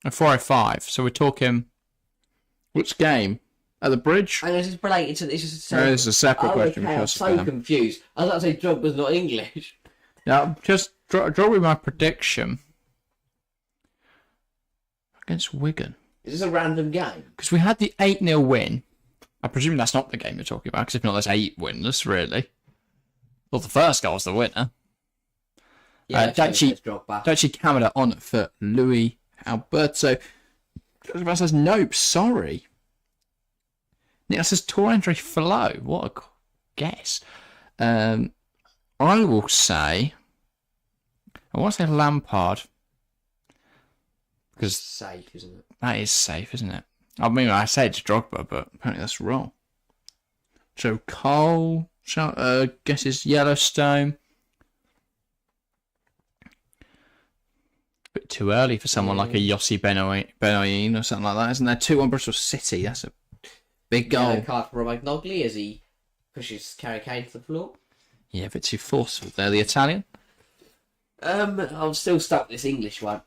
A 405. So we're talking which game? At the Bridge? And this is related to this. Is No, this is a separate question. Okay, I'm because, so confused. I was about to say Drogba's not English. Now, just draw me my prediction against Wigan. Is this a random game? Because we had the 8-0 win. I presume that's not the game you're talking about, because if not, there's 8 winners, really. Well, the first goal was the winner. Yeah, Daichi Drogba. Kamada on for Louis Alberto. Everyone says, nope, sorry. Nick says, Tour Andre Flo. What a guess. I will say... I want to say Lampard. Because Safe, isn't it? that is safe, isn't it? I mean, I said it's Drogba, but apparently that's wrong. So Cole guesses Yellowstone. Bit too early for someone like a Yossi Benoit or something like that, isn't there? 2-1 Bristol City. That's a big goal. Yellow card for Romagnoli as he pushes Harry Kane to the floor. Yeah, a bit too forceful there, the Italian. I'm still stuck with this English one.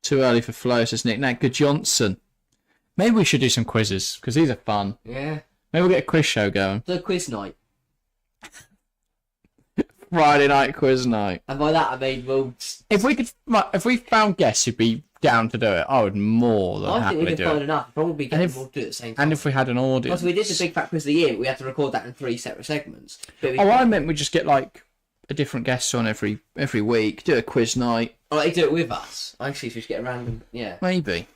Too early for Flo, says Nick. Now, Good Johnson. Maybe we should do some quizzes, because these are fun. Yeah. Maybe we'll get a quiz show going. The quiz night. Friday night quiz night. And by that I mean we'll... If we found guests who'd be down to do it, I would more than I think we happily could do find it. enough. Probably get them all to do it at the same time. And if we had an audience. Because we did the Big Fat Quiz of the Year, but we had to record that in 3 separate segments. But we I meant we just get like a different guest on every week, do a quiz night. Oh, they do it with us. Actually, if we just get a random... Yeah. Maybe.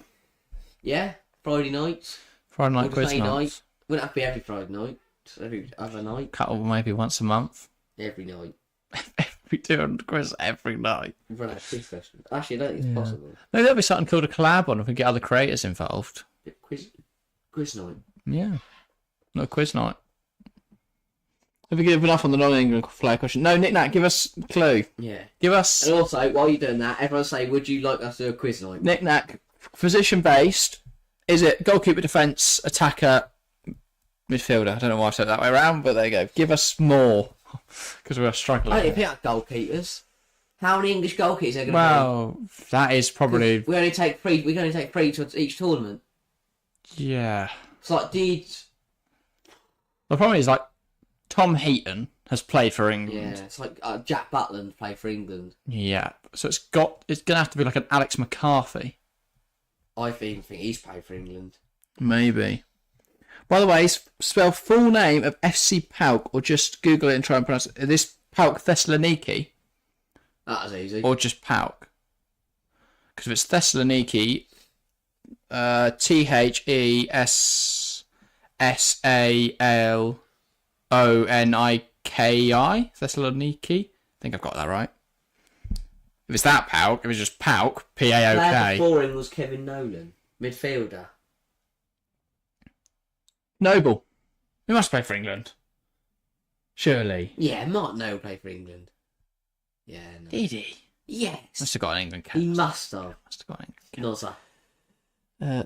Yeah, Friday nights. Friday night Or quiz just any night. night. Wouldn't have to be every Friday night. Just every other night. Couple maybe once a month. Every night. We do a quiz every night. We've run out of quiz questions. Actually, I don't think it's possible. Maybe there'll be something called a collab on if we get other creators involved. Quiz night. Yeah. Not a quiz night. Have we given enough on the non-England player question? No, Nick Nat, give us a clue. Yeah. Give us... And also, while you're doing that, everyone say, would you like us to do a quiz night? Nick Nat, position-based. Is it goalkeeper, defence, attacker, midfielder? I don't know why I said it that way around, but there you go. Give us more. Because we're struggling. I didn't pick up goalkeepers. How many English goalkeepers are going to be? Well, that is probably... We only take three to each tournament. Yeah. It's like, The problem is, like, Tom Heaton has played for England. yeah, it's like Jack Butland played for England. Yeah. So it's going to have to be like an Alex McCarthy. I even think he's played for England. Maybe. By the way, spell full name of FC Pauk, or just Google it and try and pronounce it. Is this Pauk Thessaloniki? That was easy. Or just Pauk? Because if it's Thessaloniki, Thessaloniki, Thessaloniki. I think I've got that right. If it's that Pauk, if it's just Pauk, Player Pauk. before him was Kevin Nolan, midfielder. Noble. He must play for England. Surely. Yeah, Mark Noble played for England. Yeah, no. Did he? Yes. Must have got an England cap. He must have. Must have got an England cap. Not so.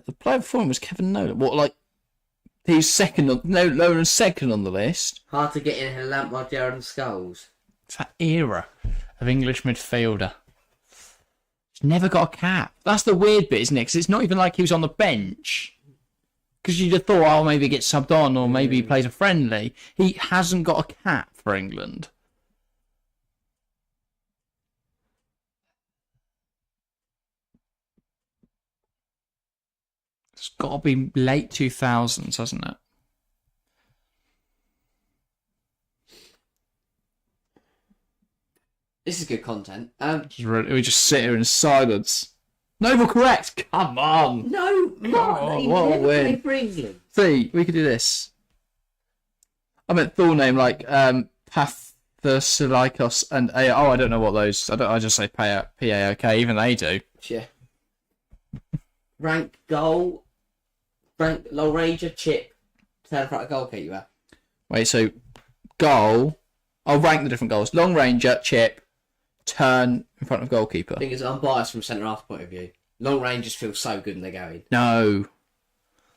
The player before him was Kevin Nolan. What, like, he's second on... No, Nolan's second on the list. Hard to get in a lamp like Jared and Skulls. It's that era of English midfielder. He's never got a cap. That's the weird bit, isn't it? Because it's not even like he was on the bench. Because you'd have thought, oh, maybe he gets subbed on, or maybe he plays a friendly. He hasn't got a cap for England. It's got to be late 2000s, hasn't it? This is good content. We just sit here in silence. Noble correct. Come on. No, Mark. Oh, He what a never win. played for England. See, we could do this. I meant full name like Pathosilikos and I don't know what those. I just say PAOK. Even they do. Yeah. Rank goal. Rank low ranger chip. Turn in front of goalkeeper. Wait, so goal. I'll rank the different goals. Long ranger, chip, turn in front of goalkeeper. I think it's unbiased from centre half point of view. Long rangers feel so good when they're going. No.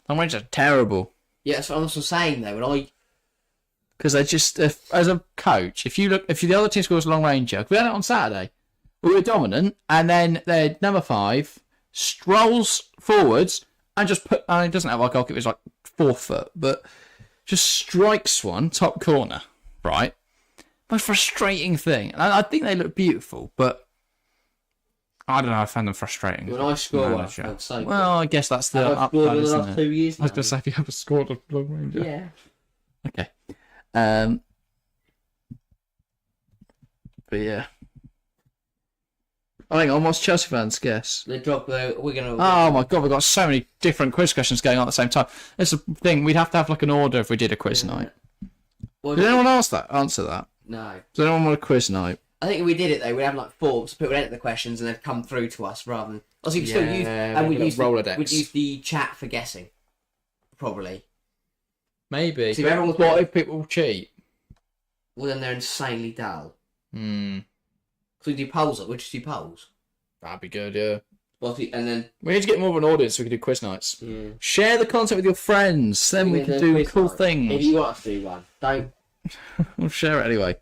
Long rangers are terrible. Yeah, that's what I'm also saying though. When I Because they just, as a coach, if the other team scores a long ranger, we had it on Saturday. We were dominant, and then their number 5 strolls forwards and just put. It doesn't have our goalkeeper, it's like 4 foot, but just strikes one top corner, right? Most frustrating thing. And I think they look beautiful, but I don't know. I found them frustrating. when I score one, Manager. I'm so good. Well, I guess that's the I've scored upside, in the isn't last it? 2 years. I was now. going to say, if you ever scored a long ranger. Yeah. Okay. But yeah. I think almost Chelsea fans guess. The drop. We're gonna. Oh my god, we've got so many different quiz questions going on at the same time. It's a thing. We'd have to have like an order if we did a quiz night. Well, Did anyone answer that? No. Does anyone want a quiz night? I think if we did it though, we'd have like forms. People would enter the questions and they'd come through to us rather than. Also, you still use. And we've got Rolodex. We'd use the chat for guessing. Probably. Maybe. See, everyone's What if people cheat? Well, then they're insanely dull. Hmm. So we do polls. We just do polls. That'd be good, yeah. And then. We need to get more of an audience so we can do quiz nights. Yeah. Share the content with your friends. Then we can do cool things. If you want us to do one, don't. We'll share it anyway.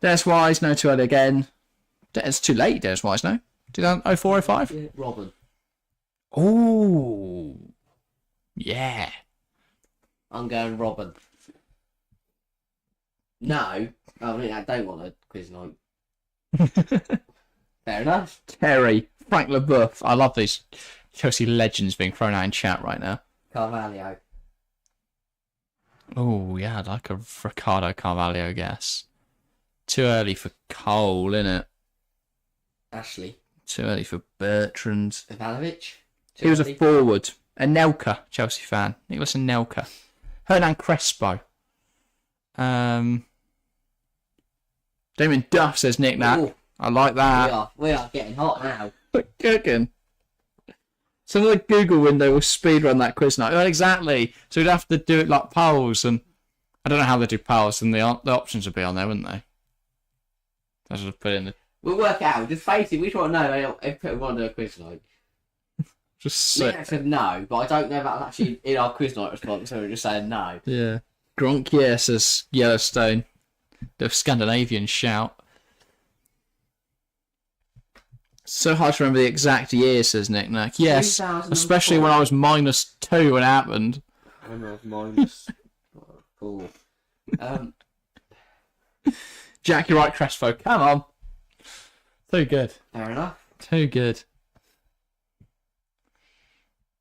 Dennis Wise, no too early again. It's too late, Dennis Wise, no? 2004, 05? Yeah, Robin. Oh. Yeah. I'm going Robin. No. I don't want a quiz night. Fair enough. Terry, Frank LeBeouf. I love these Chelsea legends being thrown out in chat right now. Carvalho. Oh, yeah, I'd like a Ricardo Carvalho guess. Too early for Cole, innit? Ashley. Too early for Bertrand. Ivanovic. He was a forward. Anelka, Chelsea fan. Nicholas Anelka. Hernan Crespo. Damien Duff says Nick Nat. Ooh. I like that. We are getting hot now. Cooking. Some of the Google window will speed run that quiz night. Well, exactly. So we'd have to do it like polls, and I don't know how they do polls, and the options would be on there, wouldn't they? I should have put in the. We'll work it out. Just face it. We just want to know if we want to do a quiz night. Just Nick said no, but I don't know if that's actually in our quiz night response, so we're just saying no. Yeah. Gronk, yeah, says Yellowstone. The Scandinavian shout. So hard to remember the exact year, says Nick Nack. Yes, especially when I was -2 when it happened. When I was -4. Jack, you're right, Crespo. Come on. Too good. Fair enough. Too good.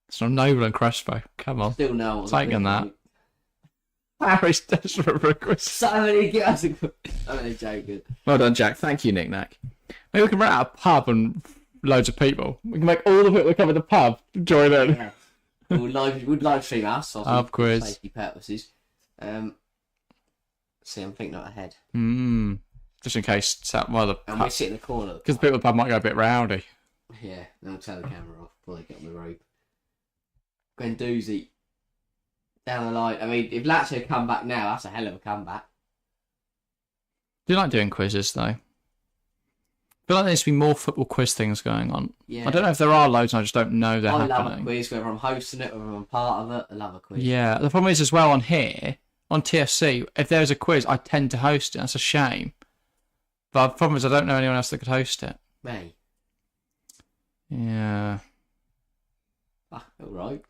It's not Noble and Crespo. Come on. Still no. Taking that. Harry's desperate for a quiz. So many girls. I'm only joking. Well done, Jack. Thank you, Nick Nack. Maybe we can rent out a pub and loads of people. We can make all the people that come to the pub join in. Yeah. We'd live stream us. Pub for quiz. safety purposes. See, I'm thinking not ahead. Just in case And we sit in the corner. because the people at the pub might go a bit rowdy. Yeah, then I'll turn the camera off before they get on the rope. Guendouzi. Down the line. I mean, if Lazio come back now, that's a hell of a comeback. Do you like doing quizzes, though? I feel like there needs to be more football quiz things going on. Yeah. I don't know if there are loads, I just don't know they're I happening. love a quiz, whether I'm hosting it, whether I'm part of it. I love a quiz. Yeah, the problem is as well on here, on TFC, if there's a quiz, I tend to host it. That's a shame. But the problem is I don't know anyone else that could host it. Me. Yeah. Alright.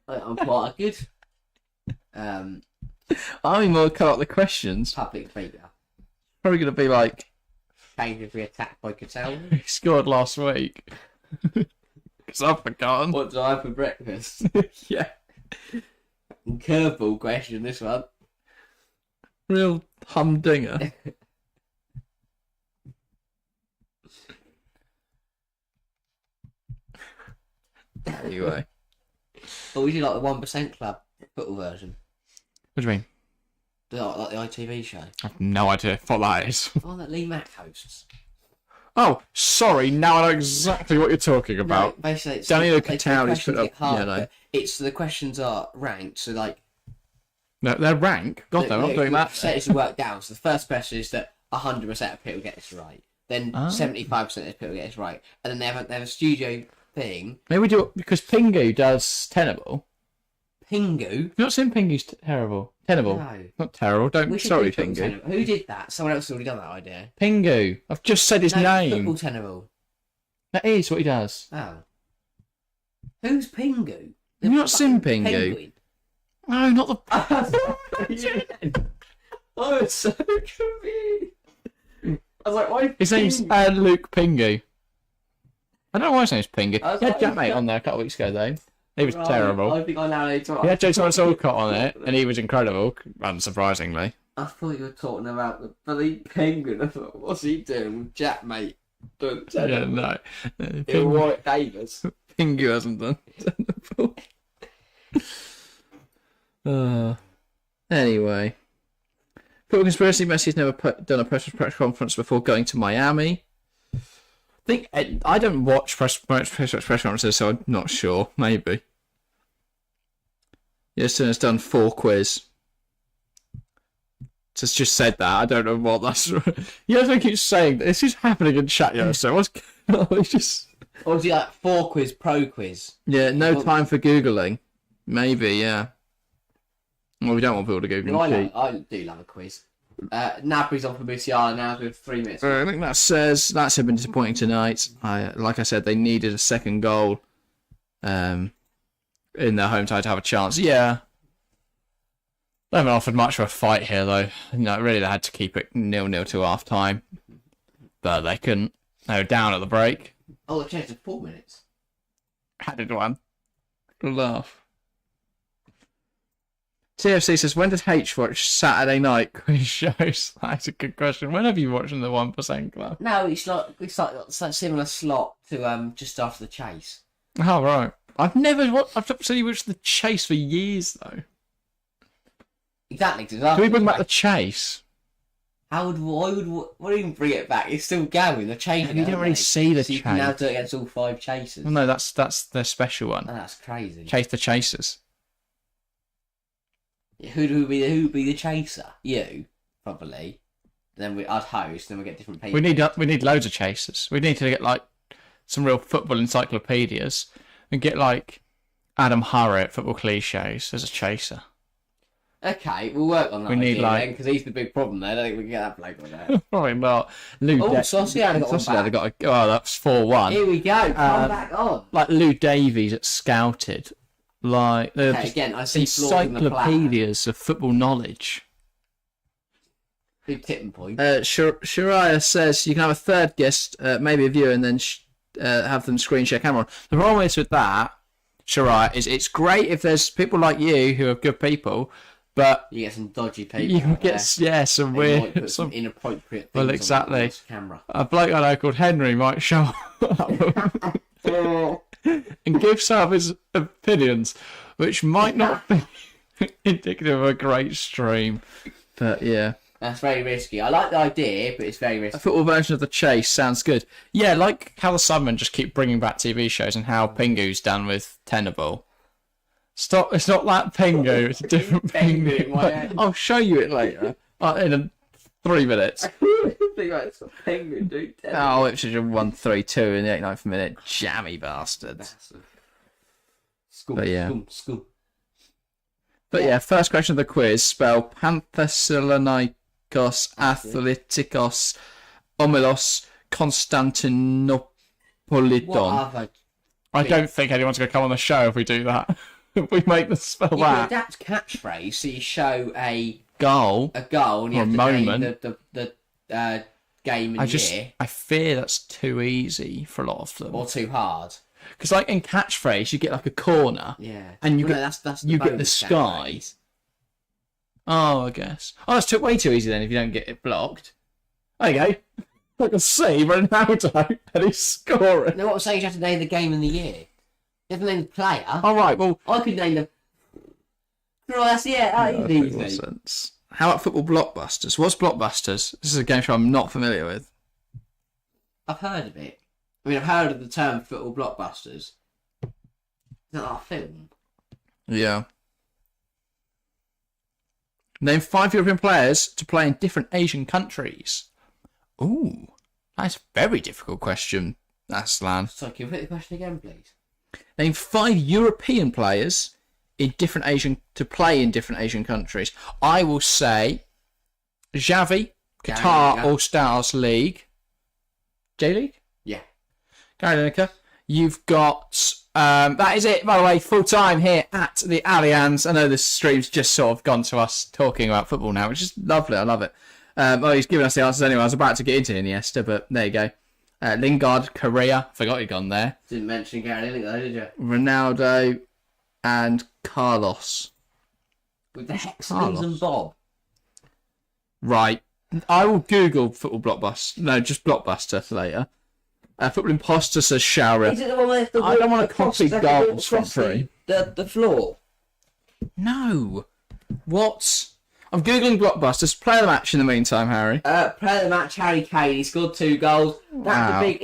I'm quite good. I'm more cut out the questions. Public figure. Probably going to be like, Dangerously attacked by Cattell. he scored last week. Because I've forgotten. What did I have for breakfast? Yeah. Curveball question, this one. Real humdinger. Anyway. But we do like the 1% Club football version. What do you mean? Like the ITV show. I have no idea what that is. Oh, that Lee Mack hosts. Oh, sorry. Now I know exactly what you're talking about. No, basically, it's Danilo the Cataldi's questions put up. get hard, Yeah, no. but it's the questions are ranked, so like. No, their rank. God, they're not doing that. Percentage to work down. So the first question is that 100% of people get this right. Then 75% of people get this right, and then they have a studio thing. Maybe we do it because Pingu does Tenable. Pingu. You've not seen Pingu's terrible. Tenable. No. Not terrible. We Don't. should Sorry, do football Pingu. tenable. Who did that? Someone else has already done that idea. Pingu. I've just said his No, name. Football tenable. That is what he does. Oh. Who's Pingu? Have you not seen Pingu? Penguin. No, not the. I was so confused. I was like, why? His name's Luke Pingu. I don't know why his name's Pingu. I was He had like, Jack Mate on there a couple of weeks ago, though. He was terrible. I think I now need to. He had Jason Solcott on it, and he was incredible, unsurprisingly. I thought you were talking about the bloody penguin. I thought, what's he doing with Jack, mate? Doing Yeah, no. Warwick Davis. Pingu hasn't done anyway. Football Conspiracy, Messi's never done a press conference before going to Miami. I don't watch press conferences, so I'm not sure. Maybe. Yeston has done 4 quiz. Just said that. I don't know what that's. You guys keep saying this is happening in chat, so what's going on? It's just. Obviously, like 4 quiz, pro quiz. Yeah, no time for googling. Maybe, yeah. Well, we don't want people to Google. I do love a quiz. Nabri's on for Musiala now with 3 minutes. I think that says that's been disappointing tonight. Like I said, they needed a second goal in their home tie to have a chance. Yeah. They haven't offered much of a fight here, though. No, really, they had to keep it 0-0 till half time. But they couldn't. They were down at the break. Oh, they changed to 4 minutes. Added one. Laugh. TFC says, when did H watch Saturday night quiz shows? That's a good question. When have you watched the 1% Club? No, it's like a similar slot to just after the chase. Oh, right. I've absolutely watched The Chase for years though. Exactly. Can we bring back The Chase? Why would even bring it back? It's still going. They're changing. You don't really see The so you Chase. can now do it against all 5 chasers. Well, no, that's their special one. Oh, that's crazy. Chase the Chasers. Who'd be the chaser? You, probably. Then I'd host. Then we get different people. We need loads of chasers. We need to get like some real football encyclopedias and get like Adam Harriott, Football Cliches, as a chaser. Okay, we'll work on that. We need because he's the big problem there. I don't think we can get that bloke on there. Probably not. Sociedad got a. Oh, that's 4-1. Here we go. Come back on. Like Lou Davies at Scouted. Like they're just again, I see encyclopedias of football knowledge. Big tipping point. Shariah says you can have a third guest, maybe a viewer, and then have them screen share camera on. The problem is with that, Shariah, is it's great if there's people like you who are good people, but you get some dodgy people. You can get some weird, some inappropriate things. Well, exactly. On the camera. A bloke I know called Henry might show up and give some of his opinions, which might not be indicative of a great stream. But yeah. That's very risky. I like the idea, but it's very risky. A football version of The Chase sounds good. Yeah, like how the Sunmen just keep bringing back TV shows and how Pingu's done with Tenable. Stop! It's not that Pingu. It's a different Pingu. I'll show you it later. In 3 minutes. Pingu, dude. Oh, it should have won 3-2 in the 89th minute. Jammy bastards. But yeah. But yeah, first question of the quiz. Spell Panthessalonikos Athletikos Omelos Konstantinopoliton. I don't think anyone's going to come on the show if we do that. If we make them spell that. You can adapt catchphrase so you show a goal, and you have to name the game and year. I fear that's too easy for a lot of them. Or too hard. Because like in catchphrase, you get like a corner. Yeah. And you get the sky. Oh, I guess. Oh, that's way too easy then if you don't get it blocked. There you go. Like a C, Ronaldo, and he's scoring. No, what I'm saying is you have to name the game and the year. You have to name the player. All right, well... I could name the... Oh, that's easy. Sense. How about football blockbusters? What's blockbusters? This is a game show I'm not familiar with. I've heard of it. I mean, I've heard of the term football blockbusters. Is that our film? Yeah. Name 5 European players to play in different Asian countries. Ooh, that's a very difficult question, Aslan. Sorry, can you repeat the question again, please? Name 5 European players to play in different Asian countries. I will say Xavi, Qatar All-Stars League. J-League? Yeah. Gary Lineker. You've got... that is it, by the way, full time here at the Allianz. I know this stream's just sort of gone to us talking about football now, which is lovely. I love it. He's given us the answers anyway. I was about to get into Iniesta, but there you go. Lingard, Korea. Forgot he'd gone there. Didn't mention Gary Lineker, did you? Ronaldo and Carlos. With the hexagons and Bob. Right. I will Google football blockbuster. No, just blockbuster later. Football imposter says Shaura. Is it the one with the I don't want to copy goals from free. The floor. No. What? I'm googling blockbusters. Play the match in the meantime, Harry. Play the match. Harry Kane. He scored 2 goals. That's a big.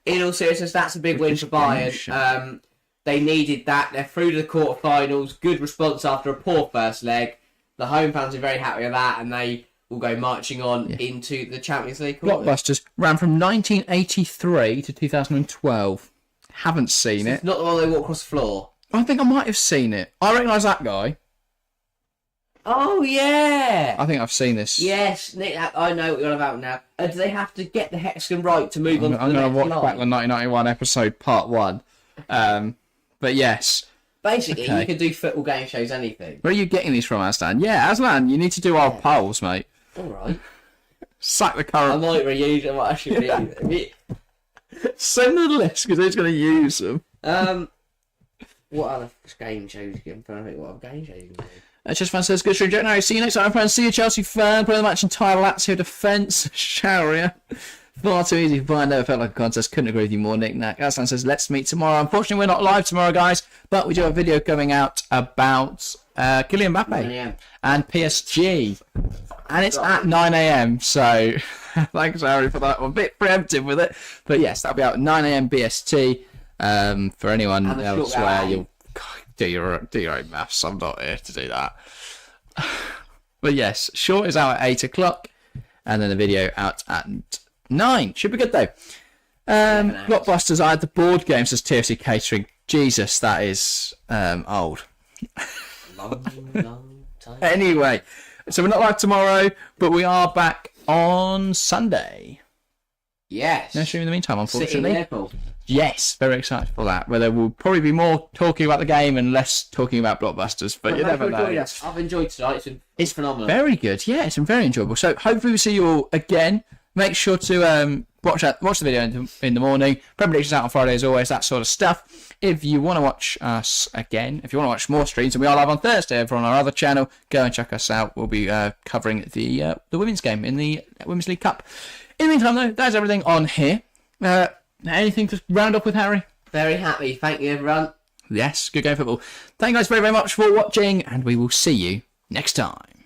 In all seriousness, that's a big win for Bayern. They needed that. They're through to the quarterfinals. Good response after a poor first leg. The home fans are very happy with that, and they will go marching on into the Champions League. Blockbusters ran from 1983 to 2012. Haven't seen it. It's not the one they walk across the floor. I think I might have seen it. I recognise that guy. Oh, yeah! I think I've seen this. Yes, Nick, I know what you're on about now. Do they have to get the hexagon right to move on to the next line? I'm going to watch back the 1991 episode, part 1. But yes. Basically, you can do football game shows, anything. Where are you getting these from, Aslan? Yeah, Aslan, you need to do our polls, mate. Alright. Sack the current... I might reuse them, I should reuse them. Send the list, because he's going to use them. What other game shows you can find? What other game shows you can do? Just fan says, good stream, Jack. See you next time, friends. See you, Chelsea fan. Play the match in Thai Lazio defence. Sharia. Far too easy for Bayern. Never felt like a contest. Couldn't agree with you more, Nick Nack. Aslan says, let's meet tomorrow. Unfortunately, we're not live tomorrow, guys, but we do have a video coming out about Kylian Mbappe and PSG. And it's at 9 a.m. So thanks, Harry, for that one. A bit preemptive with it. But yes, that'll be out at 9 a.m. BST. For anyone elsewhere, you'll do your own maths. I'm not here to do that. But yes, short is out at 8 o'clock. And then the video out at 9. Should be good though. Blockbusters. I had the board game, says TFC Catering. Jesus, that is old. Long time. Anyway, so we're not live tomorrow, but we are back on Sunday. Yes. No stream in the meantime, unfortunately. Liverpool. Yes, very excited for that. Where there will probably be more talking about the game and less talking about Blockbusters, but you never know. I've enjoyed tonight. It's phenomenal. Very good. Yeah, it's been very enjoyable. So hopefully we'll see you all again. Make sure to watch the video in the morning. Predictions out on Friday as always, that sort of stuff. If you want to watch us again, if you want to watch more streams, and we are live on Thursday over on our other channel, go and check us out. We'll be covering the women's game in the Women's League Cup. In the meantime, though, that's everything on here. Anything to round up with, Harry? Very happy. Thank you, everyone. Yes, good game football. Thank you guys very, very much for watching, and we will see you next time.